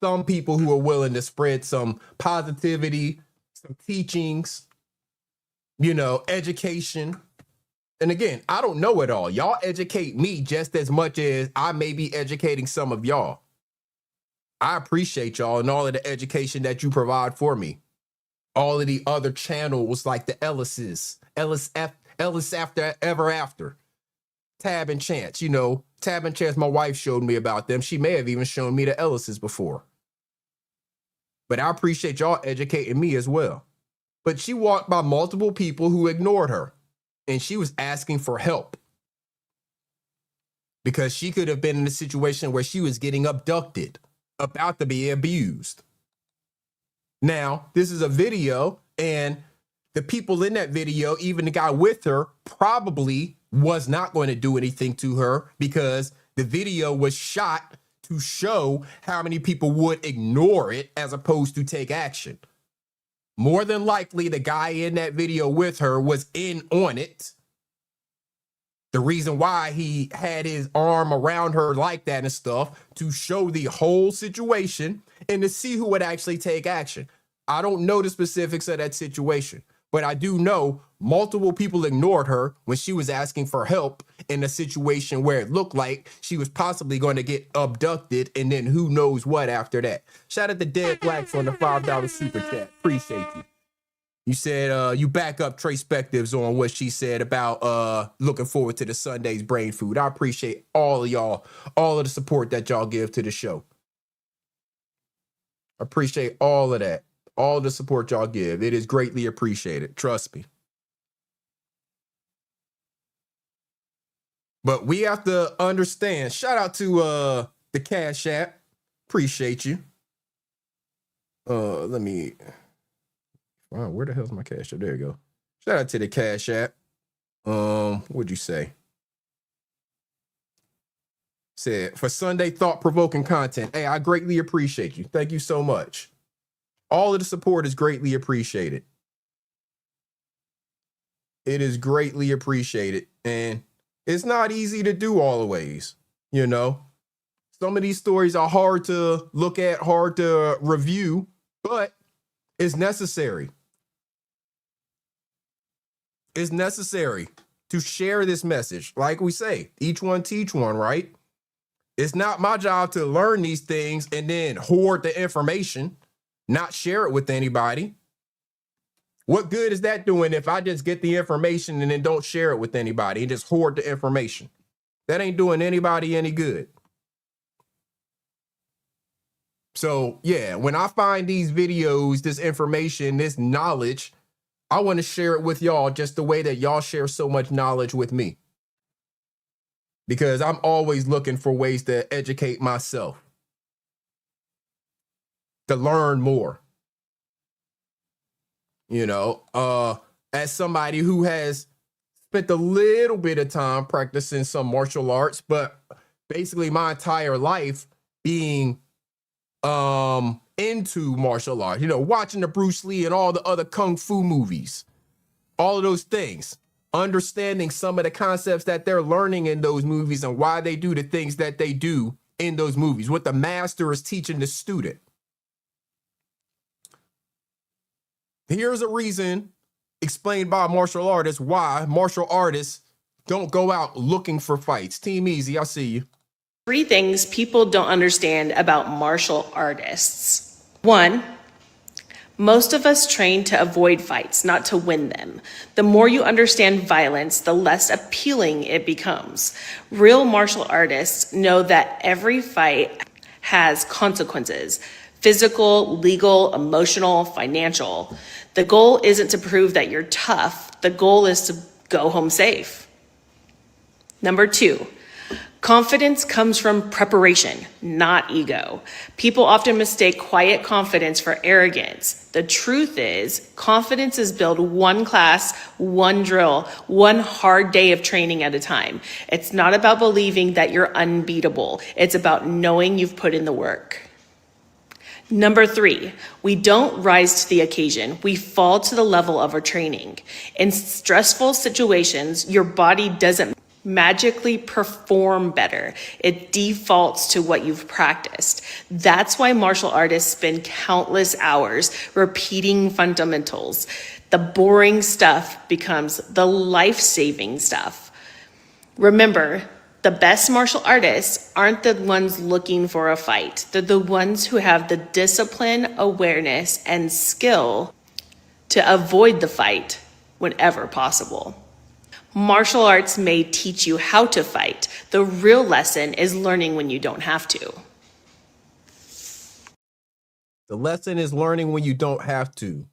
some people who are willing to spread some positivity, some teachings, education. And again, I don't know it all. Y'all educate me just as much as I may be educating some of y'all. I appreciate y'all and all of the education that you provide for me. All of the other channels like the Ellis's, Ellis After Ever After, Tab and Chance. Tab and Chance, my wife showed me about them. She may have even shown me the Ellis's before. But I appreciate y'all educating me as well. But she walked by multiple people who ignored her. And she was asking for help. Because she could have been in a situation where she was getting abducted, about to be abused. Now, this is a video, and the people in that video, even the guy with her, probably was not going to do anything to her because the video was shot to show how many people would ignore it as opposed to take action. More than likely, the guy in that video with her was in on it. The reason why he had his arm around her like that and stuff to show the whole situation and to see who would actually take action. I don't know the specifics of that situation, but I do know multiple people ignored her when she was asking for help in a situation where it looked like she was possibly going to get abducted and then who knows what after that. Shout out to Dead Blacks on the $5 super chat. Appreciate you. You said you back up Trey Spectives on what she said about looking forward to the Sunday's brain food. I appreciate all of y'all, all of the support that y'all give to the show. Appreciate all of that. All the support y'all give. It is greatly appreciated. Trust me. But we have to understand. Shout out to the Cashapp. Appreciate you. Let me. Wow, where the hell's my Cash App? There you go. Shout out to the Cashapp. What'd you say? Said for Sunday thought-provoking content. Hey, I greatly appreciate you. Thank you so much. All of the support is greatly appreciated. It is greatly appreciated. And it's not easy to do always, you know. Some of these stories are hard to look at, hard to review, but it's necessary. It's necessary to share this message. Like we say, each one teach one, right? It's not my job to learn these things and then hoard the information, not share it with anybody. What good is that doing if I just get the information and then don't share it with anybody and just hoard the information? That ain't doing anybody any good. So, yeah, when I find these videos, this information, this knowledge, I want to share it with y'all just the way that y'all share so much knowledge with me. Because I'm always looking for ways to educate myself, to learn more. You know, as somebody who has spent a little bit of time practicing some martial arts, but basically my entire life being into martial arts, you know, watching the Bruce Lee and all the other kung fu movies, all of those things, understanding some of the concepts that they're learning in those movies and why they do the things that they do in those movies, what the master is teaching the student. Here's a reason explained by martial artists why martial artists don't go out looking for fights. Team Easy, I see you. 3 things people don't understand about martial artists. 1, most of us train to avoid fights, not to win them. The more you understand violence, the less appealing it becomes. Real martial artists know that every fight has consequences: physical, legal, emotional, financial. The goal isn't to prove that you're tough. The goal is to go home safe. Number 2, confidence comes from preparation, not ego. People often mistake quiet confidence for arrogance. The truth is, confidence is built one class, one drill, one hard day of training at a time. It's not about believing that you're unbeatable. It's about knowing you've put in the work. Number 3, we don't rise to the occasion. We fall to the level of our training. In stressful situations, your body doesn't magically perform better. It defaults to what you've practiced. That's why martial artists spend countless hours repeating fundamentals. The boring stuff becomes the life-saving stuff. Remember, the best martial artists aren't the ones looking for a fight. They're the ones who have the discipline, awareness, and skill to avoid the fight whenever possible. Martial arts may teach you how to fight. The real lesson is learning when you don't have to. The lesson is learning when you don't have to.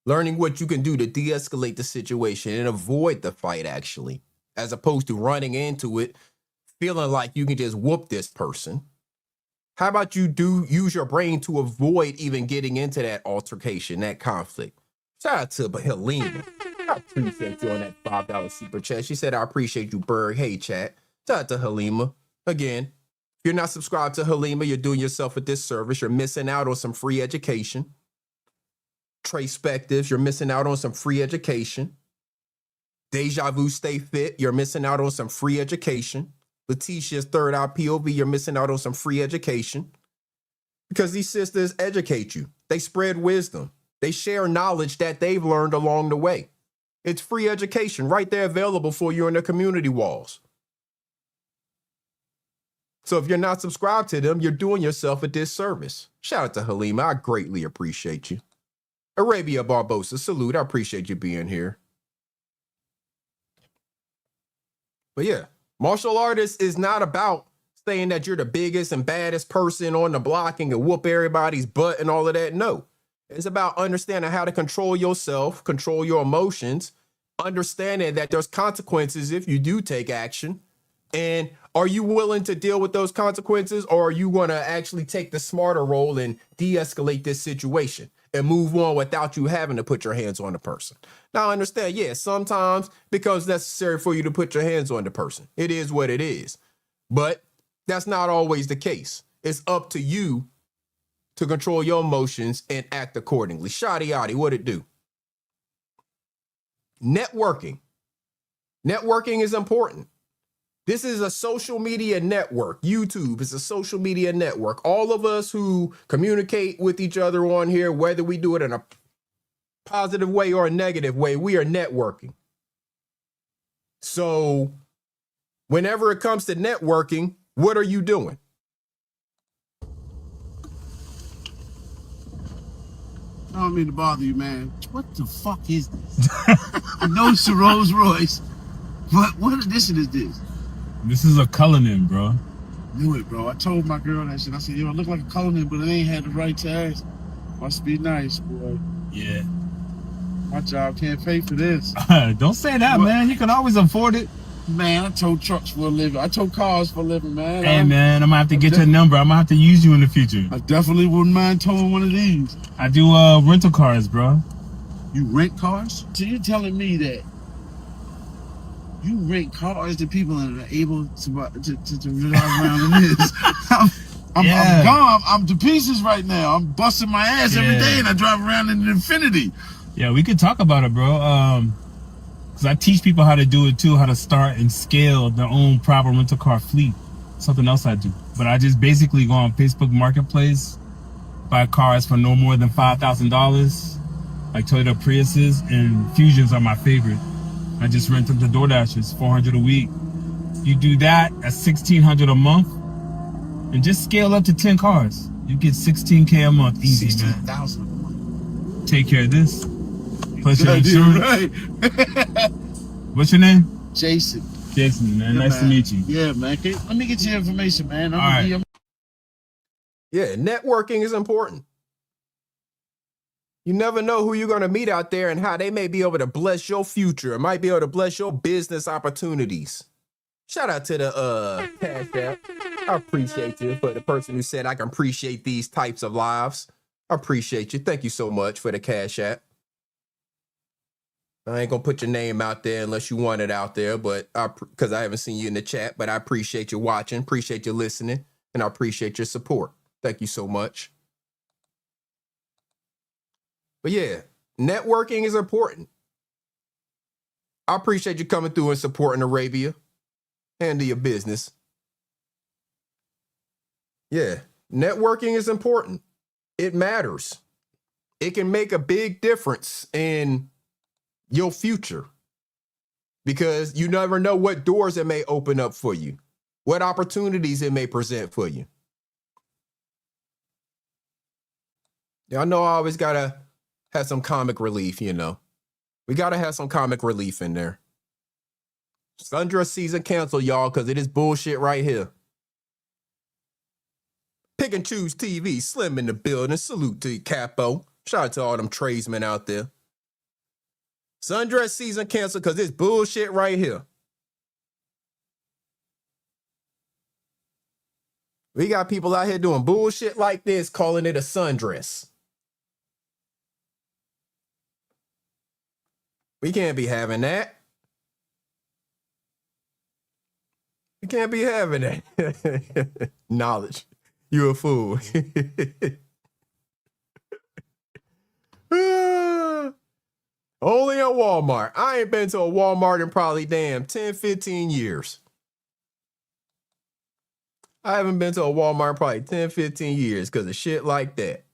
Learning what you can do to de-escalate the situation and avoid the fight, actually, as opposed to running into it, feeling like you can just whoop this person. How about you use your brain to avoid even getting into that altercation, that conflict? Shout out to Helene. I appreciate you on that $5 super chat. She said, I appreciate you, Berg. Hey, chat. Shout out to Halima. Again, if you're not subscribed to Halima, you're doing yourself a disservice. You're missing out on some free education. Tracepectives, you're missing out on some free education. Deja Vu Stay Fit, you're missing out on some free education. Letitia's Third Eye POV, you're missing out on some free education. Because these sisters educate you. They spread wisdom. They share knowledge that they've learned along the way. It's free education right there available for you in the community walls. So if you're not subscribed to them, you're doing yourself a disservice. Shout out to Halima. I greatly appreciate you. Arabia Barbosa, salute. I appreciate you being here. But yeah, martial artists is not about saying that you're the biggest and baddest person on the block and can whoop everybody's butt and all of that. No, it's about understanding how to control yourself, control your emotions, understanding that there's consequences if you do take action. And are you willing to deal with those consequences, or are you going to actually take the smarter role and de-escalate this situation and move on without you having to put your hands on the person? Now, I understand, yeah, sometimes because necessary for you to put your hands on the person. It is what it is. But that's not always the case. It's up to you to control your emotions and act accordingly. Shoddy Yachty, what it do? Networking. Networking is important. This is a social media network. YouTube is a social media network. All of us who communicate with each other on here, whether we do it in a positive way or a negative way, we are networking. So whenever it comes to networking, what are you doing? I don't mean to bother you, man. What the fuck is this? I know it's a Rolls Royce, but what edition is this? This is a Cullinan, bro. Knew it, bro. I told my girl that shit. I said, yo, it look like a Cullinan, but it ain't had the right tags. Must be nice, boy. Yeah. My job can't pay for this. Don't say that, man. You can always afford it. Man, I tow trucks for a living. I tow cars for a living, man. Hey, man, I'm gonna have to get your number. I'm gonna have to use you in the future. I definitely wouldn't mind towing one of these. I do rental cars, bro. You rent cars? So you're telling me that you rent cars to people that are able to drive around in this? I'm gone. I'm to pieces right now. I'm busting my ass every day, and I drive around in an Infinity. Yeah, we could talk about it, bro. Because I teach people how to do it too, how to start and scale their own proper rental car fleet. Something else I do. But I just basically go on Facebook Marketplace, buy cars for no more than $5,000, like Toyota Priuses, and Fusions are my favorite. I just rent them to DoorDashers, $400 a week. You do that at $1,600 a month, and just scale up to 10 cars. You get $16K a month, easy, man. $16,000 a month. Take care of this. Plus your insurance. Right. What's your name? Jason. Jason, man. Yeah, Nice to meet you. Yeah, man. Let me get your information, man. All right. Yeah, networking is important. You never know who you're going to meet out there and how they may be able to bless your future. It might be able to bless your business opportunities. Shout out to the Cashapp. I appreciate you for the person who said I can appreciate these types of lives. I appreciate you. Thank you so much for the Cashapp. I ain't gonna put your name out there unless you want it out there, but because I haven't seen you in the chat, but I appreciate you watching, appreciate you listening, and I appreciate your support. Thank you so much. But yeah, networking is important. I appreciate you coming through and supporting Arabia and your business. Yeah, networking is important. It matters. It can make a big difference in your future, because you never know what doors it may open up for you, what opportunities it may present for you. Yeah, I know I always gotta have some comic relief, you know. We gotta have some comic relief in there. Sundress season canceled, y'all, because it is bullshit right here. Pick and Choose TV, Slim in the building. Salute to you, Capo. Shout out to all them tradesmen out there. Sundress season canceled because it's bullshit right here. We got people out here doing bullshit like this, calling it a sundress. We can't be having that. We can't be having that. Knowledge. You a fool. Only at Walmart. I ain't been to a Walmart in probably 10, 15 years. I haven't been to a Walmart in probably 10, 15 years because of shit like that.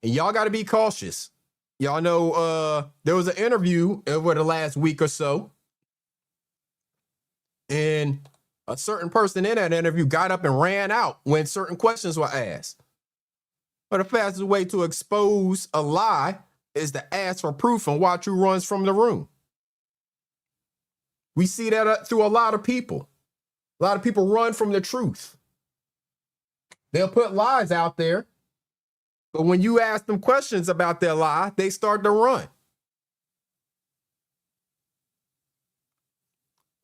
And y'all got to be cautious. Y'all know there was an interview over the last week or so, and a certain person in that interview got up and ran out when certain questions were asked. But the fastest way to expose a lie is to ask for proof and watch who runs from the room. We see that through a lot of people. A lot of people run from the truth. They'll put lies out there, but when you ask them questions about their lie, they start to run.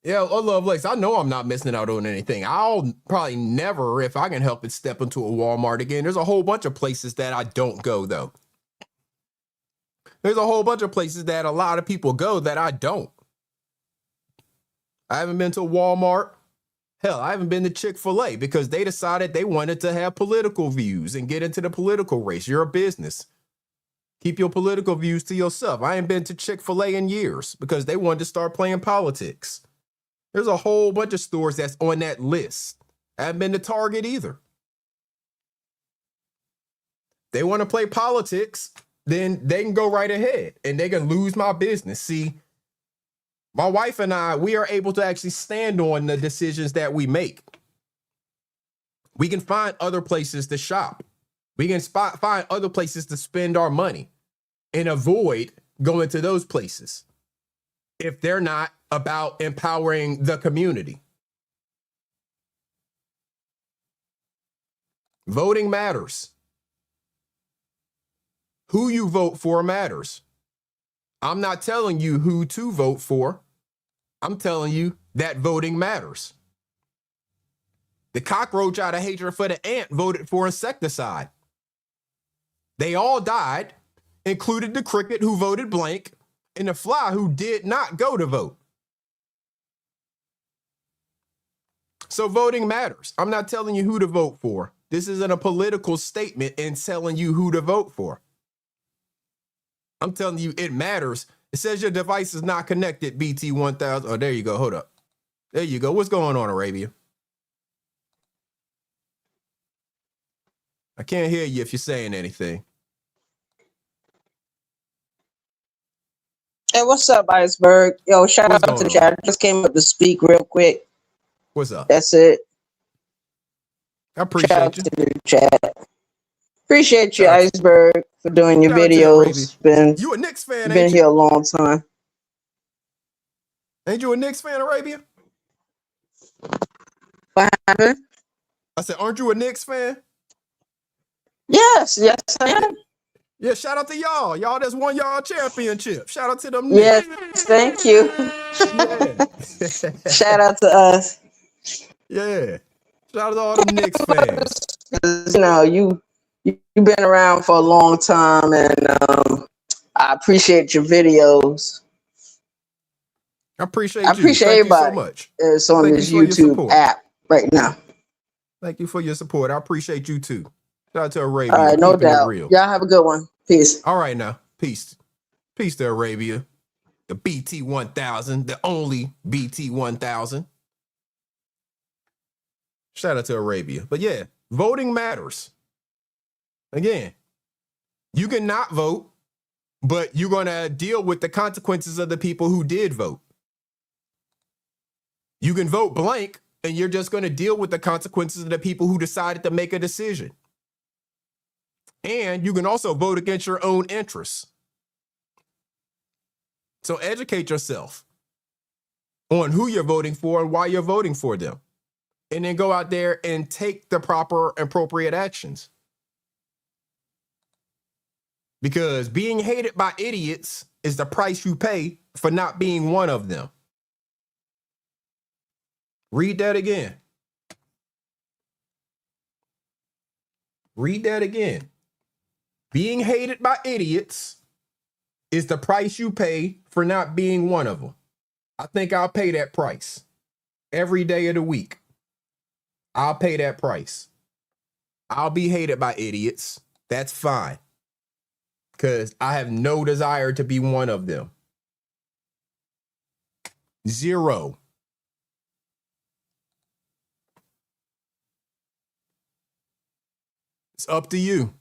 Yeah, Lovelace, I know I'm not missing out on anything. I'll probably never, if I can help it, step into a Walmart again. There's a whole bunch of places that I don't go, though. There's a whole bunch of places that a lot of people go that I don't. I haven't been to Walmart. Hell, I haven't been to Chick-fil-A because they decided they wanted to have political views and get into the political race. You're a business. Keep your political views to yourself. I ain't been to Chick-fil-A in years because they wanted to start playing politics. There's a whole bunch of stores that's on that list. I haven't been to Target either. They want to play politics, then they can go right ahead and they can lose my business. See, my wife and I, we are able to actually stand on the decisions that we make. We can find other places to shop. We can find other places to spend our money and avoid going to those places if they're not about empowering the community. Voting matters. Who you vote for matters. I'm not telling you who to vote for. I'm telling you that voting matters. The cockroach out of hatred for the ant voted for insecticide. They all died, including the cricket who voted blank and the fly who did not go to vote. So voting matters. I'm not telling you who to vote for. This isn't a political statement in telling you who to vote for. I'm telling you it matters. It says your device is not connected, BT1000. Oh, there you go. Hold up. There you go. What's going on, Arabia? I can't hear you if you're saying anything. Hey, what's up, Iceberg? Yo, shout out to the chat. I just came up to speak real quick. What's up? That's it. I appreciate shout out you. to the chat. Appreciate you, Iceberg, for doing your videos. You a Knicks fan, been ain't here you? a long time. Ain't you a Knicks fan, Arabia? What happened? I said, aren't you a Knicks fan? Yes, I am. Yeah, shout out to y'all. Y'all just won y'all championship. Shout out to them Yes, Knicks. thank you. Yeah. Shout out to us. Yeah. Shout out to all them Knicks fans. You know, you've been around for a long time, and I appreciate your videos. I appreciate I appreciate everybody you so much. that's on Thank this you for your YouTube support. app right now. Thank you for your support. I appreciate you too. Shout out to Arabia. All right, no keeping it doubt. real. Y'all have a good one. Peace. All right now. Peace. Peace to Arabia. The BT1000, the only BT1000. Shout out to Arabia. But yeah, voting matters. Again, you can not vote, but you're going to deal with the consequences of the people who did vote. You can vote blank, and you're just going to deal with the consequences of the people who decided to make a decision. And you can also vote against your own interests. So educate yourself on who you're voting for and why you're voting for them. And then go out there and take the proper appropriate actions. Because being hated by idiots is the price you pay for not being one of them. Read that again. Read that again. Being hated by idiots is the price you pay for not being one of them. I think I'll pay that price every day of the week. I'll pay that price. I'll be hated by idiots. That's fine. Because I have no desire to be one of them. Zero. It's up to you.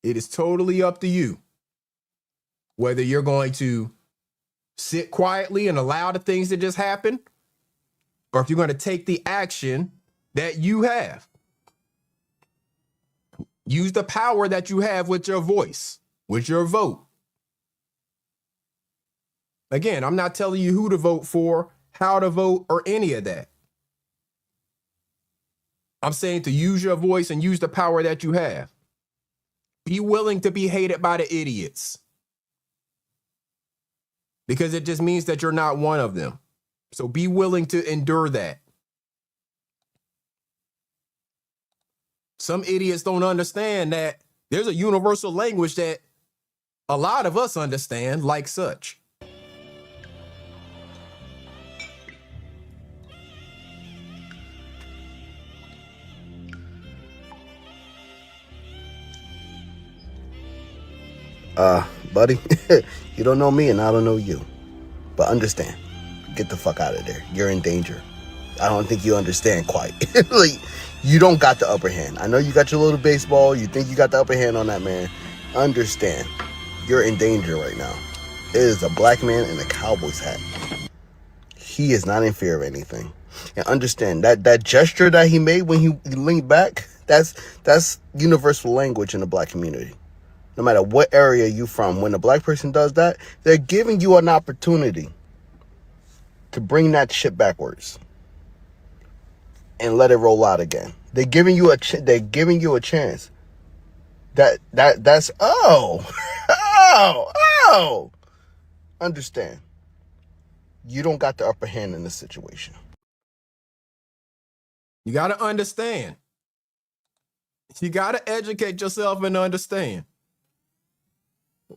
It is totally up to you. Whether you're going to sit quietly and allow the things that just happen, or if you're going to take the action that you have. Use the power that you have with your voice, with your vote. Again, I'm not telling you who to vote for, how to vote, or any of that. I'm saying to use your voice and use the power that you have. Be willing to be hated by the idiots. Because it just means that you're not one of them. So be willing to endure that. Some idiots don't understand that there's a universal language that a lot of us understand like such. Buddy, you don't know me and I don't know you. But understand, get the fuck out of there. You're in danger. I don't think you understand quite. Like, you don't got the upper hand. I know you got your little baseball. You think you got the upper hand on that man. Understand, you're in danger right now. It is a black man in a Cowboys hat. He is not in fear of anything. And understand, that gesture that he made when he leaned back, that's universal language in the black community. No matter what area you from, when a black person does that, they're giving you an opportunity to bring that shit backwards and let it roll out again. They're giving you a chance. That's Understand. You don't got the upper hand in this situation. You got to understand. You got to educate yourself and understand.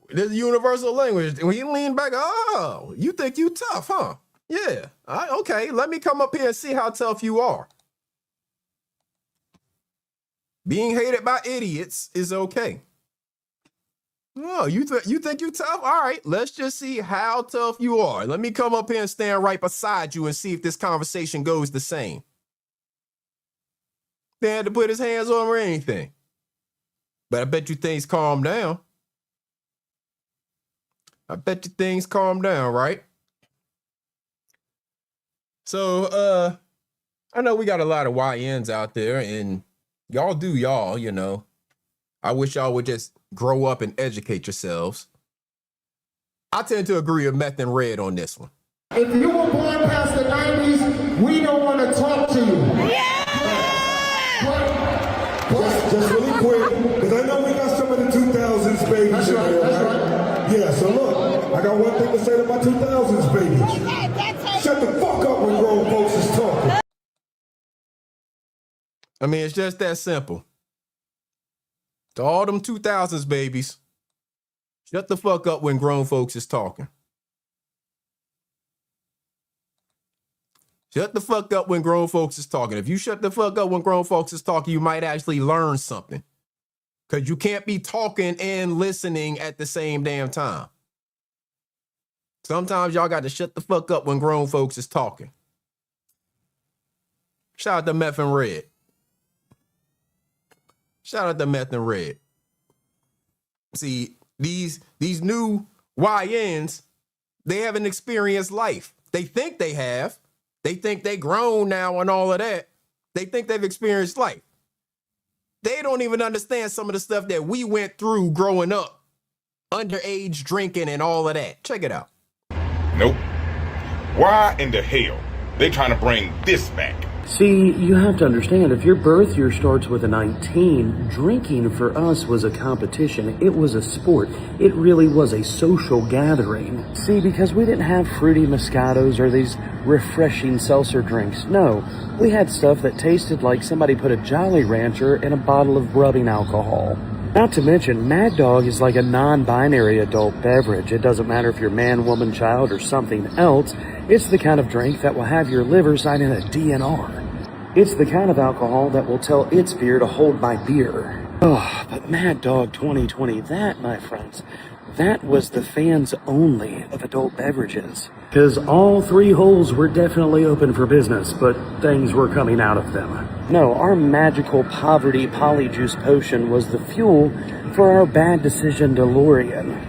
There's universal language. When you lean back, oh, you think you tough, huh? Yeah. Okay, let me come up here and see how tough you are. Being hated by idiots is okay. Oh, you think you tough? All right, let's just see how tough you are. Let me come up here and stand right beside you and see if this conversation goes the same. They had to put his hands on or anything. But I bet you things calm down. I bet you things calm down, right? So, I know we got a lot of YNs out there, and y'all do y'all, you know. I wish y'all would just grow up and educate yourselves. I tend to agree with Meth and Red on this one. If you were born past the 90s, we don't want to talk to you. Just really quick, because I know we got some of the 2000s babies. That's right, that's right. Yeah, so look, I got one thing to say to my 2000s babies. Shut the fuck up when grown folks is talking. I mean, it's just that simple. To all them 2000s babies, shut the fuck up when grown folks is talking. Shut the fuck up when grown folks is talking. If you shut the fuck up when grown folks is talking, you might actually learn something. Because you can't be talking and listening at the same damn time. Sometimes y'all got to shut the fuck up when grown folks is talking. Shout out to Meth and Red. Shout out to Meth and Red. See, these new YNs, they haven't experienced life. They think they have. They think they grown now and all of that. They think they've experienced life. They don't even understand some of the stuff that we went through growing up. Underage drinking and all of that. Check it out. Nope. Why in the hell they trying to bring this back? See, you have to understand, if your birth year starts with a 19, drinking for us was a competition. It was a sport. It really was a social gathering. See, because we didn't have fruity Moscatos or these refreshing seltzer drinks. No, we had stuff that tasted like somebody put a Jolly Rancher in a bottle of rubbing alcohol. Not to mention, Mad Dog is like a non-binary adult beverage. It doesn't matter if you're man, woman, child, or something else. It's the kind of drink that will have your liver sign in a DNR. It's the kind of alcohol that will tell its beer to hold my beer. Oh, but Mad Dog 2020, that, my friends, that was the fans only of adult beverages. Because all three holes were definitely open for business, but things were coming out of them. No, our magical poverty polyjuice potion was the fuel for our bad decision DeLorean.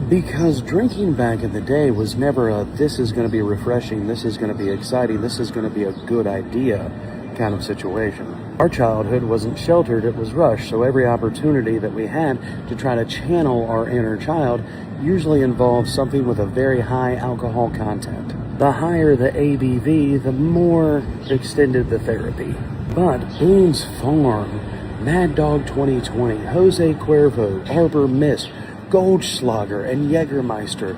Because drinking back in the day was never a, this is going to be refreshing, this is going to be exciting, this is going to be a good idea. kind of situation. Our childhood wasn't sheltered, it was rushed, so every opportunity that we had to try to channel our inner child usually involved something with a very high alcohol content. The higher the ABV, the more extended the therapy. But Boone's Farm, Mad Dog 2020, Jose Cuervo, Arbor Mist, Goldschlager, and Jägermeister,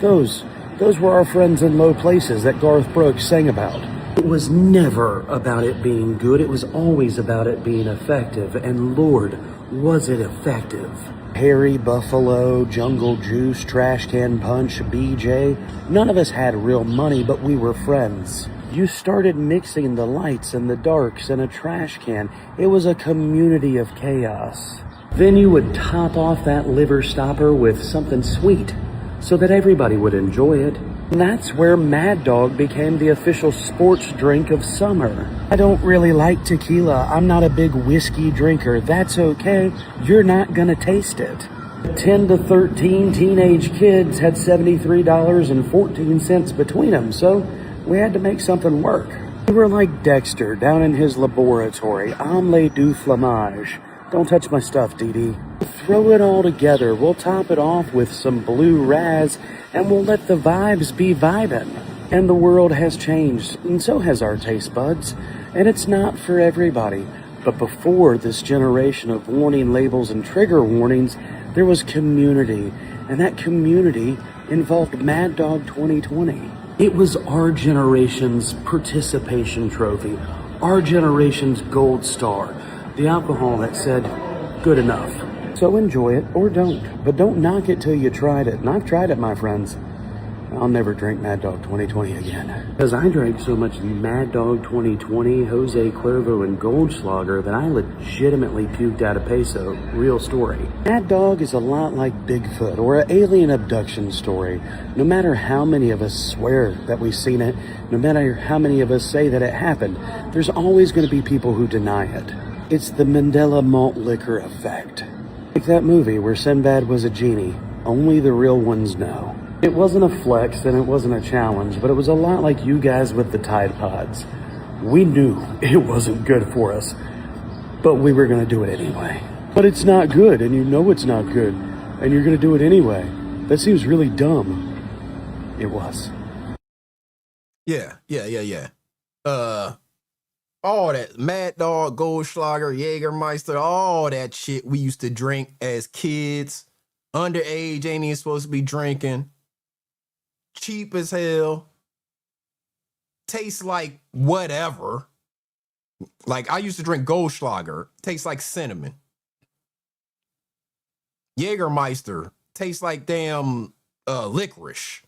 those were our friends in low places that Garth Brooks sang about. It was never about it being good, it was always about it being effective, and Lord, was it effective. Harry, Buffalo, Jungle Juice, Trash Can Punch, BJ, none of us had real money, but we were friends. You started mixing the lights and the darks in a trash can. It was a community of chaos. Then you would top off that liver stopper with something sweet so that everybody would enjoy it. And that's where Mad Dog became the official sports drink of summer. I don't really like tequila. I'm not a big whiskey drinker. That's okay. You're not gonna taste it. 10 to 13 teenage kids had $73.14 between them, so we had to make something work. We were like Dexter down in his laboratory, omelette du fromage. Don't touch my stuff, Dee Dee. Throw it all together. We'll top it off with some blue raz, and we'll let the vibes be vibin'. And the world has changed, and so has our taste buds. And it's not for everybody. But before this generation of warning labels and trigger warnings, there was community. And that community involved Mad Dog 2020. It was our generation's participation trophy, our generation's gold star, the alcohol that said, good enough. So enjoy it or don't, but don't knock it till you tried it. And I've tried it, my friends. I'll never drink Mad Dog 2020 again. Because I drank so much Mad Dog 2020, Jose Cuervo, and Goldschlager that I legitimately puked out a peso. Real story. Mad Dog is a lot like Bigfoot or an alien abduction story. No matter how many of us swear that we've seen it, no matter how many of us say that it happened, there's always going to be people who deny it. It's the Mandela malt liquor effect. Like that movie where Sinbad was a genie. Only the real ones know. It wasn't a flex and it wasn't a challenge, but it was a lot like you guys with the Tide Pods. We knew it wasn't good for us, but we were going to do it anyway. But it's not good, and you know it's not good, and you're going to do it anyway. That seems really dumb. It was. Yeah. All that Mad Dog, Goldschlager, Jägermeister, all that shit we used to drink as kids. Underage, ain't even supposed to be drinking. Cheap as hell. Tastes like whatever. Like, I used to drink Goldschlager. Tastes like cinnamon. Jägermeister. Tastes like damn licorice.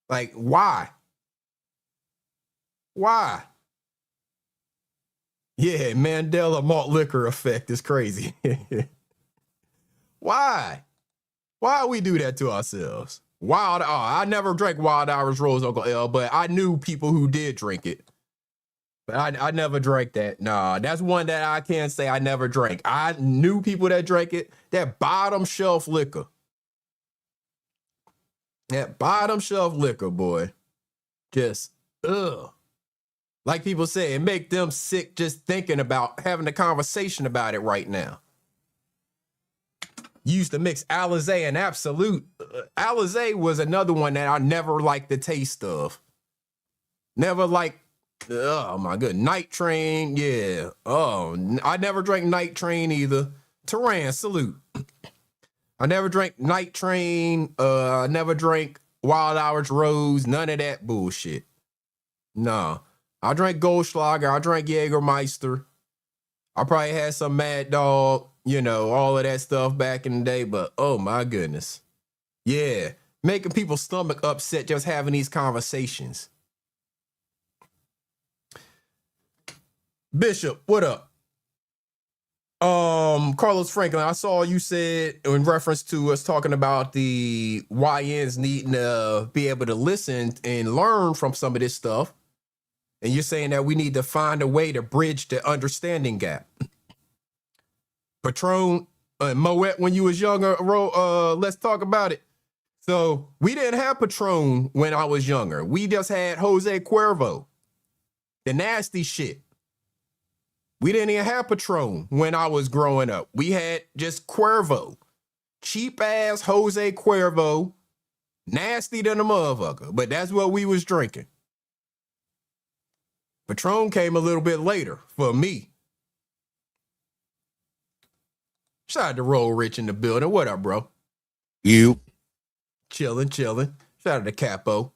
Like, why? Why? Yeah, Mandela malt liquor effect is crazy. Why? Why we do that to ourselves? I never drank Wild Irish Rose, Uncle L, but I knew people who did drink it. But I never drank that. Nah, that's one that I can't say I never drank. I knew people that drank it. That bottom shelf liquor. That bottom shelf liquor, boy. Just, ugh. Like people say, it make them sick just thinking about having a conversation about it right now. Used to mix Alizé and Absolute. Alizé was another one that I never liked the taste of. Never liked, oh my good, Night Train, yeah. Oh, I never drank Night Train either. Teran, salute. I never drank Night Train. I never drank Wild Irish Rose. None of that bullshit. Nah. I drank Goldschlager. I drank Jägermeister. I probably had some Mad Dog, you know, all of that stuff back in the day, but oh my goodness. Yeah, making people's stomach upset just having these conversations. Bishop, what up? Carlos Franklin, I saw you said in reference to us talking about the YNs needing to be able to listen and learn from some of this stuff. And you're saying that we need to find a way to bridge the understanding gap. Patron, Moet, when you was younger, let's talk about it. So we didn't have Patron when I was younger. We just had Jose Cuervo. The nasty shit. We didn't even have Patron when I was growing up. We had just Cuervo. Cheap ass Jose Cuervo. Nasty than a motherfucker. But that's what we was drinking. Patron came a little bit later for me. Shout out to Roll Rich in the building. What up, bro? You. Chilling. Shout out to Capo.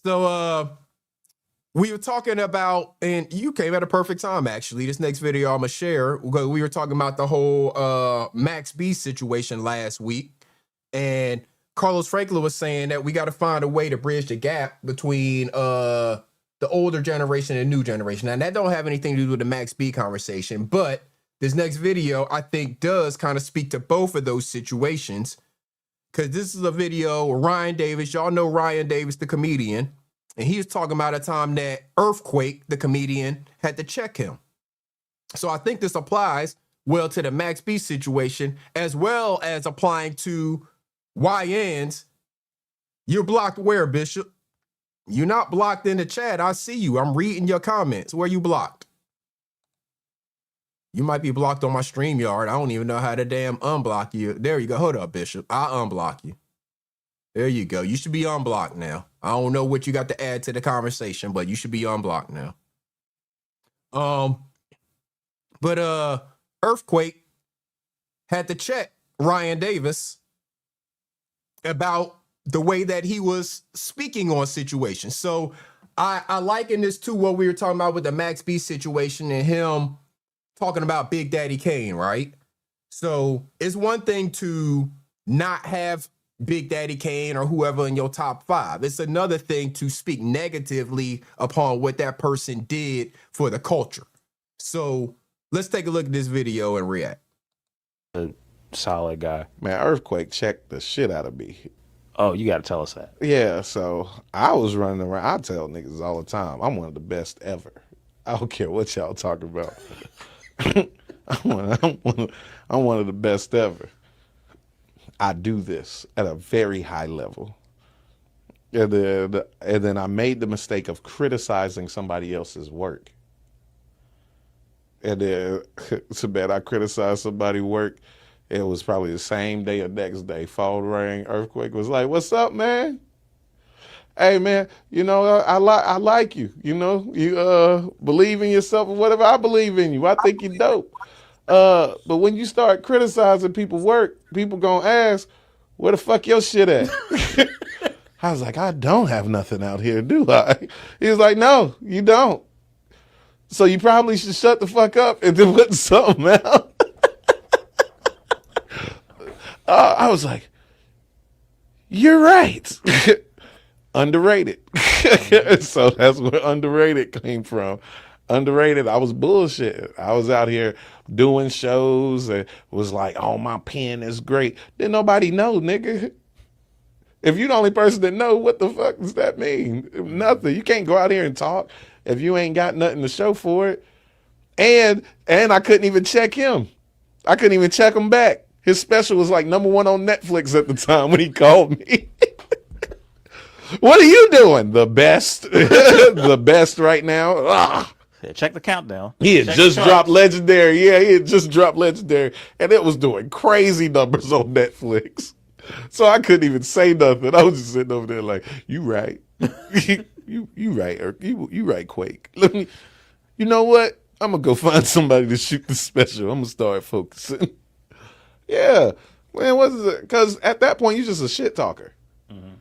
So, we were talking about, and you came at a perfect time, actually. This next video I'm going to share, we were talking about the whole Max B situation last week. And Carlos Franklin was saying that we got to find a way to bridge the gap between the older generation and new generation. Now, that don't have anything to do with the Max B conversation, but this next video, I think, does kind of speak to both of those situations. Because this is a video with Ryan Davis. Y'all know Ryan Davis, the comedian. And he was talking about a time that Earthquake, the comedian, had to check him. So I think this applies well to the Max B situation, as well as applying to YNs. You're blocked where, Bishop? You're not blocked in the chat. I see you. I'm reading your comments. Where you blocked? You might be blocked on my StreamYard. I don't even know how to damn unblock you. There you go. Hold up, Bishop. I'll unblock you. There you go. You should be unblocked now. I don't know what you got to add to the conversation, but you should be unblocked now. But Earthquake had to check Ryan Davis about the way that he was speaking on situations. So I liken this to what we were talking about with the Max B situation and him talking about Big Daddy Kane, right? So it's one thing to not have Big Daddy Kane or whoever in your top 5. It's another thing to speak negatively upon what that person did for the culture. So let's take a look at this video and react. A solid guy. Man, Earthquake checked the shit out of me. Oh, you got to tell us that. Yeah, so I was running around. I tell niggas all the time, I'm one of the best ever. I don't care what y'all talking about. I'm one of the best ever. I do this at a very high level. And then I made the mistake of criticizing somebody else's work. And then so bad I criticized somebody's work. It was probably the same day or next day. Phone rang. Earthquake was like, "What's up, man? Hey, man, you know, I like you. You know, you believe in yourself or whatever. I believe in you. I think you're dope. But when you start criticizing people's work, people gonna ask, where the fuck your shit at?" I was like, I don't have nothing out here, do I? He was like, no, you don't. So you probably should shut the fuck up and then put something out. I was like, you're right. Underrated. So that's where underrated came from. Underrated. I was bullshit. I was out here doing shows and was like, oh, my pen is great. Didn't nobody know, nigga. If you're the only person that know, what the fuck does that mean? Nothing. You can't go out here and talk if you ain't got nothing to show for it. And I couldn't even check him. I couldn't even check him back. His special was like #1 on Netflix at the time when he called me. What are you doing? The best. The best right now. Ugh. Yeah, check the countdown. He had just dropped Legendary. Yeah, he had just dropped Legendary. And it was doing crazy numbers on Netflix. So I couldn't even say nothing. I was just sitting over there like, you right. you right. You right, Quake. You know what? I'm going to go find somebody to shoot the special. I'm going to start focusing. Yeah. Man, what is it? Because at that point, you're just a shit talker. Mm-hmm.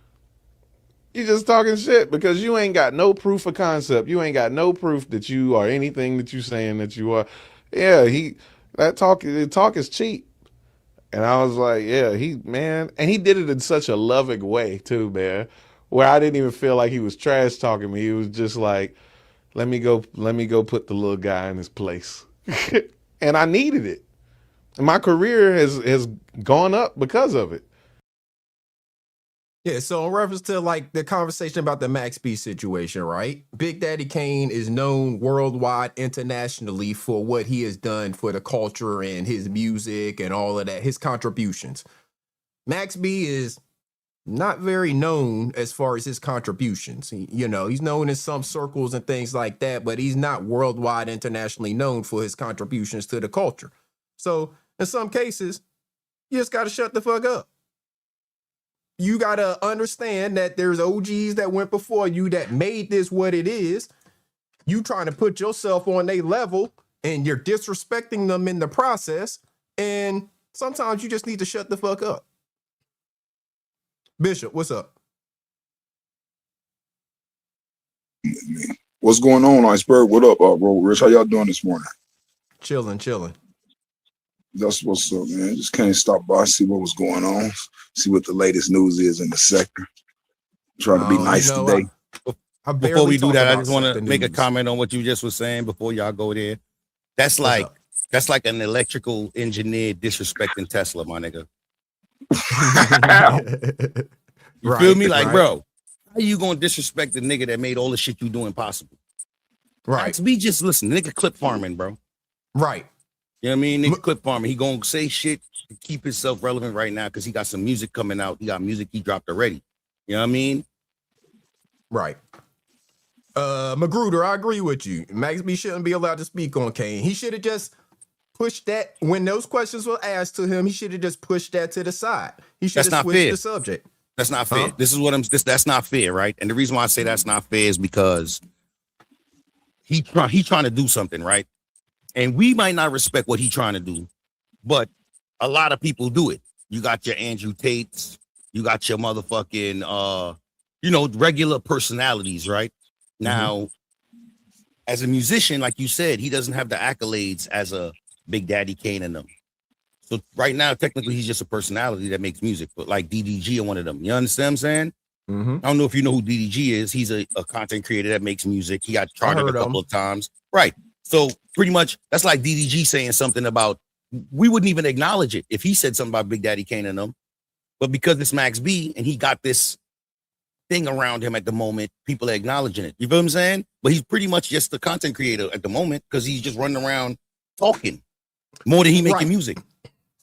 You're just talking shit because you ain't got no proof of concept. You ain't got no proof that you are anything that you saying that you are. Yeah, talk is cheap. And I was like, yeah, and he did it in such a loving way too, man, where I didn't even feel like he was trash talking me. He was just like, let me go put the little guy in his place. And I needed it. And my career has gone up because of it. Yeah, so in reference to like the conversation about the Max B situation, right? Big Daddy Kane is known worldwide, internationally for what he has done for the culture and his music and all of that, his contributions. Max B is not very known as far as his contributions. He's known in some circles and things like that, but he's not worldwide, internationally known for his contributions to the culture. So in some cases, you just got to shut the fuck up. You got to understand that there's OGs that went before you that made this what it is. You trying to put yourself on their level and you're disrespecting them in the process. And sometimes you just need to shut the fuck up. Bishop, what's up? What's going on, Iceberg? What up, bro? Rich, how y'all doing this morning? Chilling. That's what's up, man. Just can't stop by, see what was going on, see what the latest news is in the sector. Try to be nice today. Before we do that, I just want to make a comment on what you just was saying before y'all go there. That's like an electrical engineer disrespecting Tesla, my nigga. You feel me? Like, bro, how you gonna disrespect the nigga that made all the shit you doing possible? Right. We just listen, nigga clip farming, bro. Right. You know what I mean? Nigga clip farming. He gonna say shit to keep himself relevant right now because he got some music coming out. He got music he dropped already. You know what I mean? Right. Magruder, I agree with you. Max B shouldn't be allowed to speak on Kane. He should have just pushed that when those questions were asked to him. He should have just pushed that to the side. He should have switched the subject. That's not fair. This is what that's not fair, right? And the reason why I say that's not fair is because he trying to do something, right? And we might not respect what he's trying to do, but a lot of people do it. You got your Andrew Tates, you got your motherfucking regular personalities, right? Now, as a musician, like you said, he doesn't have the accolades as a Big Daddy Kane and them. So right now, technically, he's just a personality that makes music, but like DDG and one of them. You understand what I'm saying? I don't know if you know who DDG is. He's a content creator that makes music. He got charted a couple of times. Right. So pretty much that's like DDG saying something about, we wouldn't even acknowledge it if he said something about Big Daddy Kane and them. But because it's Max B and he got this thing around him at the moment, people are acknowledging it. You feel what I'm saying? But he's pretty much just the content creator at the moment because he's just running around talking more than he making music.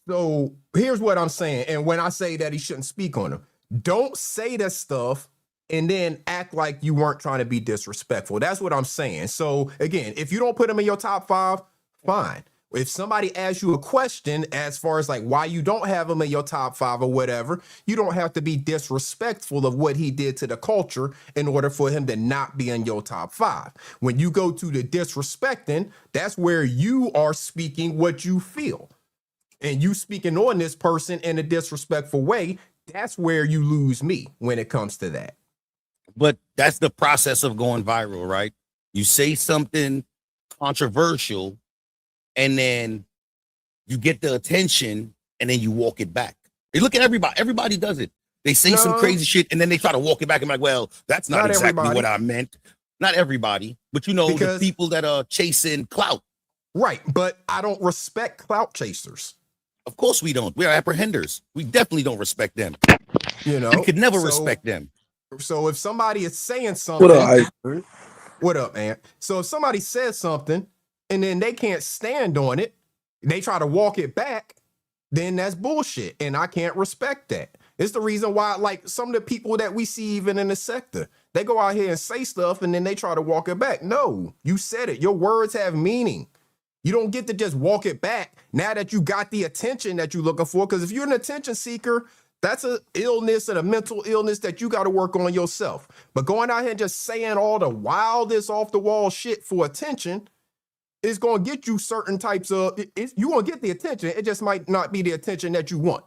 So here's what I'm saying. And when I say that he shouldn't speak on him, don't say that stuff and then act like you weren't trying to be disrespectful. That's what I'm saying. So again, if you don't put him in your top 5, fine. If somebody asks you a question as far as like why you don't have him in your top 5 or whatever, you don't have to be disrespectful of what he did to the culture in order for him to not be in your top 5. When you go to the disrespecting, that's where you are speaking what you feel. And you speaking on this person in a disrespectful way, that's where you lose me when it comes to that. But that's the process of going viral, right? You say something controversial and then you get the attention and then you walk it back. Hey, look at everybody. Everybody does it. They say some crazy shit and then they try to walk it back and be like, well, that's not exactly everybody. What I meant. Not everybody, but the people that are chasing clout. Right. But I don't respect clout chasers. Of course we don't. We are apprehenders. We definitely don't respect them. You know, we could never respect them. So if somebody is saying something, what up, man? So if somebody says something and then they can't stand on it, they try to walk it back, then that's bullshit. And I can't respect that. It's the reason why, like, some of the people that we see even in the sector, they go out here and say stuff and then they try to walk it back. No, you said it. Your words have meaning. You don't get to just walk it back now that you got the attention that you're looking for. Because if you're an attention seeker, that's an illness and a mental illness that you got to work on yourself. But going out here and just saying all the wildest off the wall shit for attention is going to get you certain types of, you're going to get the attention. It just might not be the attention that you want.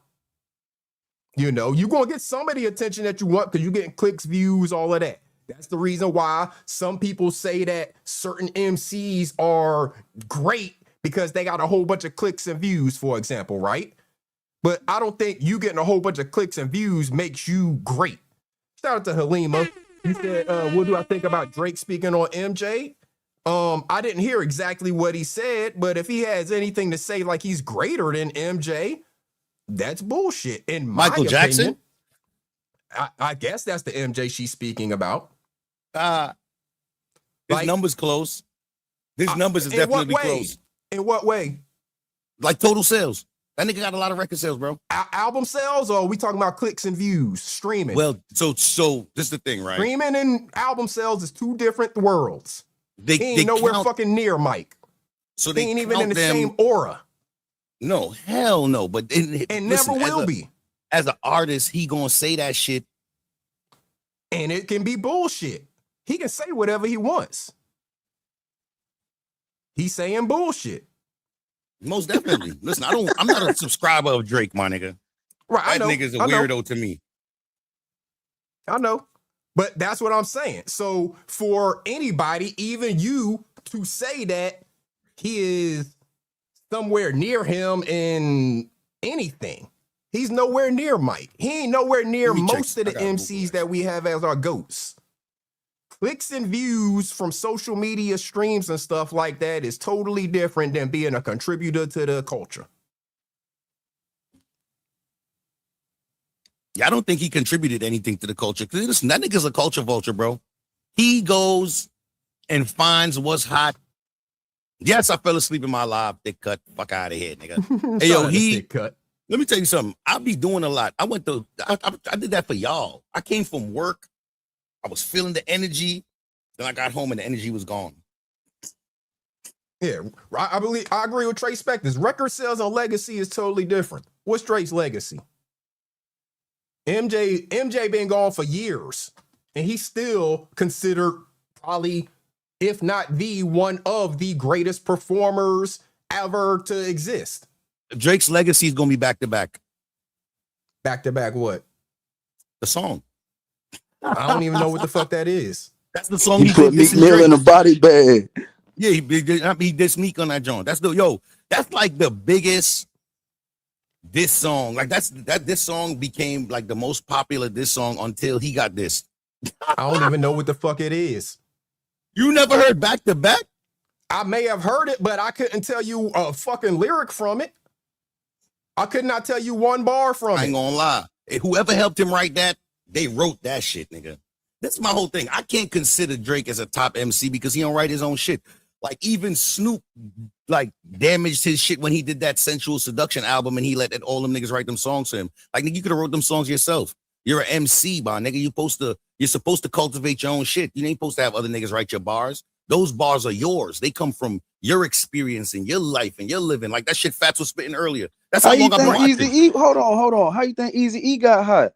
You know, you're going to get some of the attention that you want because you're getting clicks, views, all of that. That's the reason why some people say that certain MCs are great because they got a whole bunch of clicks and views, for example, right? But I don't think you getting a whole bunch of clicks and views makes you great. Shout out to Halima. You said, what do I think about Drake speaking on MJ? I didn't hear exactly what he said, but if he has anything to say like he's greater than MJ, that's bullshit. In my Michael Jackson? Opinion, I guess that's the MJ she's speaking about. His numbers close. His numbers is definitely close. In what way? Like total sales. That nigga got a lot of record sales, bro. Album sales, or are we talking about clicks and views? Streaming. Well, so this is the thing, right? Streaming and album sales is two different worlds. He ain't they nowhere count, fucking near Mike. So He they ain't even count in the them, same aura. No, hell no. But And never will be. As an artist, he gonna say that shit. And it can be bullshit. He can say whatever he wants. He's saying bullshit. Most definitely. Listen, I'm not a subscriber of Drake, my nigga. Right, That nigga's a weirdo to me. I know. But that's what I'm saying. So for anybody, even you, to say that he is somewhere near him in anything, he's nowhere near Mike. He ain't nowhere near most of the MCs that we have as our goats. Clicks and views from social media streams and stuff like that is totally different than being a contributor to the culture. Yeah, I don't think he contributed anything to the culture. Because listen, that nigga's a culture vulture, bro. He goes and finds what's hot. Yes, I fell asleep in my live thick cut. Fuck out of here, nigga. Hey, yo, thick cut. Let me tell you something. I'll be doing a lot. I did that for y'all. I came from work. I was feeling the energy. Then I got home and the energy was gone. Yeah, I agree with Trey Spectors. Record sales and legacy is totally different. What's Drake's legacy? MJ been gone for years, and he's still considered probably, if not the one of the greatest performers ever to exist. Drake's legacy is gonna be back to back. Back to back what? The song. I don't even know what the fuck that is. That's the song He put Meek Mill in a body bag. Yeah, he did Sneak on that joint. That's like the biggest diss song. Like this song became like the most popular diss song until he got this. I don't even know what the fuck it is. You never heard Back to Back? I may have heard it, but I couldn't tell you a fucking lyric from it. I could not tell you one bar from it. I ain't gonna lie. Whoever helped him write that, they wrote that shit, nigga. That's my whole thing. I can't consider Drake as a top MC because he don't write his own shit. Like even Snoop, like damaged his shit when he did that Sensual Seduction album and he let all them niggas write them songs for him. Like nigga, you could have wrote them songs yourself. You're an MC, my nigga. You're supposed to cultivate your own shit. You ain't supposed to have other niggas write your bars. Those bars are yours. They come from your experience and your life and your living. Like that shit Fats was spitting earlier. That's how long I've been watching. Easy E, hold on. How you think Easy E got hot?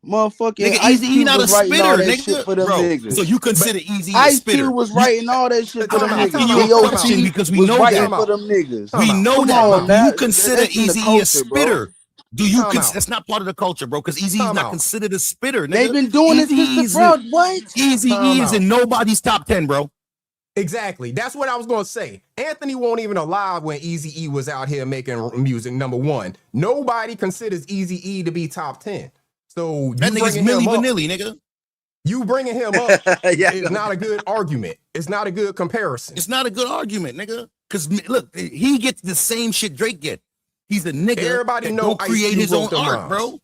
Motherfucking nigga, Easy E not a spitter, nigga. For them niggas. So you consider Easy E a Ice spitter? Cube was writing all that shit for them niggas. D.O.T. because we know that for them niggas. We know that. Do you consider Easy E a spitter? Do you consider that's not part of the culture, bro? Because Easy E's not considered a spitter. Nigga. They've been doing it since the bro. What? Easy E is in nobody's top 10, bro. Exactly. That's what I was going to say. Anthony won't even alive when Eazy-E was out here making music, number one. Nobody considers Eazy-E to be top 10. So that nigga's Milli Vanilli, nigga. You bringing him up is not a good argument. It's not a good comparison. It's not a good argument, nigga. Because look, he gets the same shit Drake get. He's a nigga Everybody know don't create his own art, rhymes. bro.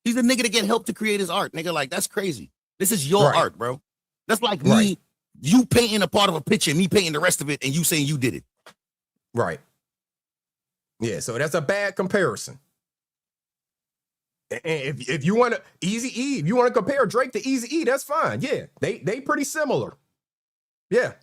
He's a nigga that get help to create his art, nigga. Like, that's crazy. This is your art, bro. That's like me, you painting a part of a picture, me painting the rest of it, and you saying you did it. Right. Yeah, so that's a bad comparison. And if you want to Eazy-E, if you want to compare Drake to Eazy-E, that's fine. Yeah, they pretty similar. Yeah.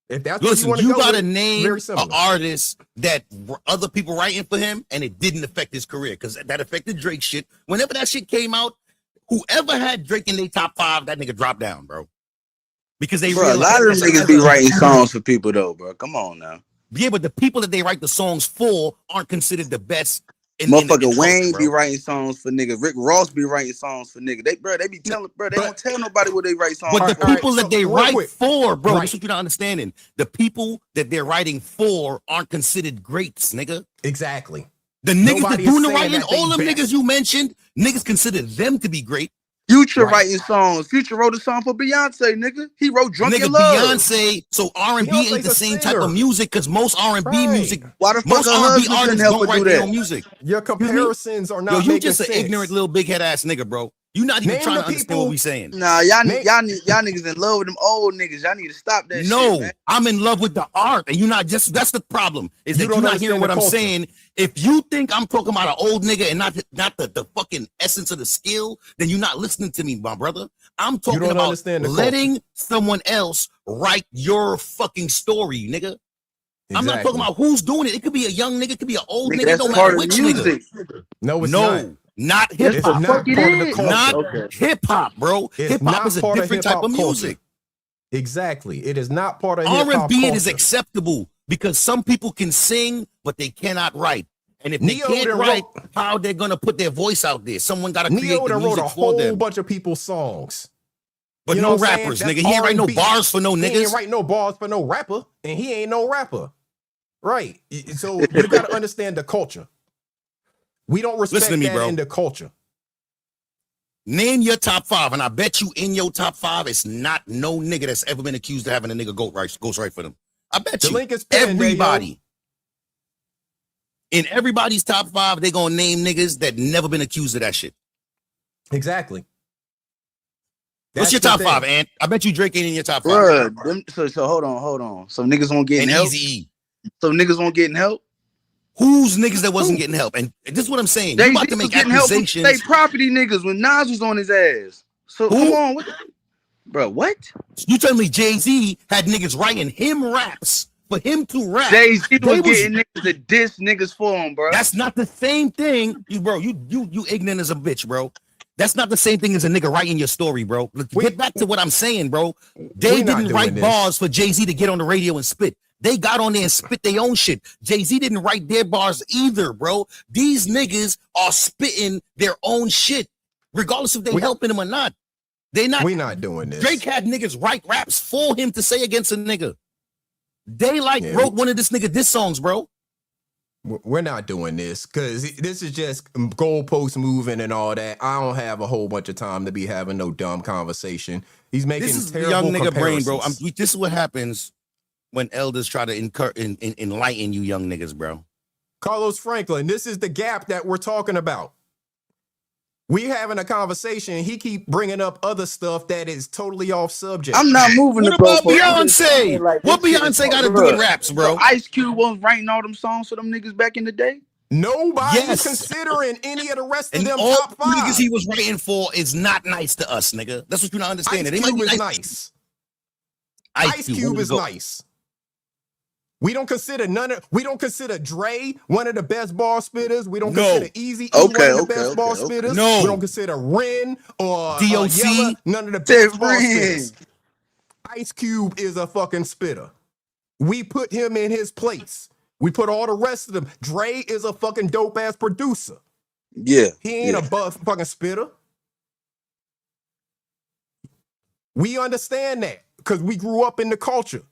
If that's listen, what you go gotta with, name an artist that other people writing for him and it didn't affect his career, because that affected Drake shit. Whenever that shit came out, whoever had Drake in their top 5, that nigga dropped down, bro. Because they a lot of them niggas be writing songs for people though, bro. Come on now. Yeah, but the people that they write the songs for aren't considered the best. Motherfucker Wayne be writing songs for niggas. Rick Ross be writing songs for niggas. They be telling, bro, they don't tell nobody what they write songs for. But the people that they write for, bro, that's what you're not understanding. The people that they're writing for aren't considered greats, nigga. Exactly. The niggas that doing the writing, all them niggas you mentioned, niggas consider them to be great. Future writing songs. Future wrote a song for Beyonce, nigga. He wrote Drunk in Love. Beyonce, so R&B ain't the same type of music, because most R&B music, why the fuck most R&B artists don't write their that? own music. Your comparisons are not you making just sense. an ignorant little big head ass nigga, bro. You're not even Name trying the to understand people- what we saying. Nah, y'all niggas in love with them old niggas. Y'all need to stop that shit, No, man. I'm in love with the art, and you're not just. That's the problem. Is You that don't you're not understand hearing what the I'm culture. saying? If you think I'm talking about an old nigga and not the fucking essence of the skill, then you're not listening to me, my brother. I'm talking don't about understand the letting someone else write your fucking story, nigga. I'm not talking about who's doing it. It could be a young nigga, it could be an old nigga. It That's don't part matter of which music. nigga. No, it's No, not hip It's hop. not part of the culture. Not hip hop, bro. It's Hip hop not is a part of different type hip-hop of music. culture. Exactly. It is not part of hip hop R&B culture. is acceptable because some people can sing, but they cannot write. And if they Neo can't done write, wrote- how they're gonna put their voice out there? Someone got to create Neo the done wrote music a for whole them. bunch of people's songs. But You know no what I'm saying? rappers, That's nigga. He ain't write no R&B. bars for no He ain't niggas. write no bars for no rapper, and he ain't no rapper. Right. So you got to understand the culture. We don't respect Listen to me, that bro. in the culture. Name your top 5, and I bet you in your top 5, it's not no nigga that's ever been accused of having a nigga ghostwrite for them. I bet The you. link is pinned there, yo. Everybody. In everybody's top 5, they gonna name niggas that never been accused of that shit. Exactly. What's your That's top the 5, thing. Ant? I bet you Drake ain't in your top 5. Bruh, so hold on. So niggas won't get And help. Eazy-E. So niggas won't get help. Who's niggas that wasn't getting help? And this is what I'm saying. They You about to was make getting help from accusations. state property niggas when Nas was on his ass. So Who? come on, bro. What? You telling me Jay-Z had niggas writing him raps for him to rap? Jay-Z They was getting niggas to diss niggas for him, bro. That's not the same thing, you ignorant as a bitch, bro. That's not the same thing as a nigga writing your story, bro. Get back to what I'm saying, bro. They not didn't doing write this. bars for Jay-Z to get on the radio and spit. They got on there and spit their own shit. Jay-Z didn't write their bars either, bro. These niggas are spitting their own shit, regardless if they helping him or not. They not. We not doing this. Drake had niggas write raps for him to say against a nigga. They wrote one of this nigga diss songs, bro. We're not doing this because this is just goalpost moving and all that. I don't have a whole bunch of time to be having no dumb conversation. He's making This is the terrible young nigga brain, bro. comparisons. This is what happens when elders try to enlighten you young niggas, bro. Carlos Franklin, this is the gap that we're talking about. We having a conversation. He keep bringing up other stuff that is totally off subject. I'm not moving What the about goalpost. I'm just Beyonce? saying, like, What this shit Beyonce is- got to do bruh. with raps, bro? So Ice Cube was writing all them songs for them niggas back in the day. Nobody's Yes. considering any of the rest of And them all top the niggas 5. he was writing for is not nice to us, nigga. That's what you're not understanding. Ice They might Cube be is nice. nice. Ice Cube is nice. We don't consider we don't consider Dre one of the best ball spitters. We don't consider Eazy one of the best ball spitters. No. We don't consider Ren or DOC. Yella none of the best ball spitters. Ice Cube is a fucking spitter. We put him in his place. We put all the rest of them. Dre is a fucking dope ass producer. Yeah. He ain't a fucking spitter. We understand that because we grew up in the culture.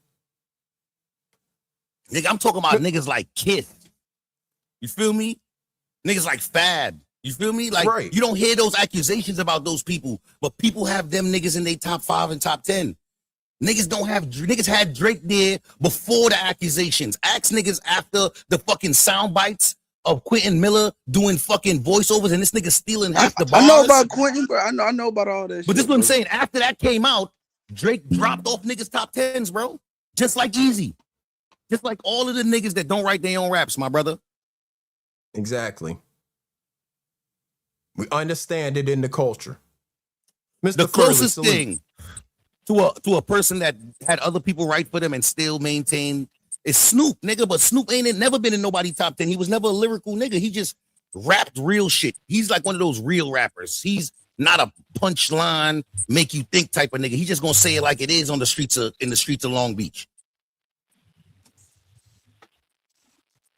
Nigga, I'm talking about niggas like Kith. You feel me? Niggas like Fab. You feel me? Like, you don't hear those accusations about those people, but people have them niggas in their top 5 and top 10. Niggas had Drake there before the accusations. Ask niggas after the fucking sound bites of Quentin Miller doing fucking voiceovers and this nigga stealing half the bars. I know about Quentin, bro. I know about all that shit. But this is what I'm bro. saying. After that came out, Drake dropped off niggas' top 10s, bro. Just like Easy. Just like all of the niggas that don't write their own raps, my brother. Exactly. We understand it in the culture. Mr. The Furley, closest salute. thing to a person that had other people write for them and still maintain is Snoop, nigga. But Snoop ain't never been in nobody's top 10. He was never a lyrical nigga. He just rapped real shit. He's like one of those real rappers. He's not a punchline, make you think type of nigga. He just gonna say it like it is on the streets of Long Beach.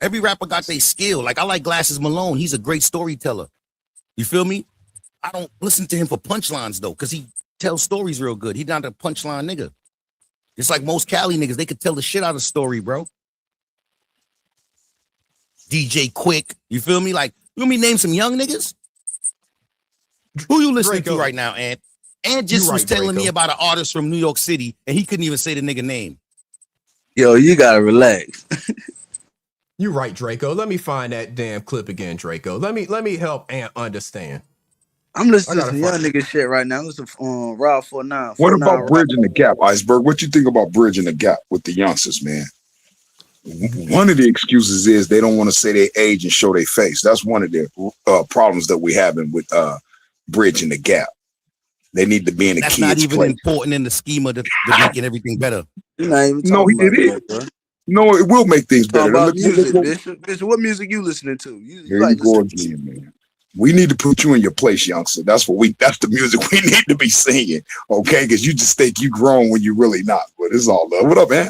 Every rapper got their skill. Like I like Glasses Malone. He's a great storyteller. You feel me? I don't listen to him for punchlines though, because he tells stories real good. He's not a punchline nigga. It's like most Cali niggas, they could tell the shit out of story, bro. DJ Quick, you feel me? Like, you want me to name some young niggas? Who you listening to right now, Ant? Ant just was telling me about an artist from New York City, and he couldn't even say the nigga name. Yo, you gotta relax. You right, Draco. Let me find that damn clip again, Draco. Let me help Ant understand. I'm listening to some young nigga shit right now. Listen to Rob 49. What 49 about Rob. bridging the gap, Iceberg? What you think about bridging the gap with the youngsters, man? One of the excuses is they don't want to say their age and show their face. That's one of the problems that we're having with bridging the gap. They need to be in a That's kid's not even place. important in the schema to making everything better. You're not even No, talking it about is. that, bro. No, it will make things better. Talking about music, Bishop. What music you listening to? Here you go again, man. We need to put you in your place, youngster. That's the music we need to be singing, okay? Because you just think you grown when you really not. But it's all love. What up, man?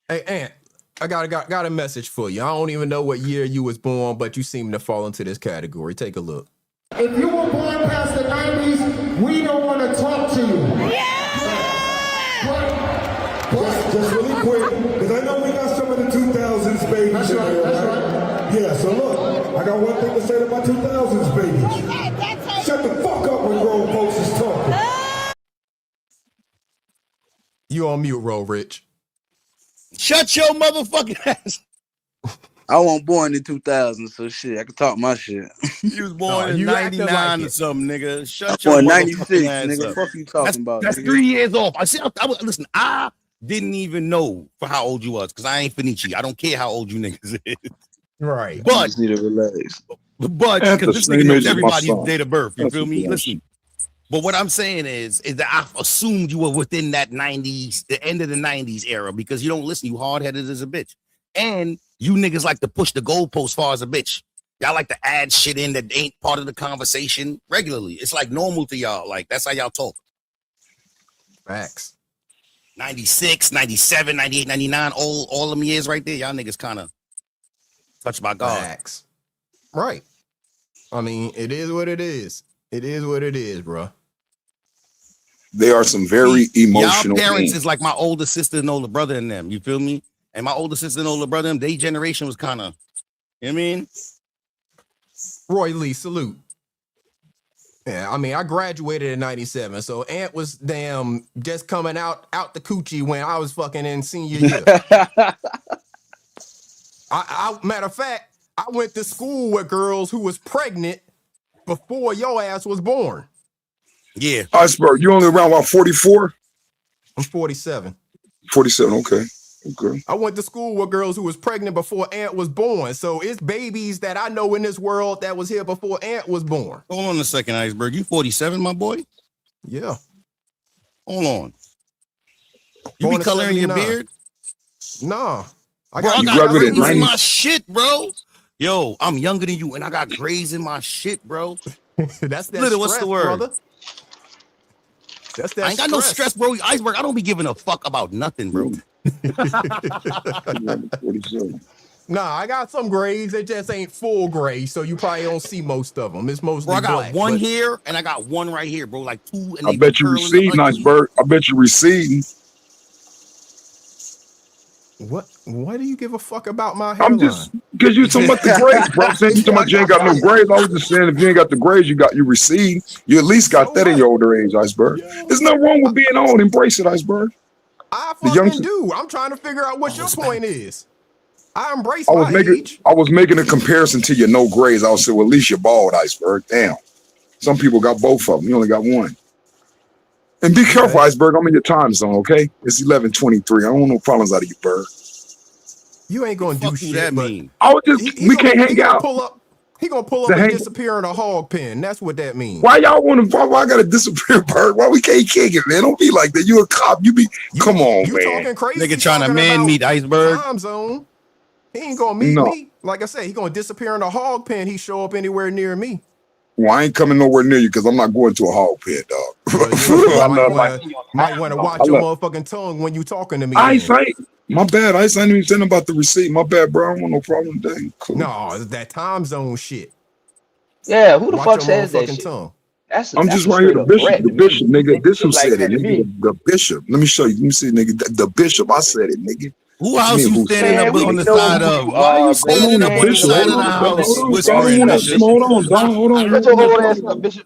Hey, Ant, I got a message for you. I don't even know what year you was born, but you seem to fall into this category. Take a look. If you were born past the 90s, we don't want to talk to you. Just really quick, because I know we got some of the 2000s babies. That's right. Yeah, so look, I got one thing to say to my 2000s babies. Shut the fuck up when grown folks is talking. You on mute, Roll Rich. Shut your motherfucking ass. I wasn't born in 2000, so shit, I can talk my shit. You was born in 99 or something, nigga. Shut I'm your born motherfucking 96, ass nigga. up. Fuck you talking about? That's nigga. 3 years off. Listen, I didn't even know for how old you was because I ain't Finichi. I don't care how old you niggas is. Right. I just need to relax. But At because the this same nigga knows age as my everybody's son. date of birth. You That's feel what me? you Listen. But what I'm saying is that I assumed you were within that 90s, the end of the 90s era, because you don't listen. You hard-headed as a bitch. And you niggas like to push the goalpost far as a bitch. Y'all like to add shit in that ain't part of the conversation regularly. It's like normal to y'all. Like, that's how y'all talk. Facts. 96, 97, 98, 99, all them years right there. Y'all niggas kind of touched by God. Facts. Right. I mean, it is what it is. It is what it is, bro. They are some very emotional Y'all parents beings. is like my older sister and older brother and them. You feel me? And my older sister and older brother, them, they generation was kind of, you know what I mean? Roy Lee, salute. Yeah, I mean, I graduated in 97, so Ant was damn just coming out the coochie when I was fucking in senior year. I matter of fact, I went to school with girls who was pregnant before your ass was born. Yeah. Iceberg, you only around about 44? I'm 47. 47, okay. Okay. I went to school with girls who was pregnant before Ant was born. So it's babies that I know in this world that was here before Ant was born. Hold on a second, Iceberg. You 47, my boy? Yeah. Hold on. You Born be coloring your 79. beard? Nah. I got grays in my shit, bro. Yo, I'm younger than you, and I got grays in my shit, bro. That's that Little, stress, what's the word? brother. That's that I ain't got no stress, bro. Iceberg, I don't be giving a fuck about nothing, bro. Nah, I got some grays. It just ain't full gray, so you probably don't see most of them. It's mostly Bro, I got black, one but here, and I got one right here, bro. Like two, and I they bet you curling up receding, like Iceberg. I bet you receding. Why do you give a fuck about my I'm hairline? just because you talking about the grades, bro. I'm saying you talking about you ain't got no grades. I was just saying if you ain't got the grades, you recede. You at least got that in your older age, Iceberg. There's nothing wrong with being old. Embrace it, Iceberg. I fucking do. I'm trying to figure out what your point is. I embrace I was my age. making a comparison to your no grades. I was saying, well, at least you're bald, Iceberg. Damn. Some people got both of them. You only got one. And be careful, Iceberg. I'm in your time zone, okay? It's 11:23. I don't want no problems out of you, Bird. You ain't gonna do shit. That but mean? I was just we can't hang out. He gonna pull up and disappear in a hog pen. That's what that means. Why y'all want to? Why I gotta disappear, Bird? Why we can't kick it, man? Don't be like that. You a cop? Come on, you man. talking crazy? Nigga trying to man meet Iceberg. Time zone. He ain't gonna meet me. Like I said, he gonna disappear in a hog pen. He show up anywhere near me. Well, I ain't coming nowhere near you because I'm not going to a hog pen, dog. Might want to watch your motherfucking tongue when you talking to me. Ice ain't. My bad, Ice. I ain't even saying about the receipt. My bad, bro. I don't want no problem today. Cool. No, it's that time zone shit. Yeah, who the Watch fuck your says that motherfucking shit? tongue. I'm just right here, the bishop, nigga. This who said it, nigga. The bishop. Let me show you. Let me see, nigga. The bishop. I said it, nigga. Who house you standing up on the side of? Why are you standing up on the side of the house whispering? Hold on, dog. Hold on. Shut your whole ass up, Bishop.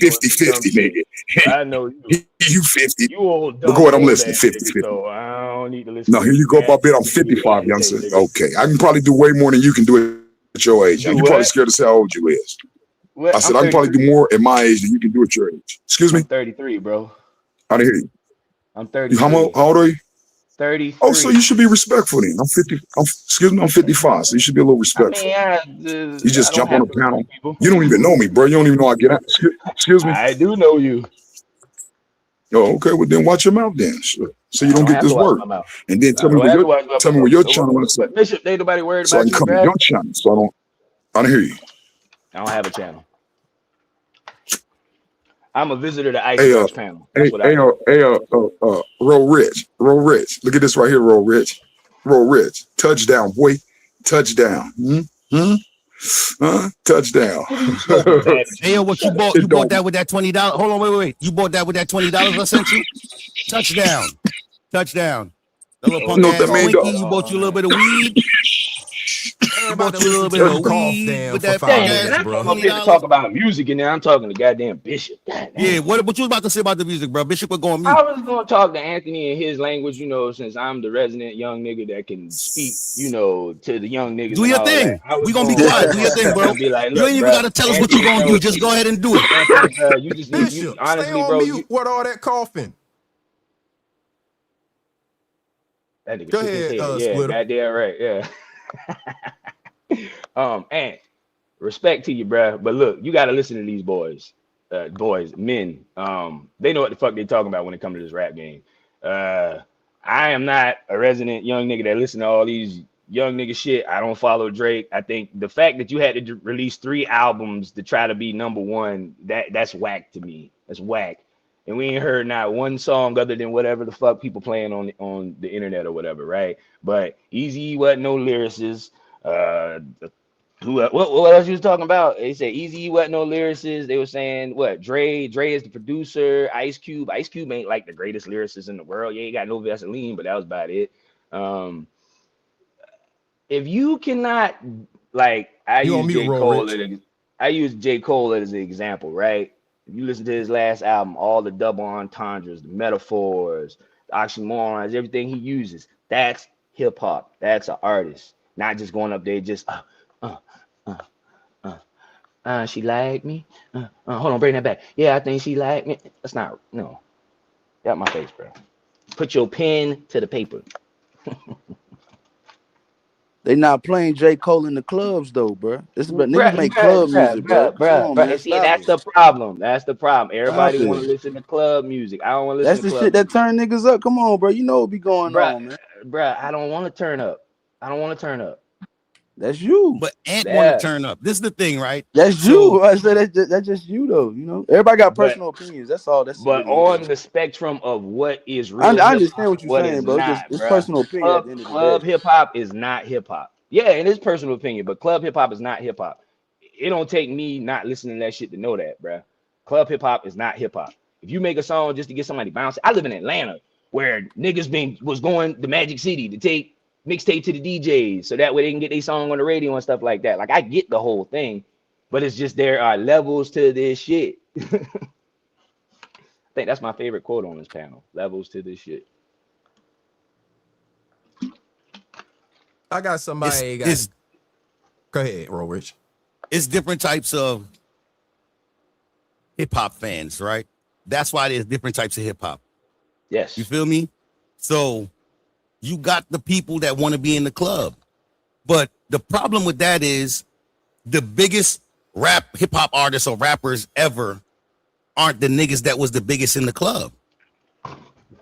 50-50, nigga. I know you. You 50. You old But dumb go ahead, I'm old listening. ass 50-50. nigga, so I don't need to listen No, to here what you you go, got Bob. I'm to say 55, today, youngster. nigga. Okay. I can probably do way more than you can do at your age. Do You probably what? scared to say how old you is. What? I said, I'm I can probably 33. do more at my age than you can do at your age. Excuse me? I'm 33, bro. I didn't hear you. I'm How 33. old are you? 33. Oh, so you should be respectful then. I'm 50. Excuse me, I'm 55. So you should be a little respectful. You just jump on a panel. You don't even know me, bro. You don't even know I get out. Excuse me. I do know you. Oh, okay. Well, then watch your mouth then. Sure. So you don't get this word. And then tell me where your channel is. But Bishop, ain't nobody worried So I about can you, come to bro. your channel. So I don't hear you. I don't have a channel. I'm a visitor to Iceberg's panel. That's what I am. Roll Rich. Look at this right here, Roll Rich. Touchdown, boy. Touchdown. Touchdown. Hey, what you bought? You bought that with that $20? Hold on, wait. You bought that with that $20 I sent you? Touchdown. The little punk ass Twinkie. You bought you a little bit of weed. Everybody bought you a little bit of cough down with that punk ass, bro. I'm up here to talk about music, and now I'm talking to goddamn Bishop. Yeah, what you was about to say about the music, bro? Bishop, we're going mute. I was going to talk to Anthony in his language, since I'm the resident young nigga that can speak, to the young niggas. Do your thing. We gonna be quiet. Do your thing, bro. Like, you ain't even gotta tell us what you gonna do. Just go ahead and do it. Anthony, you just Bishop, honestly, stay on bro. mute with all that coughing. That nigga Go ahead, yeah, goddamn right, yeah. And respect to you, bro. But look, you got to listen to these men. They know what the fuck they talking about when it comes to this rap game. I am not a resident young nigga that listen to all these young nigga shit. I don't follow Drake. I think the fact that you had to release 3 albums to try to be #1, that's whack to me. That's whack. And we ain't heard not one song other than whatever the fuck people playing on the internet or whatever, right? But Eazy wasn't no lyricist. What else you was talking about? They said Eazy wasn't no lyricist. They were saying what? Dre is the producer. Ice Cube ain't like the greatest lyricist in the world. Yeah, he got no Vaseline, but that was about it. If you cannot, like, I use J. Cole as an example, right? If you listen to his last album, all the double entendres, the metaphors, the oxymorons, everything he uses, that's hip hop. That's an artist, not just going up there just she liked me. Hold on, bring that back. Yeah, I think she liked me. That's not got my face, bro. Put your pen to the paper. They not playing J. Cole in the clubs though, bro. Niggas make club music, bro. Come on, man. See, that's the problem. Everybody want to listen to club music. I don't want to listen to club music. That's the shit that turn niggas up. Come on, bro. You know what be going on, man. Bro, I don't want to turn up. That's you. But Ant want to turn up. This is the thing, right? That's you. I said that's just you though. Everybody got personal opinions. That's all. But on the spectrum of what is real, I understand what you're saying, bro. It's personal opinion. Club hip hop is not hip hop. Yeah, it is personal opinion, but club hip hop is not hip hop. It don't take me not listening to that shit to know that, bro. Club hip hop is not hip hop. If you make a song just to get somebody bouncing, I live in Atlanta where niggas was going to Magic City to take mixtape to the DJs so that way they can get their song on the radio and stuff like that. Like, I get the whole thing, but it's just there are levels to this shit. I think that's my favorite quote on this panel. Levels to this shit. I got somebody. Go ahead, Roll Rich. It's different types of hip hop fans, right? That's why there's different types of hip hop. Yes. You feel me? So you got the people that want to be in the club. But the problem with that is the biggest rap hip hop artists or rappers ever aren't the niggas that was the biggest in the club.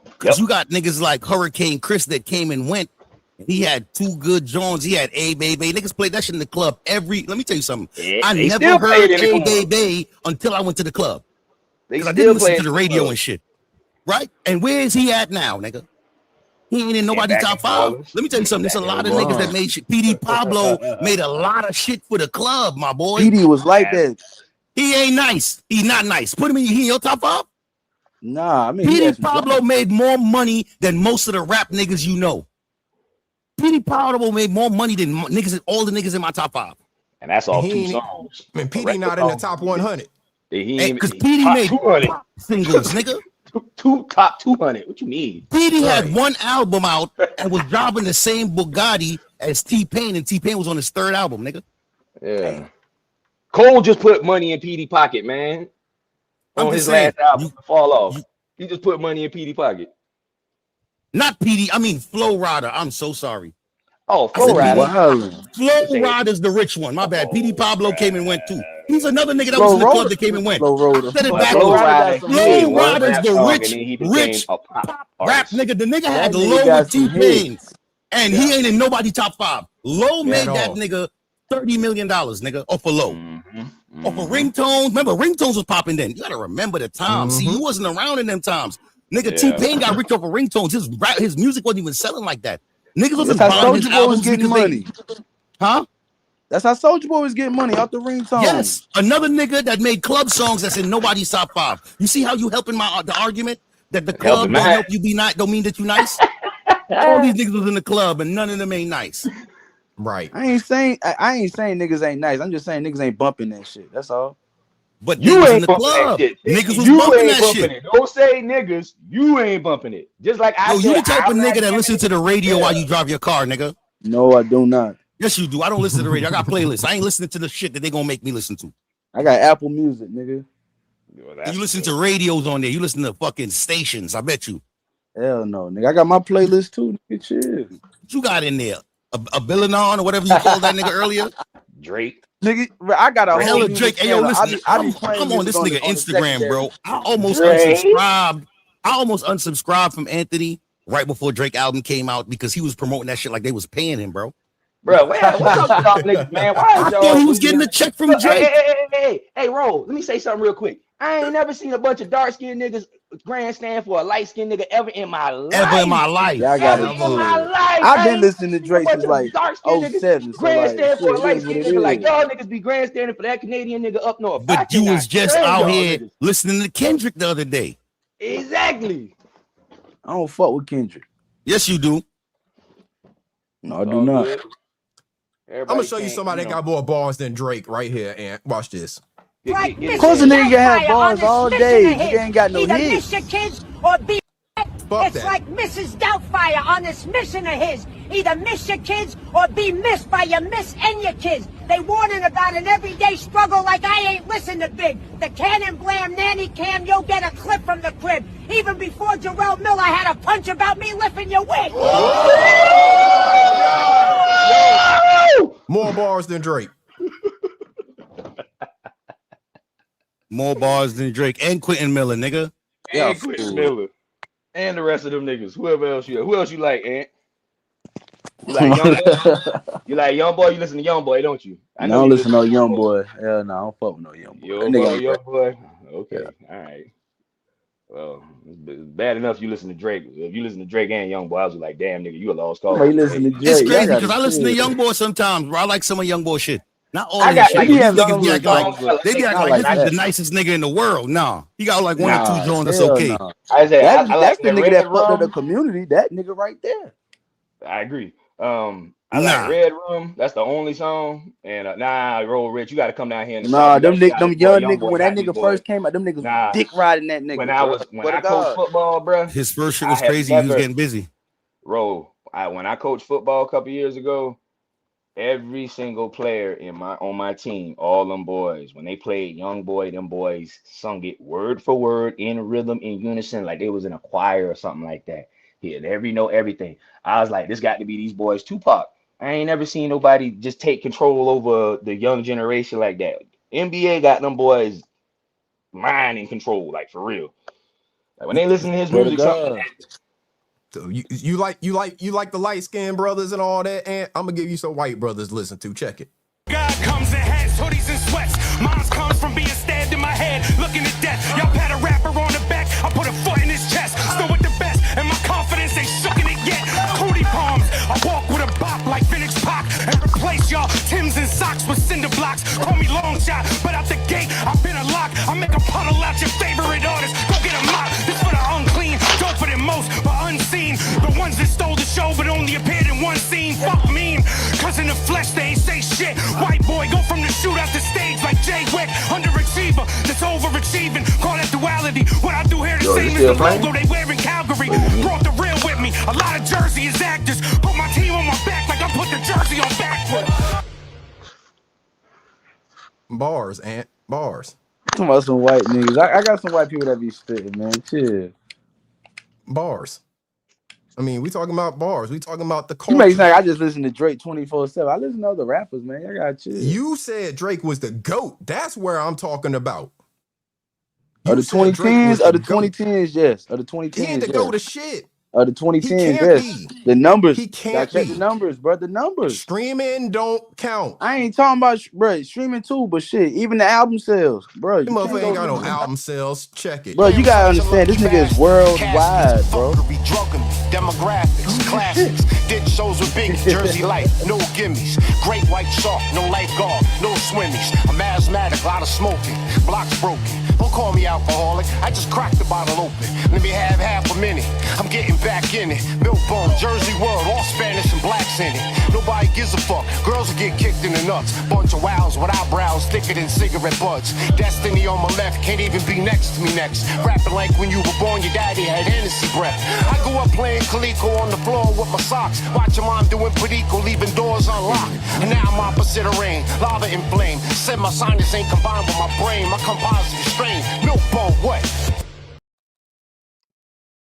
Because you got niggas like Hurricane Chris that came and went. He had 2 good Jones. He had A Baby. Niggas played that shit in the club let me tell you something. I never heard A Baby until I went to the club. Because I didn't listen to the radio and shit. Right? And where is he at now, nigga? He ain't in nobody's top 5. Let me tell you something. There's a lot of niggas that made shit. PD Pablo made a lot of shit for the club, my boy. PD was like that. He ain't nice. He not nice. Put him in your top 5? Nah, I mean, PD Pablo made more money than most of the rap niggas you know. PD Pablo made more money than all the niggas in my top 5. And that's all 2 songs. I mean, PD not in the top 100. Because PD made 200 singles, nigga. Top 200. What you mean? PD had 1 album out and was driving the same Bugatti as T-Pain, and T-Pain was on his 3rd album, nigga. Yeah. Cole just put money in PD pocket, man. On his last album, Fall Off. He just put money in PD pocket. Not PD. I mean Flow Rider. I'm so sorry. Oh, I said Flow Rider. Flow Rider's the rich one. My bad. PD Pablo came and went too. He's another nigga that was Flow in the club Roda. that came and went. Flow Roda. I said it But Flow backwards. Rider, he made Flow one Rider's rap the song and then he became rich a pop rap artist. nigga. The nigga had That nigga Low got with some T-Pain. hits. And he ain't in nobody top 5. Low made At that all. nigga $30 million, nigga, off of Low. Off of ringtones. Remember, ringtones was popping then. You gotta remember the time. See, you wasn't around in them times. Nigga, T-Pain got rich off of ringtones. His music wasn't even selling like that. Niggas wasn't That's how buying his Soulja Boy was albums getting because money. Huh? That's how Soulja Boy was getting money off the ringtone. Yes, another nigga that made club songs that's in nobody's top 5. You see how you helping the argument that the club don't help you be nice, don't mean that you nice. All these niggas was in the club and none of them ain't nice. Right. I ain't saying niggas ain't nice. I'm just saying niggas ain't bumping that shit. That's all. But you was ain't in the bumping club. that shit. Niggas was you bumping ain't that bumping shit. it. Don't say niggas. You ain't bumping it. Just like I Yo, said, you the type of I'm not nigga that listen to the radio while you drive your car, nigga. No, I do not. Yes, you do. I don't listen to the radio. I got playlists. I ain't listening to the shit that they gonna make me listen to. I got Apple Music, nigga. And you listen to radios on there. You listen to fucking stations. I bet you. Hell no, nigga. I got my playlist too. Nigga, chill. What you got in there? A Billanon or whatever you called that nigga earlier? Drake. Nigga, I got a whole Hella music Drake. Hey, yo, channel. listen. I be playing I'm on music this nigga the Instagram, secondary. bro. I almost Drake? unsubscribed. I almost unsubscribed from Anthony right before Drake album came out because he was promoting that shit like they was paying him, bro. Bro, what's up with y'all niggas, man? Why is I y'all? thought he was getting a check from Drake. Hey, Ro, let me say something real quick. I ain't never seen a bunch of dark skinned niggas grandstand for a light skinned nigga ever in my life. Ever in my life. Yeah, I got Ever it. in my life. I've been listening to Drake since like dark-skinned 07. niggas So like, grandstand for a shit, light it is what skinned it nigga. Like is. y'all niggas be grandstanding for that Canadian nigga up north. I But you cannot was just stand out y'all here niggas. listening to Kendrick the other day. Exactly. I don't fuck with Kendrick. Yes, you do. No, I do not. I'm gonna show you somebody that got more bars than Drake right here, and watch this. Like Of course, a nigga can have bars all day. Nigga ain't got no Either hits. miss your kids or be. It's that. like Mrs. Doubtfire on this mission of his. Either miss your kids or be missed by your miss and your kids. They warning about an everyday struggle like I ain't listen to Big. The cannon blam nanny cam, you'll get a clip from the crib. Even before Jarrell Miller had a punch about me lifting your wig. More bars than Drake. More bars than Drake and Quentin Miller, nigga. And Quentin Miller. And the rest of them niggas. Who else you like, Ant? You like Young Boy? You like Young Boy? You listen to Young Boy, don't you? I don't listen to no Young Boy. Hell no, I don't fuck with no Young Boy. You That don't nigga fuck ain't with Young rap. Boy? Okay, all right. Well, it's bad enough you listen to Drake. If you listen to Drake and Young Boy, I was like, damn, nigga, you a lost cause. Somebody listen to It's Drake. crazy Y'all because I gotta listen to chill. Young Boy sometimes, bro. I like some of Young Boy shit. Not all I of got his like shit. He But have these niggas be some acting like songs, they be acting not like like this is the that. nicest nigga in the world. Nah, he got like one or two Nah, joints that's hell okay. no. I said I like That's the that nigga Red that fucked up the Room. community. That nigga right there. I agree. I like Nah. Red Room. That's the only song. And Roll Rich, you got to come down here in the Nah, South. them You gotta see how this boy young Young niggas, Boy when that got these nigga boys. first came out, them niggas Nah, dick riding that nigga. when Swear to I coached God. football, bro, His first shit I was have crazy. He was never getting busy. when I coached football a couple years ago, every single player on my team, all them boys, when they played Young Boy, them boys sung it word for word in rhythm in unison, like they was in a choir or something like that. He had every note, everything. I was like, this got to be these boys Tupac. I ain't never seen nobody just take control over the young generation like that. NBA got them boys mind in control, like for real. Like when they listen to his Swear to music, something. God. So you like the light skinned brothers and all that, and I'm gonna give you some white brothers to listen to. Check it. God comes in hats, hoodies, and sweats. Moms comes from being stabbed in my head, looking at death. Y'all pat a rapper on the back, I put a foot in his chest. Still with the best, and my confidence ain't shooking it yet. Cootie palms, I walk with a bop like Phoenix Pop, and replace y'all Timbs and socks with cinder blocks. Call me long shot, but out the gate, I've been a lock. I make a puddle out your favorite artist. Go get a mop. This for the unclean, doper than most, but unseen. The ones that stole the show, but only appeared in one scene. Fuck mean, cause in the flesh they ain't say shit. White boy go from the shootout to stage like Jay Wick. Underachiever, that's overachieving. Call that duality. What I do here the same as the logo they wear in Calgary. Brought the real with me. A lot of Jersey is actors. Put my team on my back like I put the jersey on backwards. Bars, Ant. Bars. Talking about some white niggas. I got some white people that be spitting, man. Chill. Bars. I mean, we talking about bars. We talking about the You make culture. like I just listen to Drake 24/7. I listen to other rappers, man. I got chill. You said Drake was the GOAT. That's where I'm talking about. Of the 2010s, of the 2010s, yes. Of the He ain't 2010s, the yes. GOAT of shit. Of the He 2010s, can't yes. be. The numbers. He You can't gotta check be. the numbers, bro. The numbers. Streaming don't count. I ain't talking about, bro, streaming too, but shit, even the album sales, bro. The You can't motherfucker go ain't got no listen. album sales. Check it. Bro, you gotta understand, this nigga is worldwide, bro. Demographics, classics, did shows with Big Jersey Life, no gimmies, great white shark, no lifeguard, no swimmies. I'm asthmatic, lot of smoking, blocks broken. Don't call me alcoholic, I just cracked the bottle open. Let me have half a minute, I'm getting back in it. Milk bone, Jersey world, all Spanish and blacks in it. Nobody gives a fuck, girls will get kicked in the nuts. Bunch of wows with eyebrows thicker than cigarette butts. Destiny on my left, can't even be next to me next. Rapping like when you were born, your daddy had Hennessy breath. I grew up playing Coleco on the floor with my socks. Watching mom doing Perico, leaving doors unlocked. And now I'm opposite of rain, lava and flame. Said my sinus ain't combined with my brain, my composite is strained. Milk bone, what?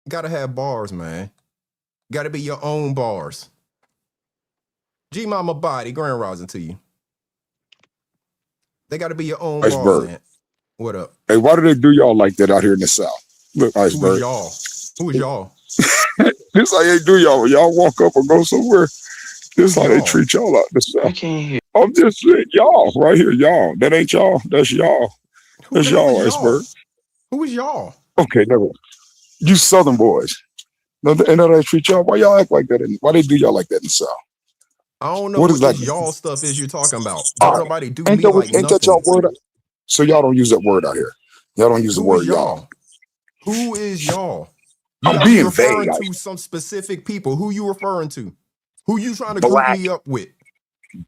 Gotta have bars, man. Gotta be your own bars. G Mama Body, Grand Rising to you. They gotta be your own bars, Iceberg. man. What up? Hey, why do they do y'all like that out here in the South? Look, Who is Iceberg. y'all? Who is y'all? This how they do y'all. When y'all walk up or go somewhere, this how they treat y'all out in the South. I can't hear. I'm just saying, y'all, right here, y'all. That ain't y'all. That's y'all. That's y'all, Iceberg. Who is y'all? Okay, never mind. You Southern boys. And how they treat y'all. Why y'all act like that? Why they do y'all like that in the South? I don't know What what is this that? y'all stuff is you're talking about. All Don't right. nobody do Ain't me that, like ain't that y'all nothing. word? So y'all don't use that word out here. Y'all don't use the Who word is y'all. Who is y'all? You I'm gotta be being referring vague. to some specific people. Who you referring to? Who you trying to group Black, me up with?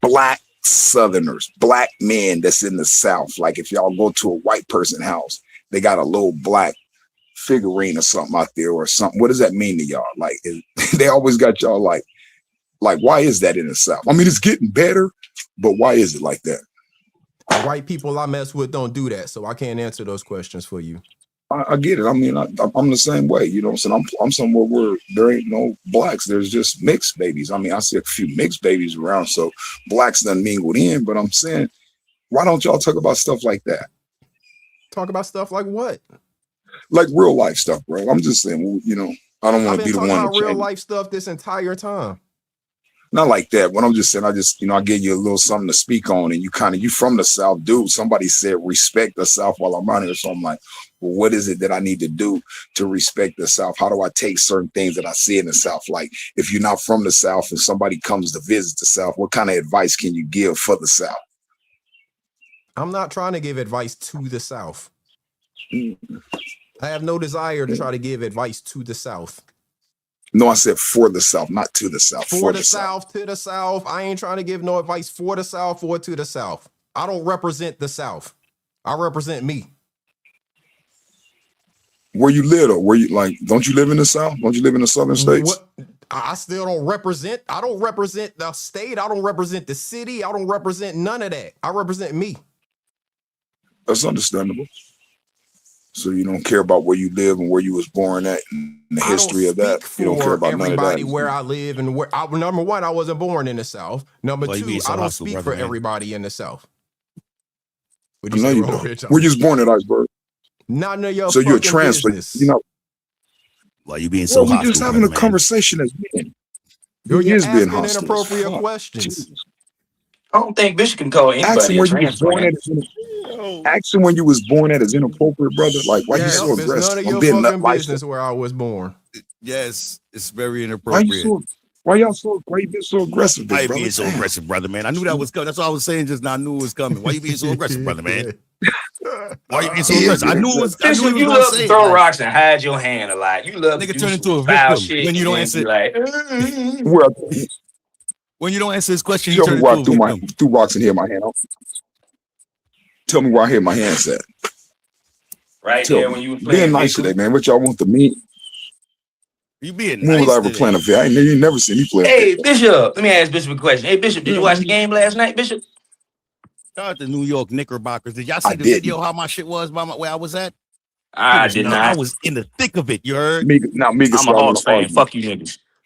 black Southerners, black men that's in the South. Like if y'all go to a white person's house, they got a little black figurine or something out there or something. What does that mean to y'all? Like they always got y'all like why is that in the South? I mean, it's getting better, but why is it like that? The white people I mess with don't do that, so I can't answer those questions for you. I get it. I mean, I'm the same way. You know what I'm saying? I'm somewhere where there ain't no blacks. There's just mixed babies. I mean, I see a few mixed babies around, so blacks done mingled in. But I'm saying, why don't y'all talk about stuff like that? Talk about stuff like what? Like real life stuff, bro. I'm just saying, well, you know, I don't I've want to been be the talking one about to real change. life stuff this entire time. Not like that. What I'm just saying, I gave you a little something to speak on, and you from the South, dude. Somebody said respect the South while I'm out here, so I'm like, well, what is it that I need to do to respect the South? How do I take certain things that I see in the South? Like, if you're not from the South and somebody comes to visit the South, what kind of advice can you give for the South? I'm not trying to give advice to the South. I have no desire to try to give advice to the South. No, I said for the South, not to the South. For the South, to the South. I ain't trying to give no advice for the South or to the South. I don't represent the South. I represent me. Where you live, or don't you live in the South? Don't you live in the Southern states? What? I still don't represent. I don't represent the state. I don't represent the city. I don't represent none of that. I represent me. That's understandable. So you don't care about where you live and where you was born at and the history of that. You don't care about none of everybody that. where I live and where. Number one, I wasn't born in the South. Number two, I don't speak for everybody in the South. I know you don't. Where you was born at Iceberg? None of your so you're a fucking transplant. business. You know. Why you being so we hostile? just having a conversation as men. You're He is being asking hostile. inappropriate Fuck. questions. I don't think Bishop can call Ask him anybody a where you was born at. transplant. Ask him when you was born at is inappropriate, brother. Like, why you Yes, so it's none aggressive? of I'm your being fucking life. business where I was born. Yes, it's very Why inappropriate. you why y'all so aggressive, Why big you brother? being so Damn. aggressive, brother, man? I knew that was coming. That's what I was saying just now. I knew it was coming. Why you being so aggressive, brother, man? Why you being so aggressive? I knew it was. I knew Bishop, he was you gonna love to say it. throw Like, rocks and hide your hand a lot. You love to nigga do turn into a some foul victim shit when you and don't then answer. be like, Well, When you don't answer his question, he show me turns where into I a victim. threw rocks and hit my hand. Tell me where I hit my hands at. right Tell there me. when you was Being playing nice victim. today, man. What y'all want to meet? You being When was I nice ever today. playing a vid? You never seen me play a Hey, vid. Bishop, let me ask Bishop a question. Hey, Bishop, did you watch the game last night, Bishop? Shout out to New York Knickerbockers. Did y'all I see the didn't. video? How my shit was by where I was at? I did I not. was in the thick of it. You heard? Miga I'm a started Hawks an fan. argument. Fuck you niggas.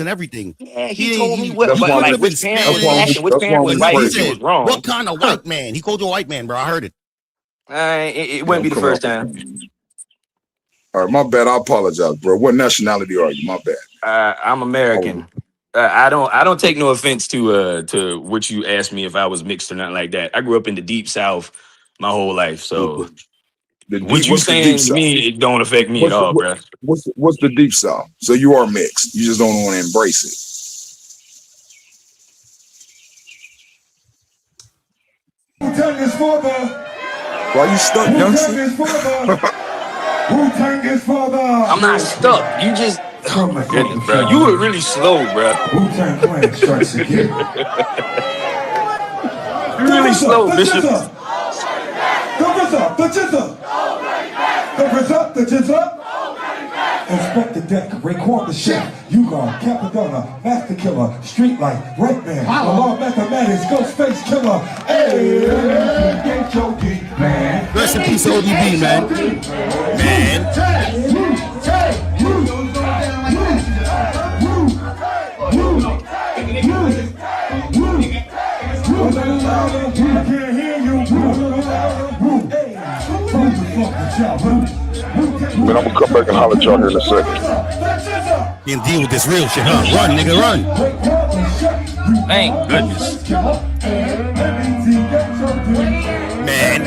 and everything. Yeah, he told me what, He but could like have been which parent was Spanish. asking which parent was No, right he and she said, was wrong. "What kind of white man?" He called you a white man, bro. I heard it. It wouldn't be the Come first on. time. All right, my bad. I apologize, bro. What nationality are you? My bad. I'm American. I don't take no offense to what you asked me if I was mixed or nothing like that. I grew up in the deep South my whole life, so what you What's the deep saying to south? me, it don't affect me at What's the, all, bro. what's the deep south? So you are mixed. You just don't want to embrace it. Wu-Tang is for the. Why you stuck, Wu-Tang youngster? is for the. Wu-Tang is for the. I'm not stuck. You just, oh my goodness, bro. You were really slow, bro. Wu-Tang Clan strikes again. You're really slow, Bishop. The jizza. Inspector Deck, record the shit. You gone, Capadonna, Master Killer, Street Light, Red Man, Law Mathematics, Ghostface Killer. Hey, get your geek, man. Rest in peace, ODB, man. I can't hear you. Man, I'm gonna come back and holler at y'all here in a second. You can deal with this real shit, huh? Run, nigga, run. Thank goodness. Man.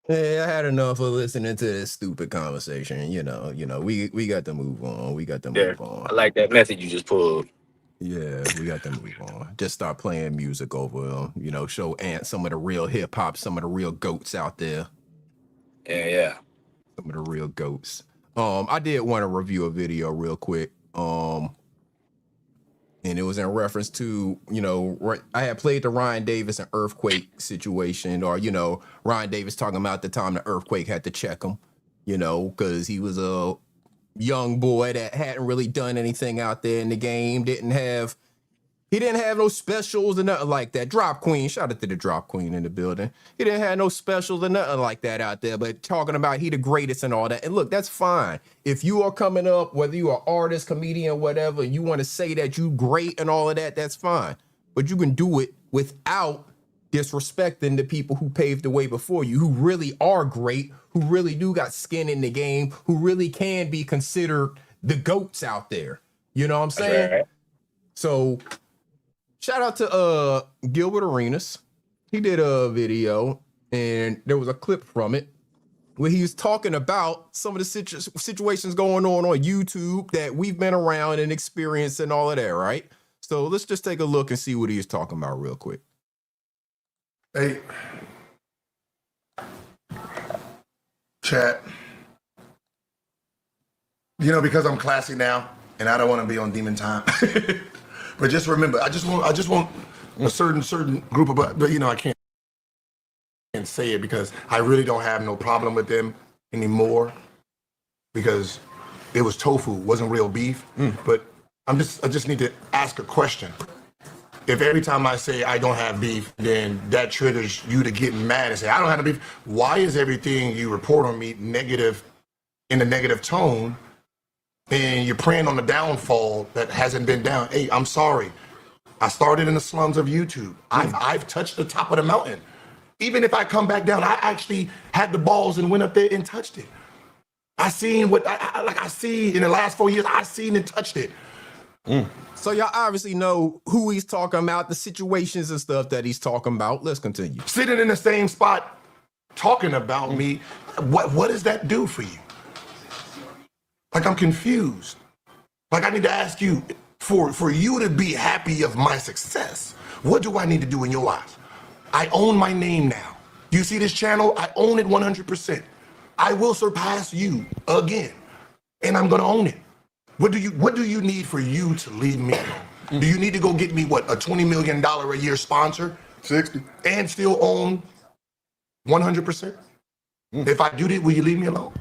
Yeah, I had enough of listening to this stupid conversation. We got to move on. We got to move on. I like that method you just pulled. Yeah, we got to move on. Just start playing music over, show Ant some of the real hip hop, some of the real goats out there. Yeah. Some of the real goats. I did want to review a video real quick. And it was in reference to, I had played the Ryan Davis and earthquake situation, or, Ryan Davis talking about the time the earthquake had to check him, because he was a young boy that hadn't really done anything out there in the game, he didn't have no specials or nothing like that. Drop Queen, shout out to the Drop Queen in the building. He didn't have no specials or nothing like that out there, but talking about he the greatest and all that. And look, that's fine. If you are coming up, whether you are artist, comedian, whatever, you want to say that you great and all of that, that's fine. But you can do it without disrespecting the people who paved the way before you, who really are great, who really do got skin in the game, who really can be considered the GOATs out there. You know what I'm saying? Right. So shout out to Gilbert Arenas. He did a video and there was a clip from it where he was talking about some of the situations going on YouTube that we've been around and experienced and all of that, right? So let's just take a look and see what he was talking about real quick. Hey, chat. Because I'm classy now and I don't want to be on demon time. But just remember, I just want a certain group of, but I can't. and say it because I really don't have no problem with them anymore because it was tofu, wasn't real beef. But I just need to ask a question. If every time I say I don't have beef, then that triggers you to get mad and say I don't have no beef, why is everything you report on me negative in a negative tone and you're preying on the downfall that hasn't been down? Hey, I'm sorry. I started in the slums of YouTube. I've touched the top of the mountain. Even if I come back down, I actually had the balls and went up there and touched it. I seen what I see in the last 4 years. I seen and touched it. So y'all obviously know who he's talking about, the situations and stuff that he's talking about. Let's continue. Sitting in the same spot, talking about me. What does that do for you? Like, I'm confused. Like, I need to ask you, for you to be happy of my success, what do I need to do in your life? I own my name now. You see this channel? I own it 100%. I will surpass you again, and I'm gonna own it. What do you need for you to leave me alone? Do you need to go get me what, a $20 million a year sponsor? 60. And still own 100%? If I do that, will you leave me alone?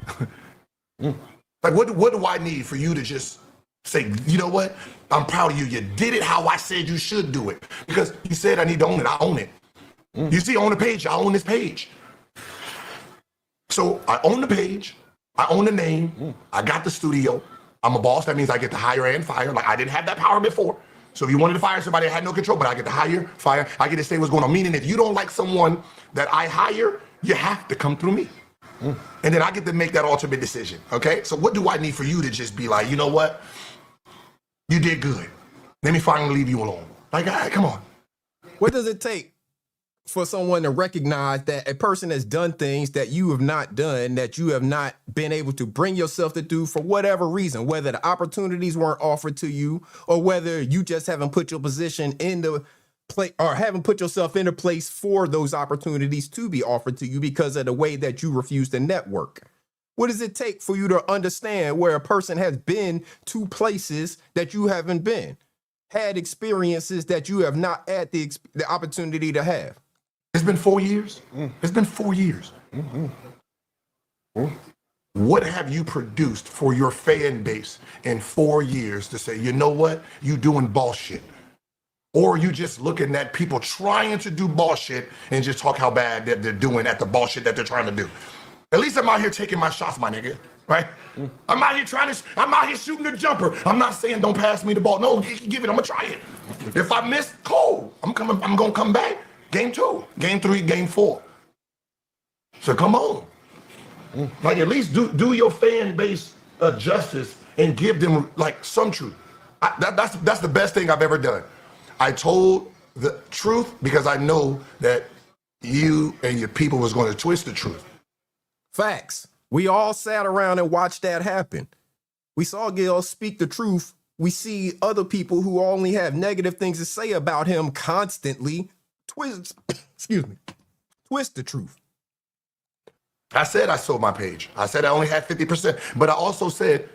Like, what do I need for you to just say, you know what? I'm proud of you. You did it how I said you should do it. Because you said I need to own it. I own it. You see, on the page, I own this page. So I own the page. I own the name. I got the studio. I'm a boss. That means I get to hire and fire. Like, I didn't have that power before. So if you wanted to fire somebody, I had no control, but I get to hire, fire. I get to say what's going on. Meaning, if you don't like someone that I hire, you have to come through me. And then I get to make that ultimate decision, okay? So what do I need for you to just be like, you know what? You did good. Let me finally leave you alone. Like, all right, come on. What does it take for someone to recognize that a person has done things that you have not done, that you have not been able to bring yourself to do for whatever reason, whether the opportunities weren't offered to you or whether you just haven't put your position in the play or haven't put yourself in a place for those opportunities to be offered to you because of the way that you refuse to network? What does it take for you to understand where a person has been to places that you haven't been, had experiences that you have not had the opportunity to have? It's been 4 years. It's been 4 years. What have you produced for your fan base in 4 years to say, you know what, you doing bullshit? Or you just looking at people trying to do bullshit and just talk how bad they're doing at the bullshit that they're trying to do. At least I'm out here taking my shots, my nigga, right? I'm out here shooting the jumper. I'm not saying don't pass me the ball. No, give it, I'm gonna try it. If I miss, cool, I'm gonna come back. Game 2, game 3, game 4. So come on. Like, at least do your fan base justice and give them like some truth. That's the best thing I've ever done. I told the truth because I know that you and your people was going to twist the truth. Facts. We all sat around and watched that happen. We saw Gil speak the truth. We see other people who only have negative things to say about him constantly twist the truth. I said I sold my page. I said I only had 50%, but I also said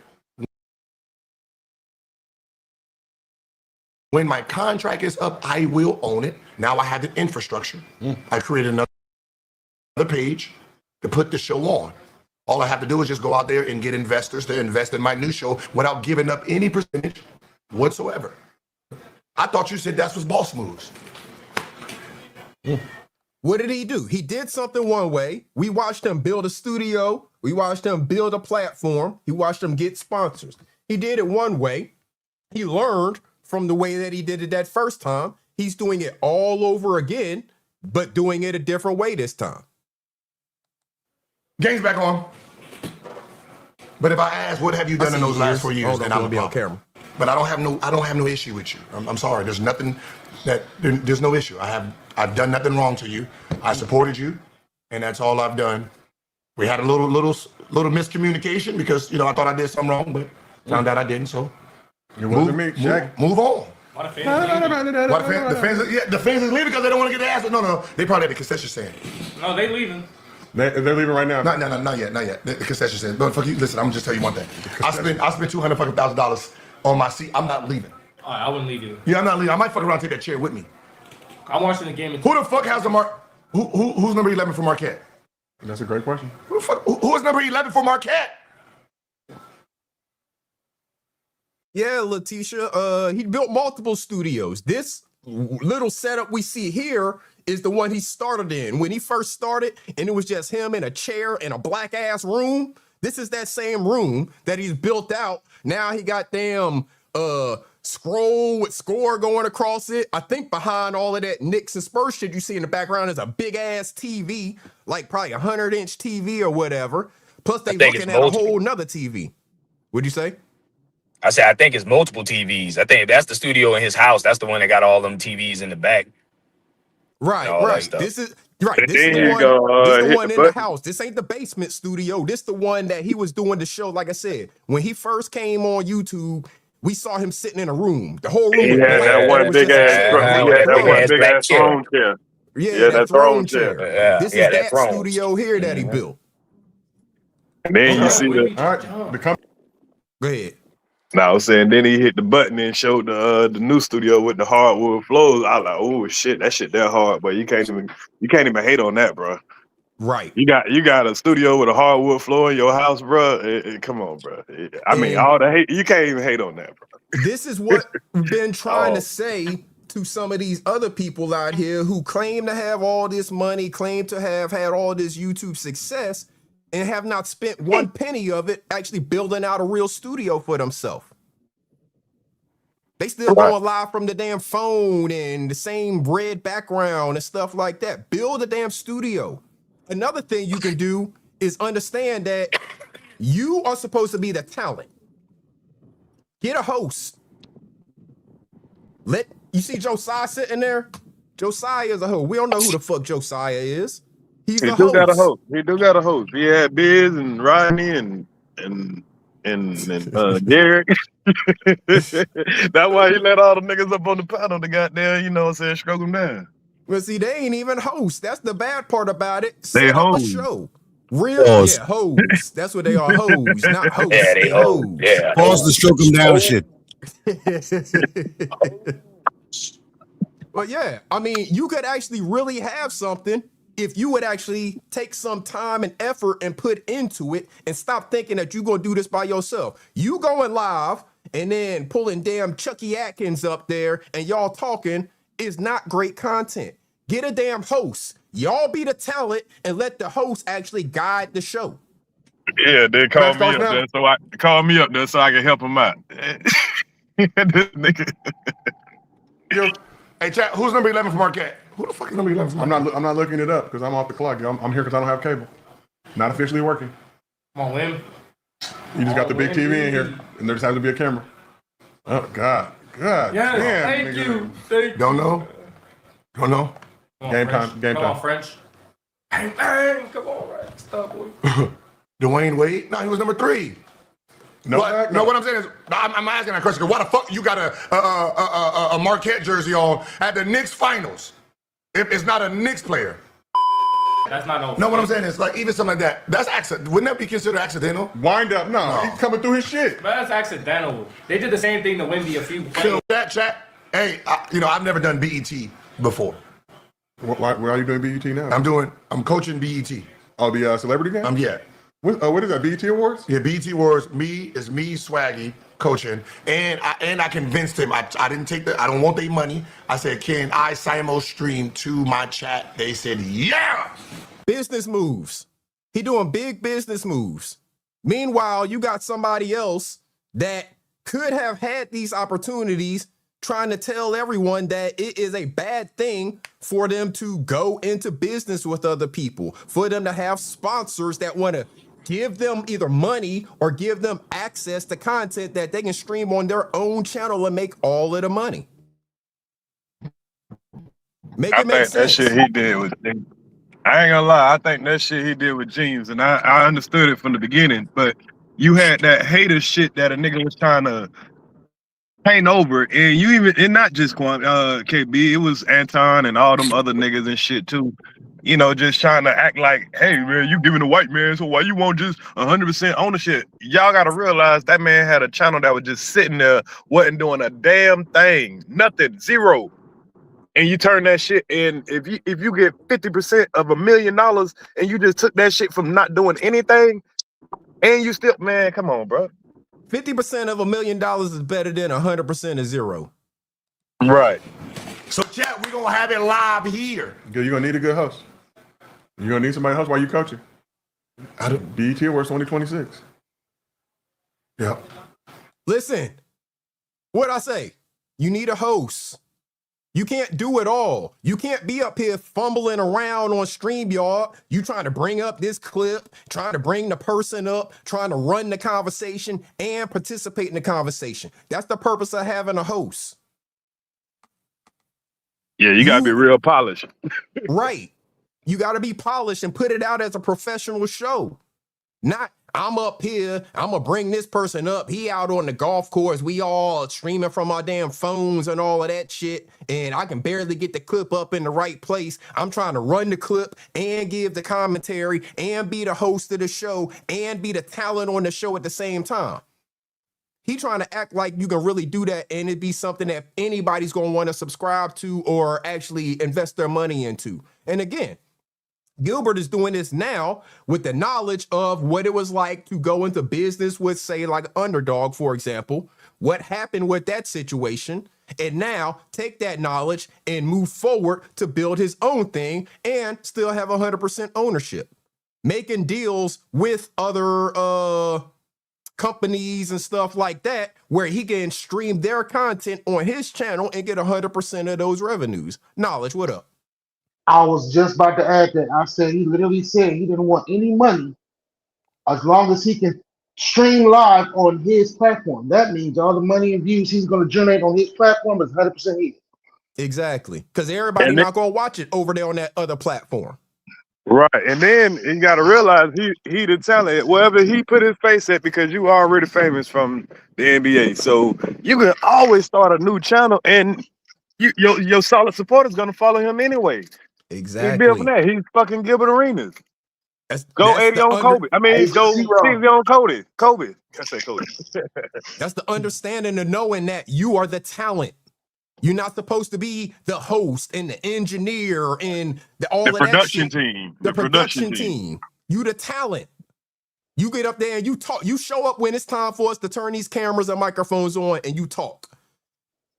when my contract is up, I will own it. Now I have the infrastructure. I created another page to put the show on. All I have to do is just go out there and get investors to invest in my new show without giving up any percentage whatsoever. I thought you said that's what's boss moves. What did he do? He did something one way. We watched him build a studio. We watched him build a platform. He watched him get sponsors. He did it one way. He learned from the way that he did it that first time. He's doing it all over again, but doing it a different way this time. Game's back on. But if I ask, what have you done in those last 4 years, then I'm be on camera. But I don't have no issue with you. I'm sorry. There's nothing there's no issue. I've done nothing wrong to you. I supported you, and that's all I've done. We had a little miscommunication because I thought I did something wrong, but found out I didn't. So move on. Why the fans leaving? The fans is leaving because they don't want to get their ass. No, they probably at the concession stand. No, they leaving. They're leaving right now. No, not yet. The concession stand. But fuck you. Listen, I'm gonna just tell you one thing. I spent $200,000 on my seat. I'm not leaving. All right, I wouldn't leave you. Yeah, I'm not leaving. I might fuck around and take that chair with me. I'm watching the game. Who the fuck has a mark? Who's number 11 for Marquette? That's a great question. Who is number 11 for Marquette? Yeah, Letitia. He built multiple studios. This little setup we see here is the one he started in. When he first started, and it was just him in a chair in a black ass room. This is that same room that he's built out. Now he got damn scroll with score going across it. I think behind all of that Knicks and Spurs shit you see in the background is a big ass TV, like probably 100-inch TV or whatever. Plus they looking at a whole nother TV. What'd you say? I said, I think it's multiple TVs. I think that's the studio in his house. That's the one that got all them TVs in the back. Right, right. This is right. This is the one. This is the one in the house. This ain't the basement studio. This the one that he was doing the show. Like I said, when he first came on YouTube, we saw him sitting in a room. The whole room. He had that one big ass throne chair. Yeah, that throne chair. This is that studio here that he built. And then you see the. Go ahead. Now I was saying, then he hit the button and showed the new studio with the hardwood floors. I was like, oh shit, that shit that hard, but you can't even hate on that, bro. Right. You got a studio with a hardwood floor in your house, bro. Come on, bro. I mean, all the hate, you can't even hate on that, bro. This is what we've been trying to say to some of these other people out here who claim to have all this money, claim to have had all this YouTube success, and have not spent one penny of it actually building out a real studio for themselves. They still going live from the damn phone and the same red background and stuff like that. Build a damn studio. Another thing you can do is understand that you are supposed to be the talent. Get a host. You see Josiah sitting there? Josiah is a host. We don't know who the fuck Josiah is. He do got a host. He do got a host. He had Biz and Rodney and Derek. That's why he let all the niggas up on the panel to goddamn, you know what I'm saying, stroke them down. Well, see, they ain't even hosts. That's the bad part about it. They Set up a hoes. show. Real, yeah, hoes. That's what they are, hoes, not hosts. Yeah, they hoes. Yeah. Pause the stroke them down shit. But yeah, I mean, you could actually really have something if you would actually take some time and effort and put into it and stop thinking that you're going to do this by yourself. You going live and then pulling damn Chucky Atkins up there and y'all talking is not great content. Get a damn host. Y'all be the talent and let the host actually guide the show. Yeah, they call me up there so I can help him out. This nigga. Hey, chat, who's number 11 for Marquette? Who the fuck is number 11 for Marquette? I'm not looking it up because I'm off the clock. I'm here because I don't have cable. Not officially working. Come on, Lim. You just got the big TV in here, and there just has to be a camera. Oh God. Yes, damn, thank nigga. you. Thank you. Don't know? Don't know? Game time. Come on, French. Bang, bang. Come on, right. Stop, boy. Dwayne Wade? No, he was number 3. No, what I'm saying is, I'm asking that question. Why the fuck you got a Marquette jersey on at the Knicks finals if it's not a Knicks player? That's not no. No, what I'm saying is, like, even something like that, that's accident. Wouldn't that be considered accidental? Wind up. No, he's coming through his shit. But that's accidental. They did the same thing to Wemby a few. Chat. Hey, I've never done BET before. Why are you doing BET now? I'm coaching BET. Oh, the celebrity game? Yeah. What is that? BET Awards? Yeah, BET Awards. Me, Swaggy, coaching, and I convinced him. I didn't take I don't want their money. I said, can I simul stream to my chat? They said, yeah. Business moves. He doing big business moves. Meanwhile, you got somebody else that could have had these opportunities trying to tell everyone that it is a bad thing for them to go into business with other people, for them to have sponsors that want to give them either money or give them access to content that they can stream on their own channel and make all of the money. I think that shit he did was, I ain't gonna lie, I think that shit he did with James, and I understood it from the beginning, but you had that hater shit that a nigga was trying to paint over, and you even, and not just KB, it was Anton and all them other niggas and shit too. You know, just trying to act like, hey man, you giving a white man, so why you want just 100% ownership? Y'all gotta realize that man had a channel that was just sitting there, wasn't doing a damn thing, nothing, zero. and you turn that shit in. If you get 50% of $1 million and you just took that shit from not doing anything, and you still, man, come on, bro. 50% of $1 million is better than 100% of zero. Right. So, chat, we're going to have it live here. You're going to need a good host. You're going to need somebody to host while you coaching. BET Awards 2026. Yeah. Listen, what'd I say? You need a host. You can't do it all. You can't be up here fumbling around on StreamYard. You trying to bring up this clip, trying to bring the person up, trying to run the conversation and participate in the conversation. That's the purpose of having a host. Yeah, you got to be real polished. Right. You got to be polished and put it out as a professional show. Not, I'm up here, I'm going to bring this person up. He out on the golf course. We all streaming from our damn phones and all of that shit. And I can barely get the clip up in the right place. I'm trying to run the clip and give the commentary and be the host of the show and be the talent on the show at the same time. He trying to act like you can really do that and it be something that anybody's going to want to subscribe to or actually invest their money into. And again, Gilbert is doing this now with the knowledge of what it was like to go into business with, say, like Underdog, for example, what happened with that situation, and now take that knowledge and move forward to build his own thing and still have 100% ownership, making deals with other companies and stuff like that, where he can stream their content on his channel and get 100% of those revenues. Knowledge, what up? I was just about to add that. I said he literally said he didn't want any money as long as he can stream live on his platform. That means all the money and views he's going to generate on his platform is 100% his. Exactly. Because everybody not going to watch it over there on that other platform. Right. And then you got to realize he the talent. Wherever he put his face at, because you are already famous from the NBA. So you can always start a new channel and your solid supporters going to follow him anyway. Exactly. He's built for that. He's fucking Gilbert Arenas. Go 80 on Kobe. I mean, go 60 on Kobe. Kobe. I say Kobe. That's the understanding of knowing that you are the talent. You're not supposed to be the host and the engineer and all of that shit. Team. The production team. You the talent. You get up there and you talk. You show up when it's time for us to turn these cameras and microphones on and you talk.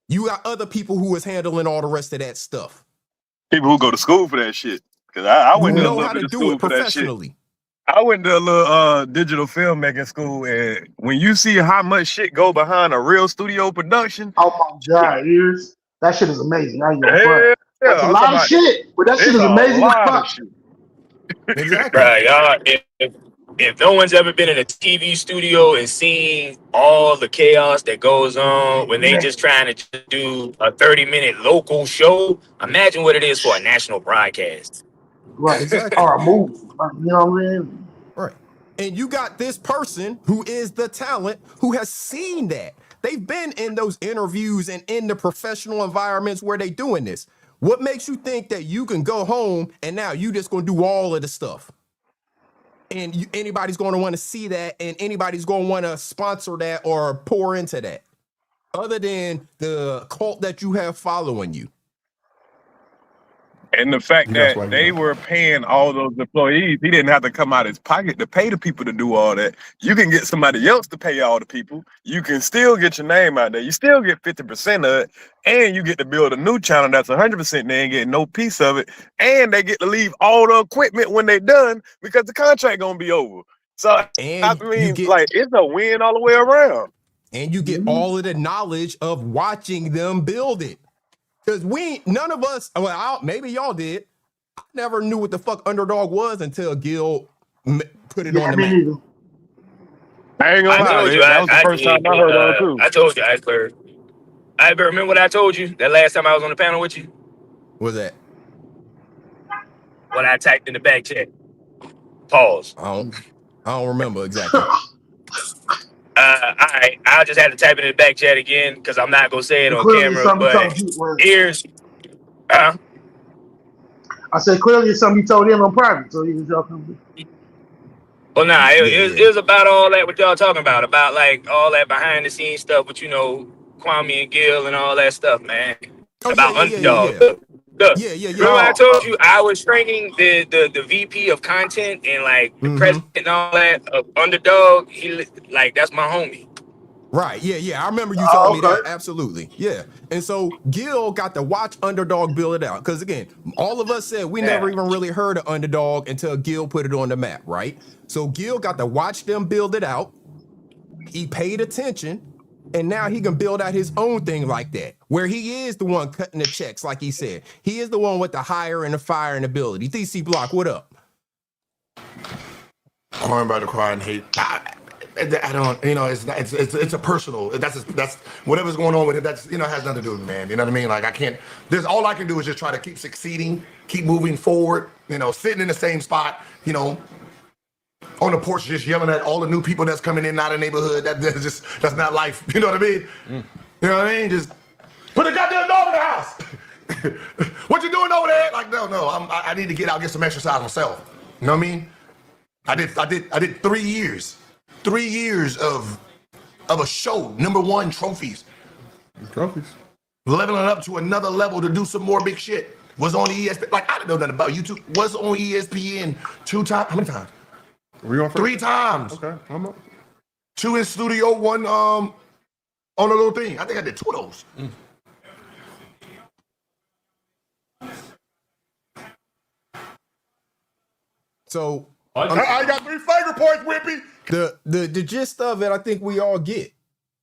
You got other people who is handling all the rest of that stuff. People who go to school for that shit. Because I went to a little bit of school for that shit. I went to a little digital filmmaking school, and when you see how much shit go behind a real studio production, oh my god, ears, that shit is amazing. I ain't gonna yeah, That's a lot of shit, but that shit is amazing as fuck. Exactly. Right, if no one's ever been in a TV studio and seen all the chaos that goes on when they just trying to do a 30-minute local show, imagine what it is for a national broadcast. Right. Exactly. Or a movie. You know what I mean? Right. And you got this person who is the talent who has seen that. They've been in those interviews and in the professional environments where they doing this. What makes you think that you can go home and now you just going to do all of the stuff? And anybody's going to want to see that, and anybody's going to want to sponsor that or pour into that, other than the cult that you have following you. And the fact that they were paying all those employees, he didn't have to come out of his pocket to pay the people to do all that. You can get somebody else to pay all the people. You can still get your name out there. You still get 50% of it, and you get to build a new channel that's 100%. They ain't getting no piece of it, and they get to leave all the equipment when they're done because the contract gonna be over. So and I mean, like, it's a win all the way around. And you get all of the knowledge of watching them build it. Because none of us, well, maybe y'all did. I never knew what the fuck Underdog was until Gil put it on the map. I ain't gonna lie, that was the first time I heard of it too. I told you, Iceberg. Iceberg, remember what I told you that last time I was on the panel with you? What was that? What I typed in the back chat. Pause. I don't remember exactly. All right, I'll just have to type it in the back chat again because I'm not gonna say it on camera. But here's, I said clearly it's something you told him on private, so he was talking. Well, nah, it was about all that what y'all talking about like all that behind the scenes stuff with Kwame and Gil and all that stuff, man. about underdog. Yeah. Look, Yeah. remember I told you I was training the VP of content and like the president and all that of underdog. He like that's my homie. Right. Yeah. I remember you telling me that. Absolutely. Yeah. And so Gil got to watch Underdog build it out. Because again, all of us said we never even really heard of Underdog until Gil put it on the map, right? So Gil got to watch them build it out. He paid attention. And now he can build out his own thing like that, where he is the one cutting the checks, like he said. He is the one with the hire and the fire and ability. DC Block, what up? Crying by the cry and hate. I don't, it's a personal. That's whatever's going on with it. That's has nothing to do with me, man. You know what I mean? Like I can't. There's all I can do is just try to keep succeeding, keep moving forward. Sitting in the same spot. On the porch, just yelling at all the new people that's coming in out of the neighborhood. That's not life. You know what I mean? You know what I mean? Just put a goddamn dog in the house. What you doing over there? Like no. I need to get out, get some exercise myself. You know what I mean? I did 3 years. 3 years of a show, #1 trophies. Leveling up to another level to do some more big shit. Was on ESPN. Like I didn't know nothing about YouTube. Was on ESPN 2 times. How many times? 3 times. Okay. 2 in studio, 1 on a little thing. I think I did 2 of those. So I got 3 finger points, Whippy. The gist of it, I think we all get.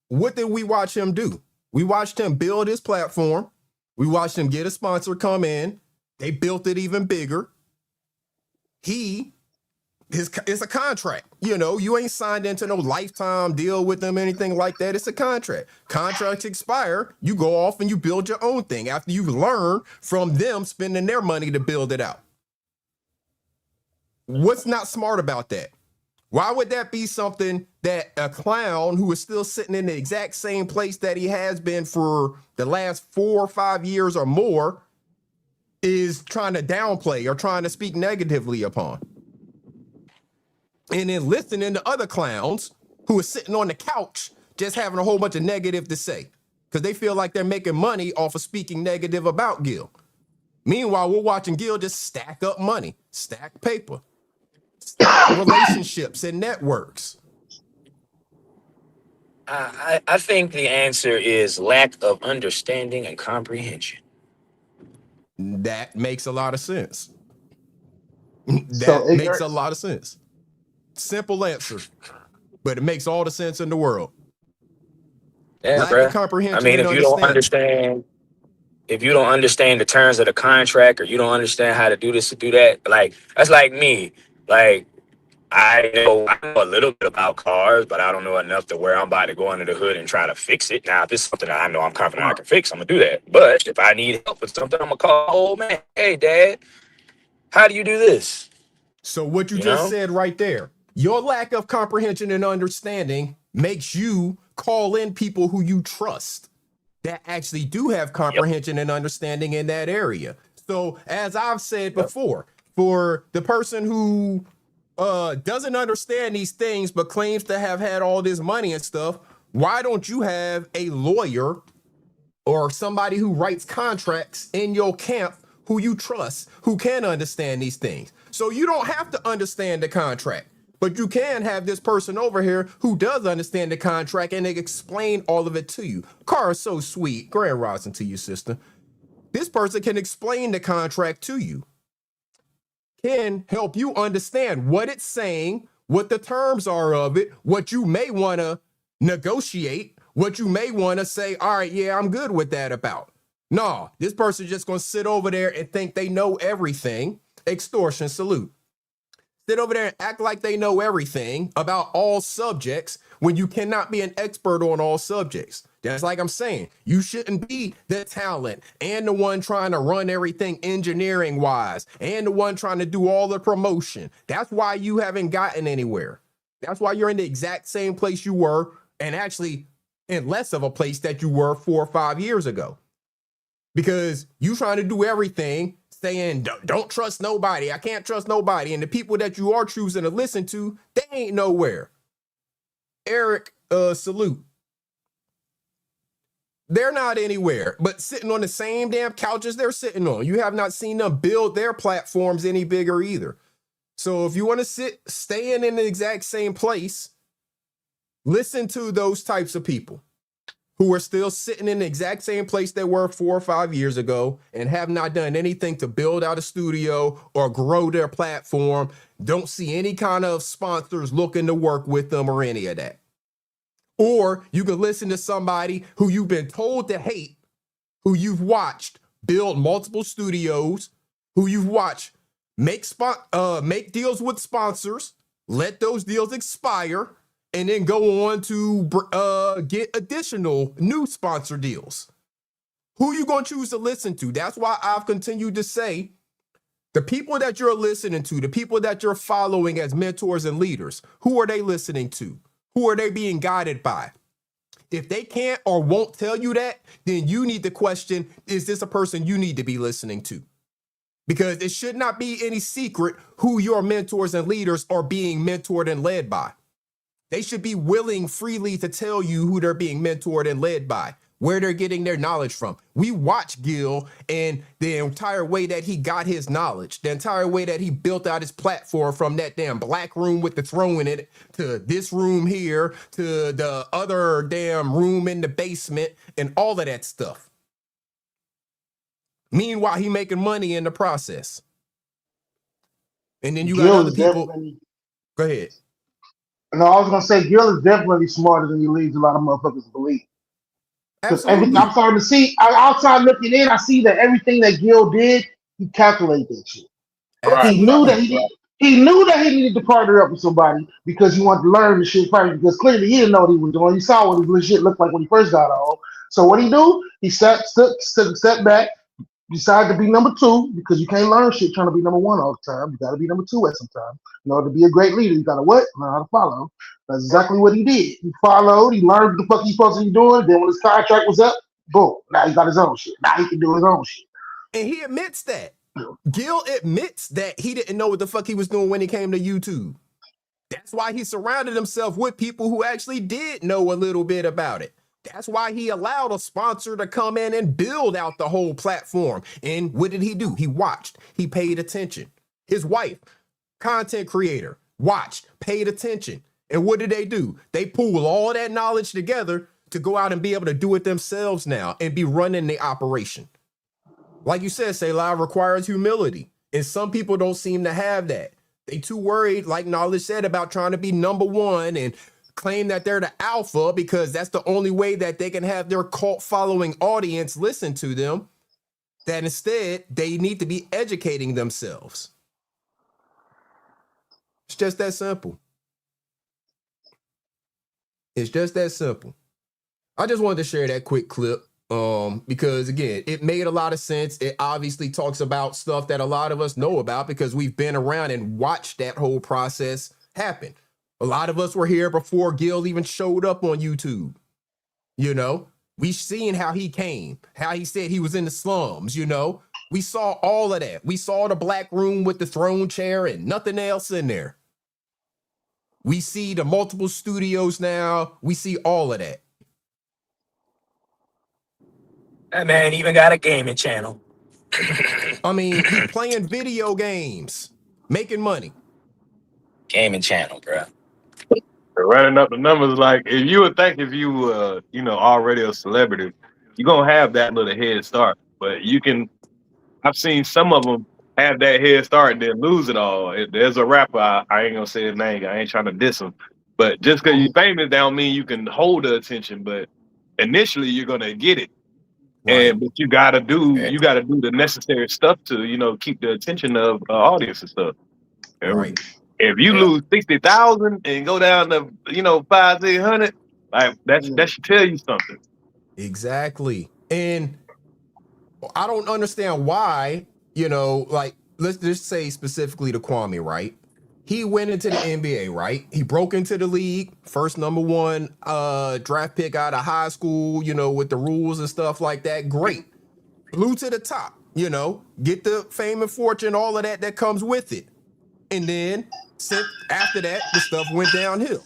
What did we watch him do? We watched him build his platform. We watched him get a sponsor come in. They built it even bigger. It's a contract. You ain't signed into no lifetime deal with them, anything like that. It's a contract. Contracts expire. You go off and you build your own thing after you learn from them spending their money to build it out. What's not smart about that? Why would that be something that a clown who is still sitting in the exact same place that he has been for the last 4 or 5 years or more is trying to downplay or trying to speak negatively upon? And then listening to other clowns who are sitting on the couch just having a whole bunch of negative to say because they feel like they're making money off of speaking negative about Gil. Meanwhile, we're watching Gil just stack up money, stack paper, relationships and networks. I think the answer is lack of understanding and comprehension. That makes a lot of sense. That makes a lot of sense. Simple answer, but it makes all the sense in the world. Yeah, lack of comprehension. I mean, if you don't understand the terms of the contract, or you don't understand how to do this or do that, like that's like me. Like I know a little bit about cars, but I don't know enough to where I'm about to go under the hood and try to fix it. Now, if it's something that I know I'm confident I can fix, I'm gonna do that. But if I need help with something, I'm gonna call old man. Hey, Dad, how do you do this? So what you just said right there, your lack of comprehension and understanding makes you call in people who you trust that actually do have comprehension and understanding in that area. So as I've said before, for the person who doesn't understand these things but claims to have had all this money and stuff, why don't you have a lawyer or somebody who writes contracts in your camp who you trust, who can understand these things? So you don't have to understand the contract, but you can have this person over here who does understand the contract and they explain all of it to you. Car is so sweet. Grand rising to you, sister. This person can explain the contract to you, can help you understand what it's saying, what the terms are of it, what you may want to negotiate, what you may want to say, all right, yeah, I'm good with that about. No, this person's just going to sit over there and think they know everything. Extortion, salute. Sit over there and act like they know everything about all subjects when you cannot be an expert on all subjects. That's like I'm saying, you shouldn't be the talent and the one trying to run everything engineering wise and the one trying to do all the promotion. That's why you haven't gotten anywhere. That's why you're in the exact same place you were, and actually in less of a place that you were 4 or 5 years ago. Because you trying to do everything, saying, don't trust nobody. I can't trust nobody. And the people that you are choosing to listen to, they ain't nowhere. Eric, salute. They're not anywhere, but sitting on the same damn couches they're sitting on. You have not seen them build their platforms any bigger either. So if you want to stay in the exact same place, listen to those types of people who are still sitting in the exact same place they were 4 or 5 years ago and have not done anything to build out a studio or grow their platform. Don't see any kind of sponsors looking to work with them or any of that. Or you can listen to somebody who you've been told to hate, who you've watched build multiple studios, who you've watched make deals with sponsors, let those deals expire, and then go on to get additional new sponsor deals. Who you going to choose to listen to? That's why I've continued to say the people that you're listening to, the people that you're following as mentors and leaders, who are they listening to? Who are they being guided by? If they can't or won't tell you that, then you need to question, is this a person you need to be listening to? Because it should not be any secret who your mentors and leaders are being mentored and led by. They should be willing freely to tell you who they're being mentored and led by, where they're getting their knowledge from. We watch Gil and the entire way that he got his knowledge, the entire way that he built out his platform, from that damn black room with the throne in it to this room here to the other damn room in the basement and all of that stuff. Meanwhile, he making money in the process. And then you got other people. Go ahead. No, I was gonna say Gil is definitely smarter than he leads a lot of motherfuckers to believe. Because I'm starting to see outside looking in, I see that everything that Gil did, he calculated that shit. Right. He knew that he knew that he needed to partner up with somebody because he wanted to learn the shit first. Because clearly he didn't know what he was doing. He saw what his shit looked like when he first got on. So what he do? He stepped back, decided to be number 2 because you can't learn shit trying to be number 1 all the time. You got to be number 2 at some time. In order to be a great leader, you got to what? Learn how to follow. That's exactly what he did. He followed. He learned what the fuck he's supposed to be doing. Then when his contract was up, boom. Now he got his own shit. Now he can do his own shit. And he admits that. Gil admits that he didn't know what the fuck he was doing when he came to YouTube. That's why he surrounded himself with people who actually did know a little bit about it. That's why he allowed a sponsor to come in and build out the whole platform. And what did he do? He watched. He paid attention. His wife, content creator, watched, paid attention. And what did they do? They pool all that knowledge together to go out and be able to do it themselves now and be running the operation. Like you said, Say Live requires humility. And some people don't seem to have that. They too worried, like Knowledge said, about trying to be number 1 and claim that they're the alpha because that's the only way that they can have their cult following audience listen to them, that instead they need to be educating themselves. It's just that simple. It's just that simple. I just wanted to share that quick clip because, again, it made a lot of sense. It obviously talks about stuff that a lot of us know about because we've been around and watched that whole process happen. A lot of us were here before Gil even showed up on YouTube. You know, we seen how he came, how he said he was in the slums, you know. We saw all of that. We saw the black room with the throne chair and nothing else in there. We see the multiple studios now. We see all of that. That man even got a gaming channel. I mean, he playing video games, making money. Gaming channel, bro. Running up the numbers, like if you would think if you already a celebrity, you're gonna have that little head start. But I've seen some of them have that head start and then lose it all. There's a rapper, I ain't gonna say his name, I ain't trying to diss him, but just because you're famous don't mean you can hold the attention. But initially you're gonna get it. Right. But you gotta do the necessary stuff to keep the attention of audience and stuff. Right. If you lose 60,000 and go down to 500-600, like that should tell you something. Exactly. And I don't understand why, like let's just say specifically to Kwame, right? He went into the NBA, right? He broke into the league, first number 1 draft pick out of high school, with the rules and stuff like that. Great. Flew to the top, get the fame and fortune, all of that comes with it. And then after that, the stuff went downhill.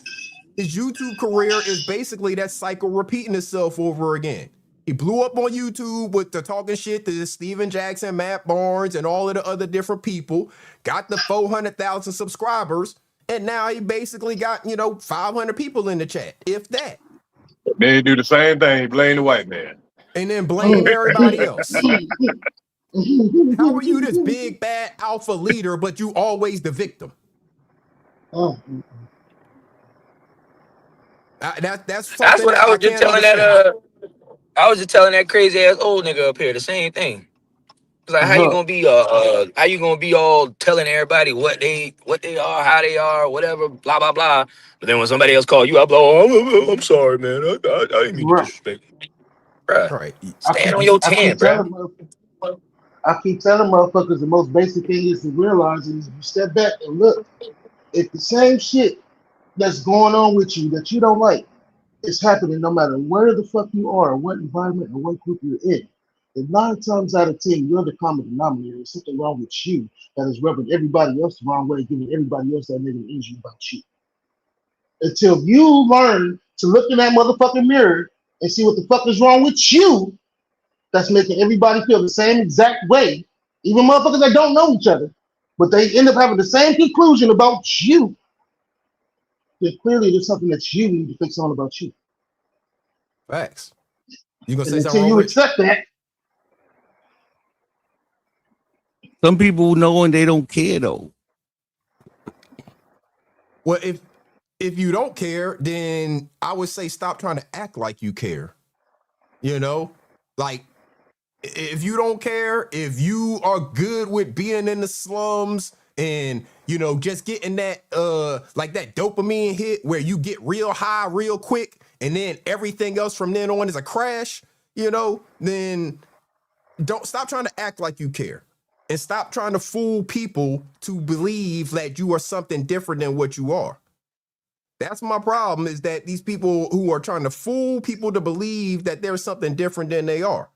His YouTube career is basically that cycle repeating itself over again. He blew up on YouTube with the talking shit to Steven Jackson, Matt Barnes, and all of the other different people. Got the 400,000 subscribers, and now he basically got 500 people in the chat, if that. Then he do the same thing. Blame the white man, and then blame everybody else. How are you this big bad alpha leader, but you always the victim? That's what I was just telling that. I was just telling that crazy ass old nigga up here the same thing. It's like, how you gonna be all telling everybody what they are, how they are, whatever, blah blah blah. But then when somebody else call you up, I'm sorry, man. I didn't mean to disrespect you. Bruh. Right. Stand on your 10, bro. I keep telling motherfuckers the most basic thing is to realize is you step back and look. If the same shit that's going on with you that you don't like is happening no matter where the fuck you are, what environment or what group you're in, and 9 times out of 10, you're the common denominator. There's something wrong with you that is rubbing everybody else the wrong way, giving everybody else that negative energy about you. Until you learn to look in that motherfucking mirror and see what the fuck is wrong with you, that's making everybody feel the same exact way, even motherfuckers that don't know each other, but they end up having the same conclusion about you, then clearly there's something that you need to fix on about you. Facts. You gonna And say something until wrong, you Rich? accept that, Some people know and they don't care though. Well, if you don't care, then I would say stop trying to act like you care. Like if you don't care, if you are good with being in the slums and just getting that like that dopamine hit where you get real high real quick and then everything else from then on is a crash, then don't stop trying to act like you care. And stop trying to fool people to believe that you are something different than what you are. That's my problem, is that these people who are trying to fool people to believe that there's something different than they are.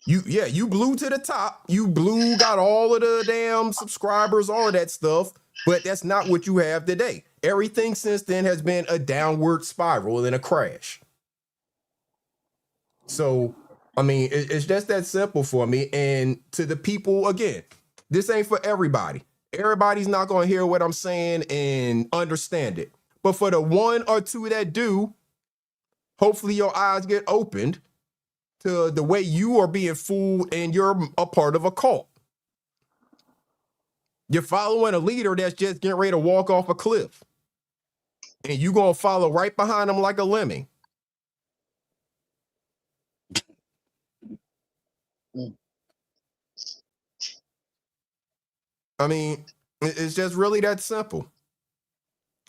You blew to the top. You got all of the damn subscribers, all of that stuff, but that's not what you have today. Everything since then has been a downward spiral and a crash. So, I mean, it's just that simple for me. And to the people, again, this ain't for everybody. Everybody's not going to hear what I'm saying and understand it. But for the 1 or 2 that do, hopefully your eyes get opened to the way you are being fooled and you're a part of a cult. You're following a leader that's just getting ready to walk off a cliff. And you're going to follow right behind him like a lemming. I mean, it's just really that simple.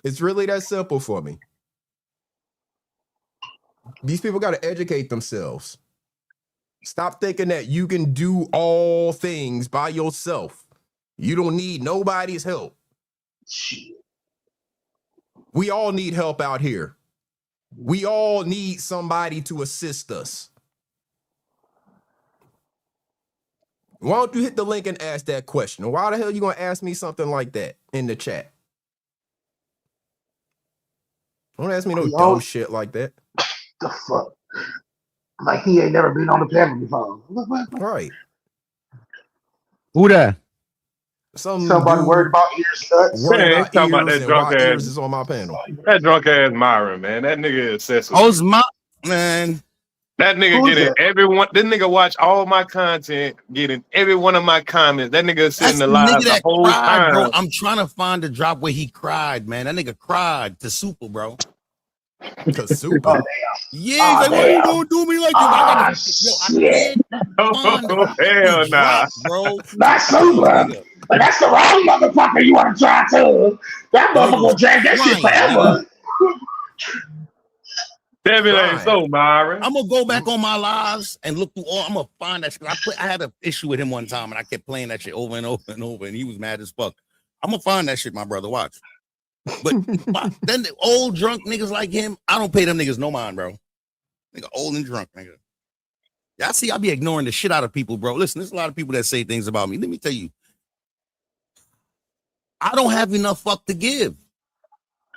It's really that simple for me. These people got to educate themselves. Stop thinking that you can do all things by yourself. You don't need nobody's help. We all need help out here. We all need somebody to assist us. Why don't you hit the link and ask that question? Why the hell are you going to ask me something like that in the chat? Don't ask me no dumb shit like that. The fuck? Like he ain't never been on the panel before. Right. Who that? Somebody worried about ears nuts. Man, he's talking about that drunk ass. Ears is on my panel. That drunk ass Myron, man. That nigga is obsessed with. Oh, it's my man. That nigga getting everyone. This nigga watch all my content, getting every one of my comments. That nigga sitting alive the whole time. Bro. I'm trying to find the drop where he cried, man. That nigga cried to Super, bro. To Super? Yeah, he's like, why you gonna do me like this? I Oh, hell nah. Bro. That's Super. But that's the wrong motherfucker you want to try to. That motherfucker will drag that shit forever. Devin ain't so, Myron. I'm gonna go back on my lives and look through all. I'm gonna find that shit. I had an issue with him one time, and I kept playing that shit over and over and over, and he was mad as fuck. I'm gonna find that shit, my brother. Watch. But then the old drunk niggas like him, I don't pay them niggas no mind, bro. Nigga, old and drunk, nigga. Y'all see, I be ignoring the shit out of people, bro. Listen, there's a lot of people that say things about me. Let me tell you, I don't have enough fuck to give.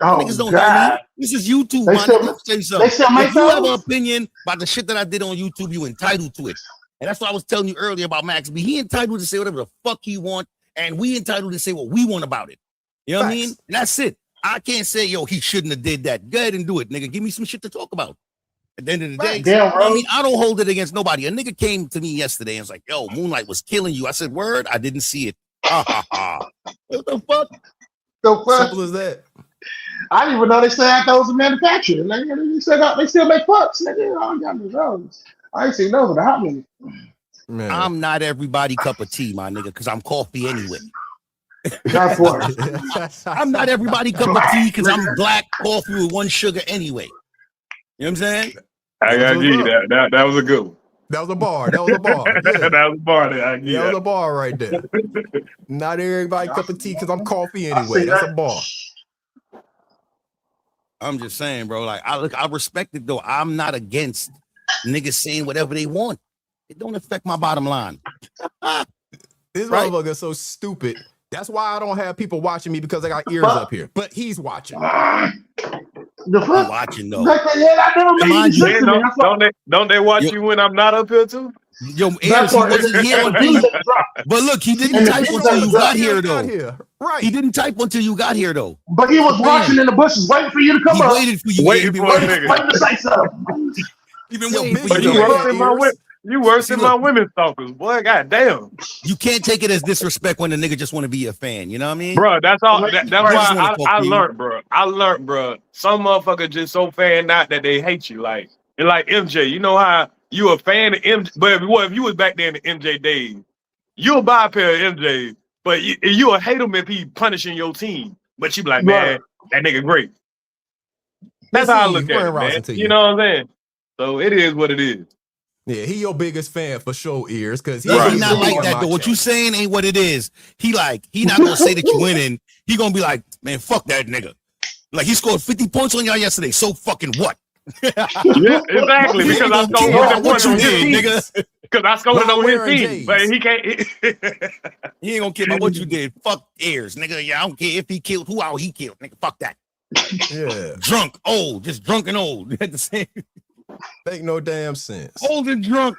Niggas don't know me. This is YouTube, They my still- nigga. Let me tell you something. they still make If you have an those? opinion about the shit that I did on YouTube, you entitled to it. And that's what I was telling you earlier about Max B. He entitled to say whatever the fuck he want, and we entitled to say what we want about it. You know what I mean? And that's it. I can't say, yo, he shouldn't have did that. Go ahead and do it, nigga. Give me some shit to talk about. At the end of the day, Damn, I mean, I don't hold it against nobody. A nigga came to me yesterday and was like, yo, Moonlight was killing you. I said, word? I didn't see it. Ha ha ha. What the fuck? Simple as that. I didn't even know they still had those in manufacturing. Like, they still make fucks. Nigga, I ain't seen those in a hot minute. Man. I'm not everybody cup of tea, my nigga, because I'm coffee anyway. That's what. I'm not everybody cup of tea because I'm black coffee with one sugar anyway. You know what I'm saying? I got you. That was a good one. That was a bar. That was a bar. Yeah. That was a bar. That was a bar right there. Not everybody cup of tea because I'm coffee anyway. That's a bar. I'm just saying, bro. Like, I respect it though. I'm not against niggas saying whatever they want. It don't affect my bottom line. This motherfucker is so stupid. That's why I don't have people watching me because I got ears up here. But he's watching. The fuck? Watching though. Don't they watch you when I'm not up here too? Yo, Ayers, he wasn't here until but look, he didn't type until you got here though. Right. He didn't type until you got here though. But he was watching in the bushes, waiting for you to come he up. Waited for you. Waiting for a nigga. Waiting to say something. He been waiting for But you. you worse than my women stalkers, boy. Goddamn. You can't take it as disrespect when the nigga just want to be a fan. You know what I mean? Bro, that's all. That's why I learned. learned, bro. I learned, bro. Some motherfuckers just so fanned out that they hate you. Like MJ. You know how you a fan of MJ, but if you was back there in the MJ days, you'll buy a pair of MJ, but you'll hate him if he punishing your team. But you be like, man, that nigga great. That's how I look at it, man. You know what I'm saying? So it is what it is. Yeah, he your biggest fan for sure, Ears, because He not like that though. What you saying ain't what it is. He not gonna say that you winning. He gonna be like, man, fuck that nigga. Like he scored 50 points on y'all yesterday. So fucking what? Yeah, exactly. Because I scored what you did, nigga. Because I scored on his team, but he can't. He ain't gonna care about what you did. Fuck Ayers, nigga. Yeah, I don't care if he killed who out he killed, nigga. Fuck that. Yeah, drunk, old, just drunk and old at the same. Make no damn sense. Old and drunk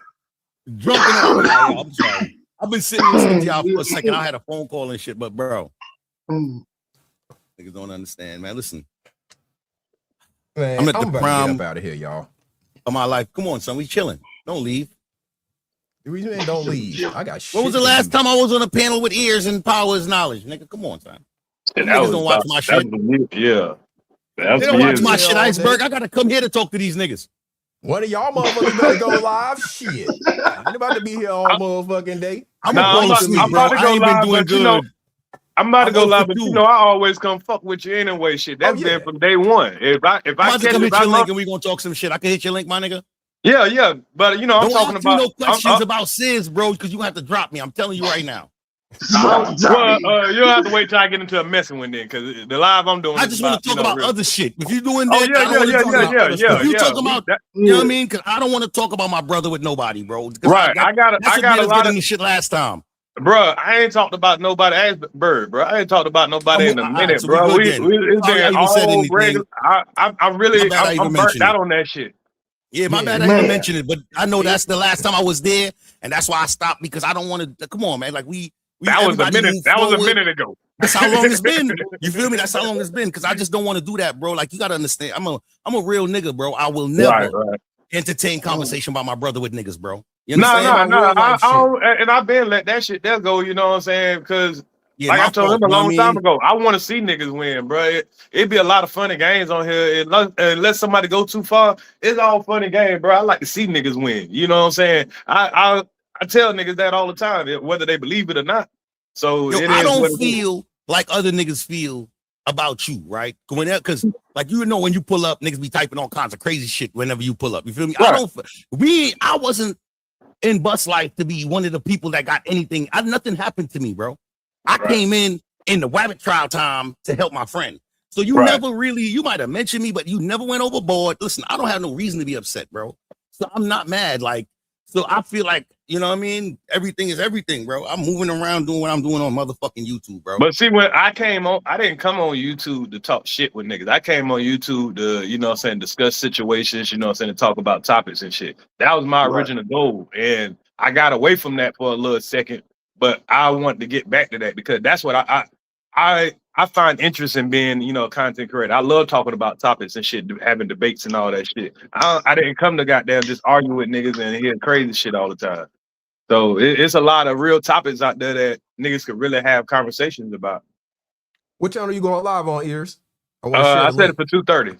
and old. I'm sorry. I've been sitting listening to y'all for a second. I had a phone call and shit, but bro, niggas don't understand, man. Listen, man, I'm at the prime out of here, y'all. Of my life. Come on, son, we chilling. Don't leave. The reason don't leave. I got shit. When was the last time I was on a panel with Ears and Power is Knowledge, nigga? Come on, son. Niggas don't watch my shit. Yeah. They don't watch my shit, Iceberg. I gotta come here to talk to these niggas. One of y'all motherfuckers better go live. Shit. I'm about to be here all motherfucking day. I'm about to go live, but you know, I'm about to go live, but you know, I always come fuck with you anyway. Shit, that's been from day one. If I I'm about to come hit your link and we gonna talk some shit. I can hit your link, my nigga. Yeah, but you know, I'm talking about no questions about Sis, bro, because you have to drop me. I'm telling you right now. Well, you'll have to wait till I get into a messing one then, because the live I'm doing. I just want to talk about other shit. If you're doing Oh, that, yeah. If you talking about, you know what I mean? Because I don't want to talk about my brother with nobody, bro. Right, I got a lot of the shit last time. Bro, I ain't talked about nobody. Iceberg, bro. I ain't talked about nobody in a minute, bro. It's been all regular. I'm burnt out on that shit. Yeah, my bad. I didn't mention it, but I know that's the last time I was there, and that's why I stopped because I don't want to. Come on, man. Like that was a minute. That was a minute ago. That's how long it's been. You feel me? That's how long it's been. Because I just don't want to do that, bro. Like you gotta understand. I'm a real nigga, bro. I will never entertain conversation about my brother with niggas, bro. You understand? No. I don't, and I've been let that shit there go. You know what I'm saying? Because like I told him a long time ago, I want to see niggas win, bro. It'd be a lot of funny games on here. Unless somebody go too far, it's all funny game, bro. I like to see niggas win. You know what I'm saying? I tell niggas that all the time, whether they believe it or not. So I don't feel like other niggas feel about you, right? Because like you know when you pull up, niggas be typing all kinds of crazy shit whenever you pull up. You feel me? Right. I wasn't in bus life to be one of the people that got anything. Nothing happened to me, bro. I came in the Wabbit trial time to help my friend. So you never really, you might have mentioned me, but you never went overboard. Listen, I don't have no reason to be upset, bro. So I'm not mad. Like, So I feel like, you know what I mean? Everything is everything, bro. I'm moving around doing what I'm doing on motherfucking YouTube, bro. But see, when I came on, I didn't come on YouTube to talk shit with niggas. I came on YouTube to, you know what I'm saying, discuss situations, you know what I'm saying, to talk about topics and shit. That was my original goal. And I got away from that for a little second, but I want to get back to that because that's what I find interest in being, you know, a content creator. I love talking about topics and shit, having debates and all that shit. I didn't come to goddamn just argue with niggas and hear crazy shit all the time. So it's a lot of real topics out there that niggas could really have conversations about. What channel you going live on, Ears? I said it for 2:30.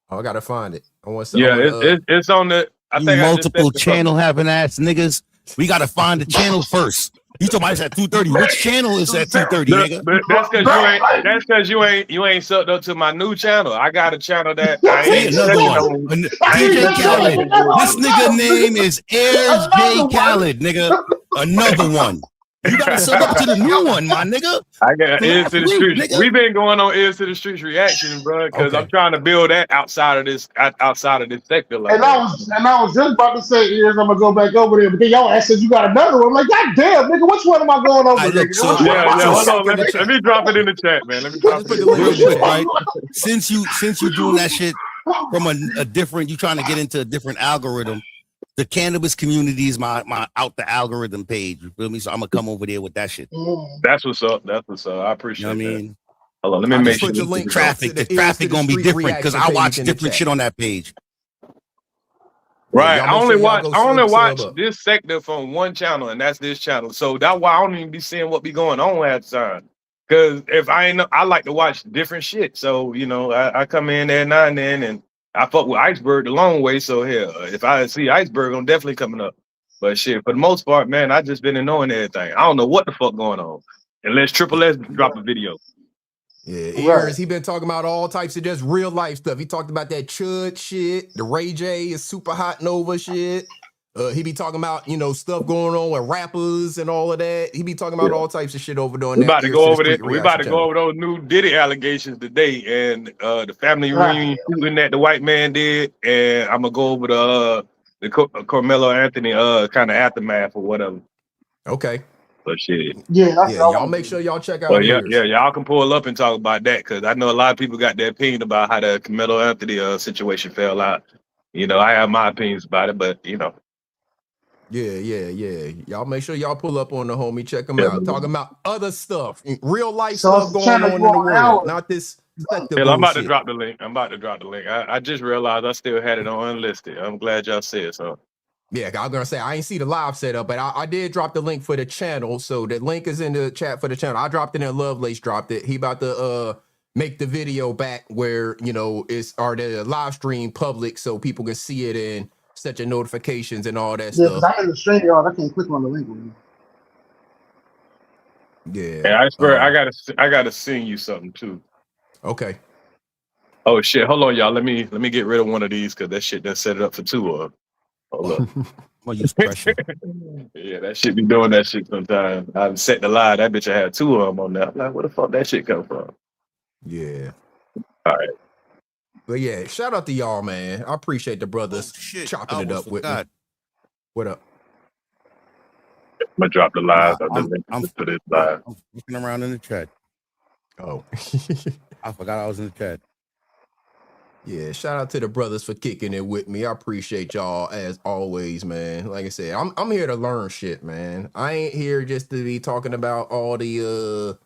Oh, I gotta find it. It's on the. I think multiple channel having ass niggas. We gotta find the channel first. You talking about it's at 2:30. Which channel is at 2:30, nigga? But that's because you ain't sucked up to my new channel. I got a channel that I ain't another one. DJ Khaled. This nigga name is Airs J Khaled, nigga. Another one. You gotta sub up to the new one, my nigga. I got Ears to the Streets. We've been going on Ears to the Streets reaction, bro, because I'm trying to build that outside of this sector. Like and I was just about to say, Ears, I'm gonna go back over there, but then y'all asked said you got another one. I'm like, God damn, nigga, which one am I going over? Hold on, let me drop it in the chat, man. Let me drop it in the chat. Right? Since you doing that shit from a different, you trying to get into a different algorithm. The cannabis community is my out the algorithm page. You feel me? So I'm gonna come over there with that shit. That's what's up. That's what's up. I appreciate you know what that. I mean? Hold on, let me make sure. The traffic gonna be different because I watch different shit on that page. Right. I only watch this sector from one channel, and that's this channel. So that's why I don't even be seeing what be going on at the time. Because if I like to watch different shit. So, you know, I come in there now and then and I fuck with Iceberg the long way, so hell, if I see Iceberg, I'm definitely coming up. But shit, for the most part, man, I just been knowing everything. I don't know what the fuck going on unless Triple S drop a video. Yeah, Ears, he been talking about all types of just real life stuff. He talked about that Chud shit, the Ray J is super hot Nova shit. He be talking about, you know, stuff going on with rappers and all of that. He be talking about all types of shit over there. We about to go over there. We about to go over those new Diddy allegations today, and the family reunion shooting that the white man did, and I'm gonna go over the Carmelo Anthony kind of aftermath or whatever. Okay. But shit. Y'all make sure y'all check out. Well, y'all can pull up and talk about that because I know a lot of people got their opinion about how the Carmelo Anthony situation fell out. You know, I have my opinions about it, but you know. Yeah. Y'all make sure y'all pull up on the homie. Check him out. Talking about other stuff, real life stuff going on in the world, not this. I'm about to drop the link. I just realized I still had it on unlisted. I'm glad y'all said so. Yeah, I was gonna say I ain't see the live setup, but I did drop the link for the channel. So the link is in the chat for the channel. I dropped it in. Lovelace dropped it. He about to make the video back where, you know, the live stream public so people can see it and set your notifications and all that stuff. I'm in the stream, y'all. I can't click on the link. Yeah. Hey, Iceberg, I gotta sing you something too. Okay. Oh shit! Hold on, y'all. Let me get rid of one of these because that shit done set it up for two of them. Hold up. Well, use pressure. Yeah, that shit be doing that shit sometimes. I set the lie. That bitch I had two of them on there. I'm like, where the fuck that shit come from? Yeah. All right. But yeah, shout out to y'all, man. I appreciate the brothers chopping it up with me. What up? I'm gonna drop the live. I'm for this live. I'm looking around in the chat. Oh. I forgot I was in the chat. Yeah, shout out to the brothers for kicking it with me. I appreciate y'all as always, man. Like I said, I'm here to learn shit, man. I ain't here just to be talking about all the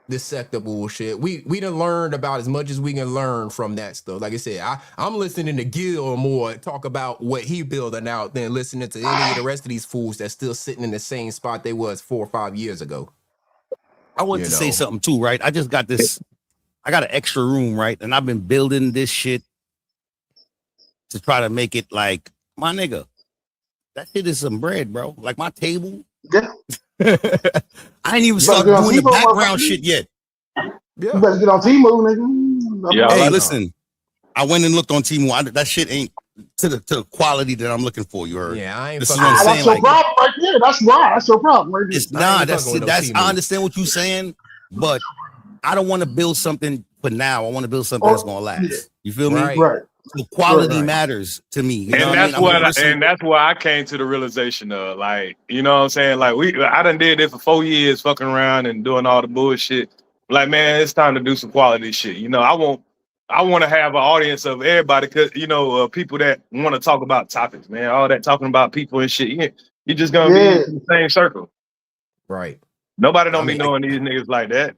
this sector bullshit. We done learned about as much as we can learn from that stuff. Like I said, I'm listening to Gil more talk about what he building out than listening to any of the rest of these fools that's still sitting in the same spot they was 4 or 5 years ago. I want to say something too, right? I just got this. I got an extra room, right? And I've been building this shit to try to make it like, my nigga, that shit is some bread, bro. Like my table. I ain't even started doing the background shit yet. Yeah. You better get on Temu, nigga. Yeah, hey, listen, I went and looked on Temu. That shit ain't to the quality that I'm looking for. You heard? Yeah, I ain't. This is what I'm saying. That's your problem right there. That's why. That's your problem right there. It's not. That's. I understand what you're saying, but I don't want to build something for now. I want to build something that's gonna last. You feel me? Right. So quality matters to me. You know And what I mean? that's why I came to the realization of, like, you know what I'm saying? Like, I done did this for 4 years, fucking around and doing all the bullshit. Like, man, it's time to do some quality shit. You know, I want to have an audience of everybody, cause people that want to talk about topics, man. All that talking about people and shit, you just gonna be in the same circle, right? Nobody don't be knowing these niggas like that.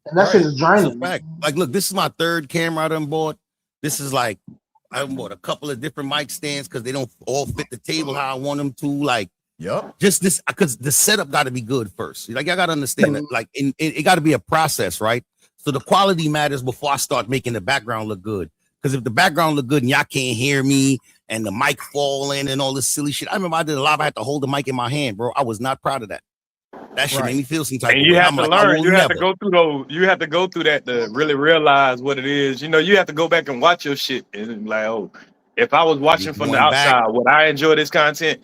And that shit is draining. Fact. Like, look, this is my third camera I done bought. This is like, I bought a couple of different mic stands because they don't all fit the table how I want them to. Like, just this, because the setup got to be good first. Like, I got to understand that. Like, it got to be a process, right? So the quality matters before I start making the background look good. Because if the background look good and y'all can't hear me and the mic falling and all this silly shit, I remember I did a live. I had to hold the mic in my hand, bro. I was not proud of that. That shit made me feel some type and of you way. have I'm to like, learn. You have to go through those. You have to go through that to really realize what it is. You know, you have to go back and watch your shit and like, oh, if I was watching from the outside, would I enjoy this content?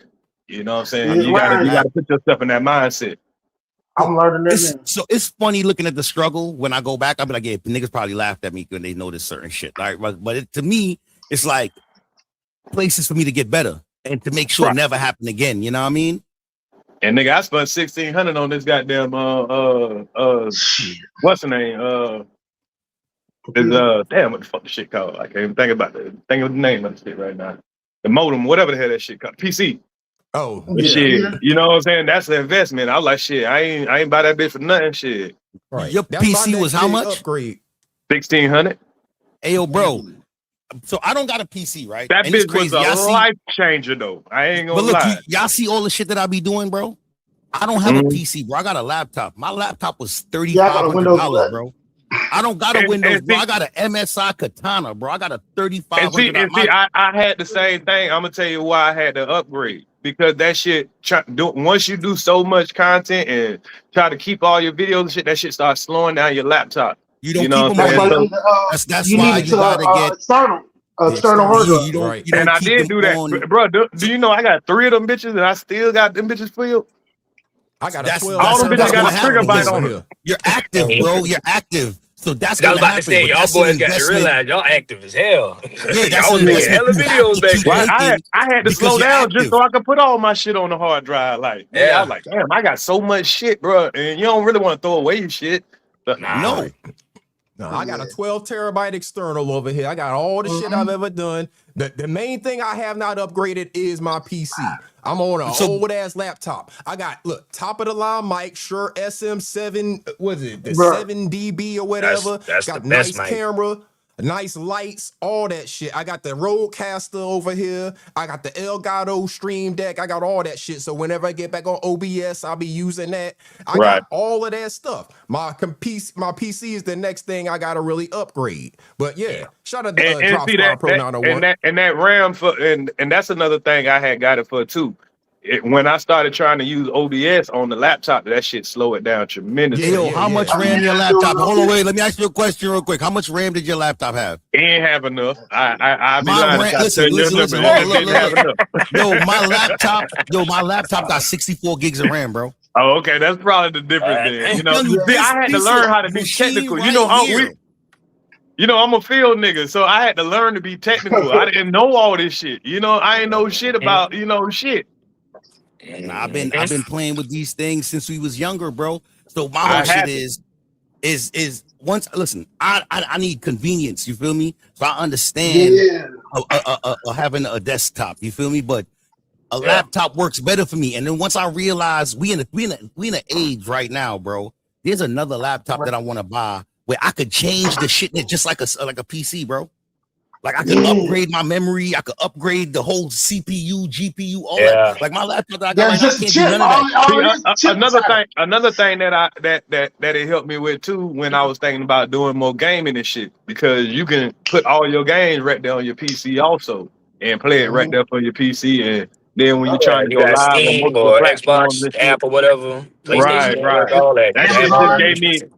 You know what I'm saying? You gotta put yourself in that mindset. I'm learning that. So it's funny looking at the struggle when I go back. I'll be like, yeah, niggas probably laughed at me when they noticed certain shit. Like, but to me, it's like places for me to get better and to make sure it never happen again. You know what I mean? And nigga, I spent $1,600 on this goddamn what's the name? Damn, what the fuck the shit called? I can't even think about it. Think of the name of the shit right now. The modem, whatever the hell that shit called. PC. Oh, shit. You know what I'm saying? That's an investment. I was like, shit, I ain't buy that bitch for nothing. Shit. Right. Your PC was how much? Upgrade. $1,600. Hey, yo, bro. So I don't got a PC, right? That and it's bitch was crazy. a life changer, though. I ain't gonna lie. Y'all see all the shit that I be doing, bro? I don't have a PC, bro. I got a laptop. My laptop was $3,500, bro. I don't got a Windows, bro. I got an MSI Katana, bro. I got a $3,500. I had the same thing. I'm gonna tell you why I had to upgrade, because that shit. Once you do so much content and try to keep all your videos and shit, that shit starts slowing down your laptop. You don't keep them. That's why you gotta get external hard drive. And I did do that, bro. Do you know I got 3 of them bitches and I still got them bitches filled? I got a 12. All them bitches got a trigger bite on them. You're active, bro. You're active. So that's I was gonna about to say, y'all boys got to realize y'all active as hell. Y'all was making hella videos back then. I had to slow down just so I could put all my shit on the hard drive. Like, I was like, damn, I got so much shit, bro. And you don't really want to throw away your shit. But no. No, I got a 12 terabyte external over here. I got all the shit I've ever done. The main thing I have not upgraded is my PC. I'm on an old ass laptop. I got, look, top of the line mic, Shure SM7, what is it, the 7DB or whatever. That's got the best nice mic. camera, nice lights, all that shit. I got the Rodecaster over here. I got the Elgato Stream Deck. I got all that shit. So whenever I get back on OBS, I'll be using that. I got all of that stuff. My PC is the next thing I gotta really upgrade. But yeah, shout out to Dropspot Pro 901. And that RAM and that's another thing I had got it for too. When I started trying to use OBS on the laptop, that shit slow it down tremendously. Yo, how much RAM your laptop? Hold on, wait. Let me ask you a question real quick. How much RAM did your laptop have? It ain't have enough. I be lying. Listen. Yo, my laptop got 64 gigs of RAM, bro. Oh, okay. That's probably the difference then. You know, I had to learn how to be technical. You know, I'm a field nigga, so I had to learn to be technical. I didn't know all this shit. You know, I ain't know shit about, shit. Nah, I've been playing with these things since we was younger, bro. So my whole shit is once listen, I need convenience, you feel me? So I understand having a desktop, you feel me? But a laptop works better for me. And then once I realize we in an age right now, bro, there's another laptop that I want to buy where I could change the shit just like a PC, bro. Like I could upgrade my memory, I could upgrade the whole CPU, GPU, all that. Like my laptop that I got, I can't do none of that. Another thing that it helped me with too when I was thinking about doing more gaming and shit, because you can put all your games right there on your PC also and play it right there for your PC, and then when you're trying to go live Steam on or Xbox app or whatever, right, all that.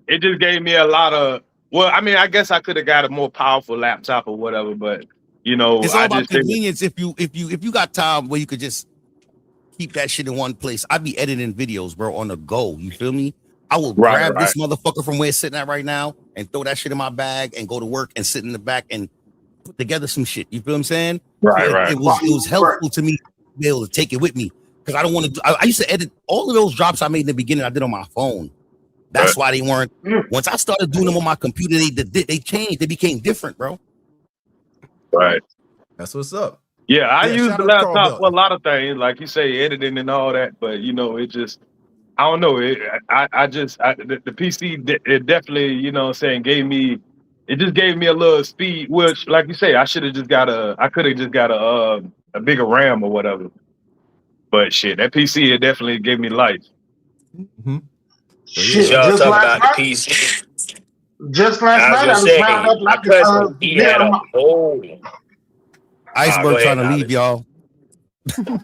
It just gave me a lot of. Well, I mean, I guess I could have got a more powerful laptop or whatever, but it's all about convenience. If you got time where you could just keep that shit in one place, I'd be editing videos, bro, on the go. You feel me? I will grab this motherfucker from where it's sitting at right now and throw that shit in my bag and go to work and sit in the back and put together some shit. You feel what I'm saying? Right, So right. it was helpful to me to be able to take it with me because I don't want to. I used to edit all of those drops I made in the beginning. I did on my phone. That's why they weren't. Once I started doing them on my computer, they changed. They became different, bro. Right. That's what's up. Yeah, I use shout the out to Carl laptop for a Belton. lot of things, like you say, editing and all that. But you know, it just, I don't know. The PC, it definitely, you know, what I'm saying, it just gave me a little speed. Which, like you say, I could have just got a bigger RAM or whatever. But shit, that PC, it definitely gave me life. Mm-hmm. Shit, Y'all just talk last about the night. PC. Just last I was night, gonna I just found say, out that my I could cousin, he get had on a my. whole. Iceberg Go ahead, trying to leave, Knowledge. y'all.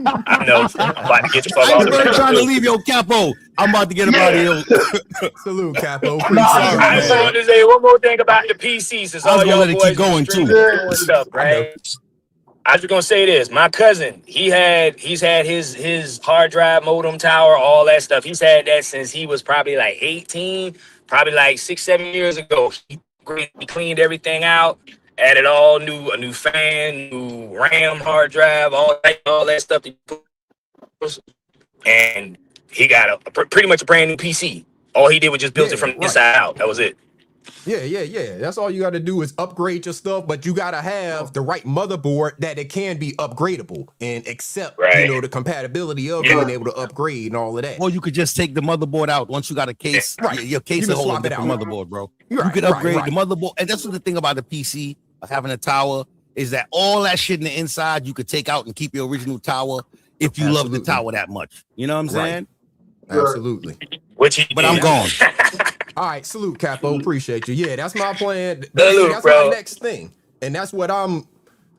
I know. I'm about to get the fuck off the Iceberg bench. trying to leave, yo, Capo. I'm about to get up out of here. Salute, Capo. No, Appreciate I you, I was just man. wanted to say one more thing about the PC, since I was all gonna y'all let it keep boys be going streaming too. and doing stuff, I know. right? I was gonna say this. My cousin, he's had his hard drive modem tower, all that stuff. He's had that since he was probably like 18, probably like 6-7 years ago. He cleaned everything out, added a new fan, new RAM, hard drive, all that stuff. And he got pretty much a brand new PC. All he did was just build it from the inside out. That was it. Yeah. That's all you got to do is upgrade your stuff, but you got to have the right motherboard that it can be upgradable and accept, you know, the compatibility of being able to upgrade and all of that. Or you could just take the motherboard out once you got a case. Your case will hold a different motherboard, bro. You could upgrade the motherboard, and that's the thing about the PC of having a tower is that all that shit in the inside you could take out and keep your original tower if you love the tower that much. You know what I'm saying? Absolutely. But I'm gone. All right, salute, Capo. Appreciate you. Yeah, that's my plan. Salute, That's bro. my next thing. And that's what I'm,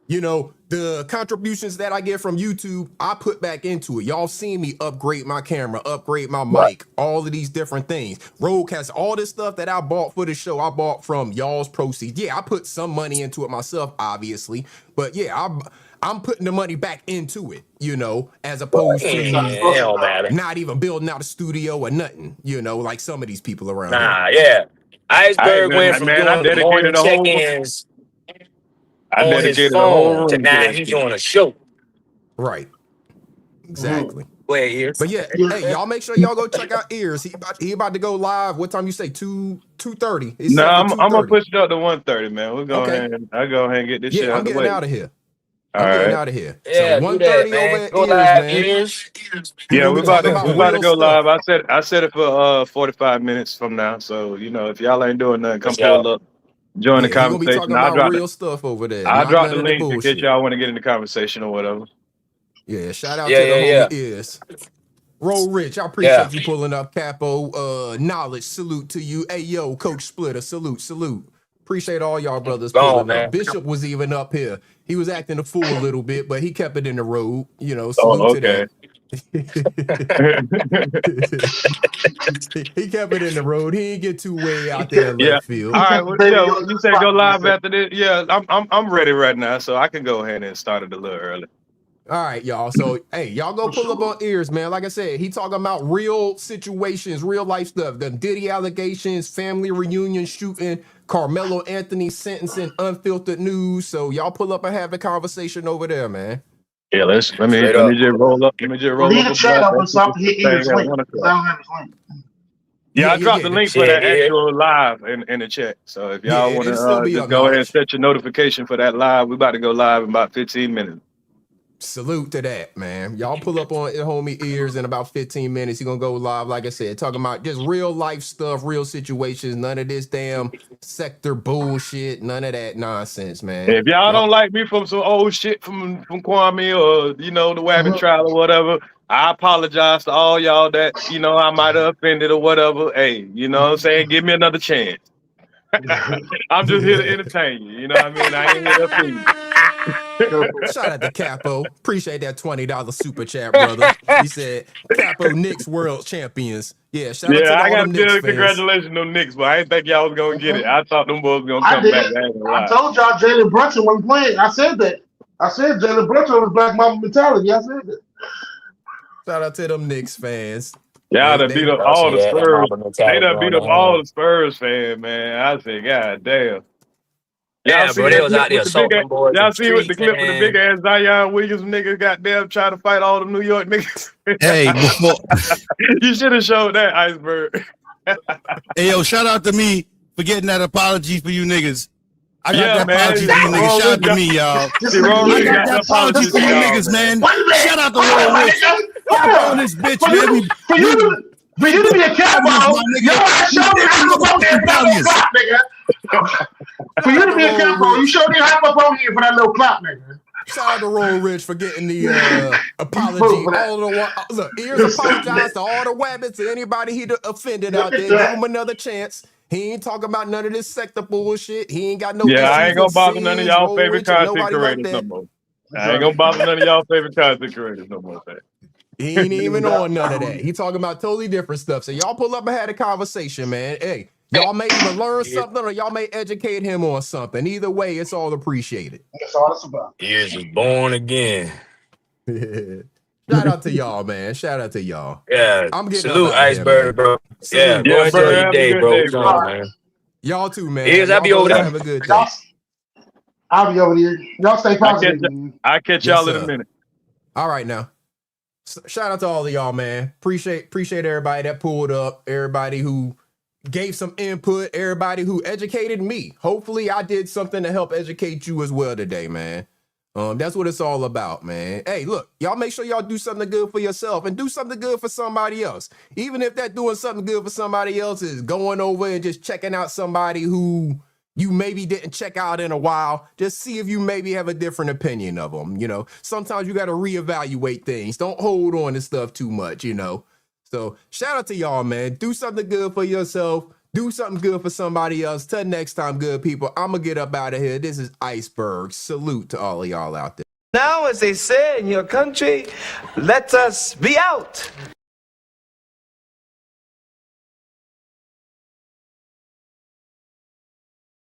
you know, the contributions that I get from YouTube, I put back into it. Y'all seen me upgrade my camera, upgrade my mic, all of these different things. Rogue has all this stuff that I bought for the show. I bought from y'all's proceeds. Yeah, I put some money into it myself, obviously. But yeah, I'm putting the money back into it, you know, as opposed to not even building out a studio or nothing, you know, like some of these people around here. Nah, yeah. Iceberg went from doing the morning check-ins on his phone to now he's doing a show. Right. Exactly. Wait, Ears. But yeah, hey, y'all make sure y'all go check out Ears. He about to go live. What time you say? 2:30. No, I'm gonna push it up to 1:30, man. We'll go ahead and get this shit out I'm of the getting way. out of here. All I'm getting right. out of here. Yeah, so do that, 1:30 man. over at Go Ears, live, man. Ears. Yeah, we're about to go stuff. live. I set it for 45 minutes from now. So, you know, if y'all ain't doing nothing, come pull up, join the He gonna be conversation. talking about real stuff over there. I'll not drop none the of the link in case bullshit. y'all want to get in the conversation or whatever. Yeah, shout out to the homie Ears. Roll Rich, I appreciate you pulling up, Capo. Knowledge, salute to you. Hey, yo, Coach Splitter, salute. Appreciate all y'all brothers pulling up. Bishop was even up here. He was acting a fool a little bit, but he kept it in the road. You know, salute to that. He kept it in the road. He didn't get too way out there in left field. All right, well, you say go live after this. Yeah, I'm ready right now, so I can go ahead and start it a little early. All right, y'all. So, hey, y'all go pull up on Ears, man. Like I said, he talking about real situations, real life stuff. The Diddy allegations, family reunion shooting, Carmelo Anthony sentencing, unfiltered news. So y'all pull up and have a conversation over there, man. Yeah, let me just roll up. Let me just roll Leave up. the chat open so I can hit Ears link. I don't have his link. Yeah, I dropped the link for that actual live in the chat. So if y'all want to just go ahead and set your notification for that live, we about to go live in about 15 minutes. Salute to that, man. Y'all pull up on homie Ears in about 15 minutes. He gonna go live, like I said, talking about just real life stuff, real situations. None of this damn sector bullshit. None of that nonsense, man. If y'all don't like me from some old shit from Kwame or, you know, the Wabbit trial or whatever, I apologize to all y'all that, you know, I might have offended or whatever. Hey, you know what I'm saying? Give me another chance. I'm just here to entertain you. You know what I mean? I ain't here to offend you. Shout out to Capo. Appreciate that $20 super chat, brother. He said, Capo Knicks world champions. Yeah, shout out to I all got them Knicks fans. congratulations to them Knicks, but I didn't think y'all was going to get it. I thought them boys was going to come back. I told y'all Jalen Brunson wasn't playing. I said that. I said Jalen Brunson was Black Mamba mentality. I said that. Shout out to them Knicks fans. Y'all done beat up all the Spurs. They done beat up all the Spurs fans, man. I said, God damn. Yeah, bro, they was out there assaulting boys in Y'all the see with the streets, clip of the man. big ass Zion Williams nigga goddamn trying to fight all them New York niggas? Hey, before You should have showed that, Iceberg. hey, yo, shout out to me for getting that apology for you niggas. I got that man. apology for you niggas. Shout out to me, y'all. I got that apology for you niggas, man. Shout out to Roll Rich. On this bitch, man. For you to be a cowboy, your ass showed me how to up there for that little clap, nigga. For you to be a cowboy, you showed me how to up on here for that little clap, nigga. Shout out to Roll Rich for getting the apology. All the look, here's apologize to all the wabbits and anybody he offended out there. Give him another chance. He ain't talking about none of this sector bullshit. He ain't got no. Yeah, I ain't gonna bother scenes, none of y'all Roll favorite Rich, and content nobody creators like no more. I ain't gonna bother none of y'all favorite content creators no more. He ain't even on none of that. He talking about totally different stuff. So y'all pull up and had a conversation, man. Hey, y'all may even learn something or y'all may educate him on something. Either way, it's all appreciated. That's all it's about. Ears is born again. Shout out to y'all, man. Shout out to y'all. Yeah, I'm getting salute up out of here, man. Iceberg, bro. Salute. Yeah, go enjoy your day, bro. What's on, man? Y'all too, man. Ears, I'll be over there. Have a good day. I'll be over there. Y'all stay positive. I'll catch y'all in a minute. All right, now. Shout out to all of y'all, man. Appreciate everybody that pulled up, everybody who gave some input, everybody who educated me. Hopefully I did something to help educate you as well today, man. That's what it's all about, man. Hey, look, y'all make sure y'all do something good for yourself and do something good for somebody else. Even if that doing something good for somebody else is going over and just checking out somebody who you maybe didn't check out in a while, just see if you maybe have a different opinion of them. You know, sometimes you got to reevaluate things. Don't hold on to stuff too much, you know. So shout out to y'all, man. Do something good for yourself. Do something good for somebody else. Till next time, good people. I'm going to get up out of here. This is Iceberg. Salute to all of y'all out there. Now, as they say in your country, let us be out.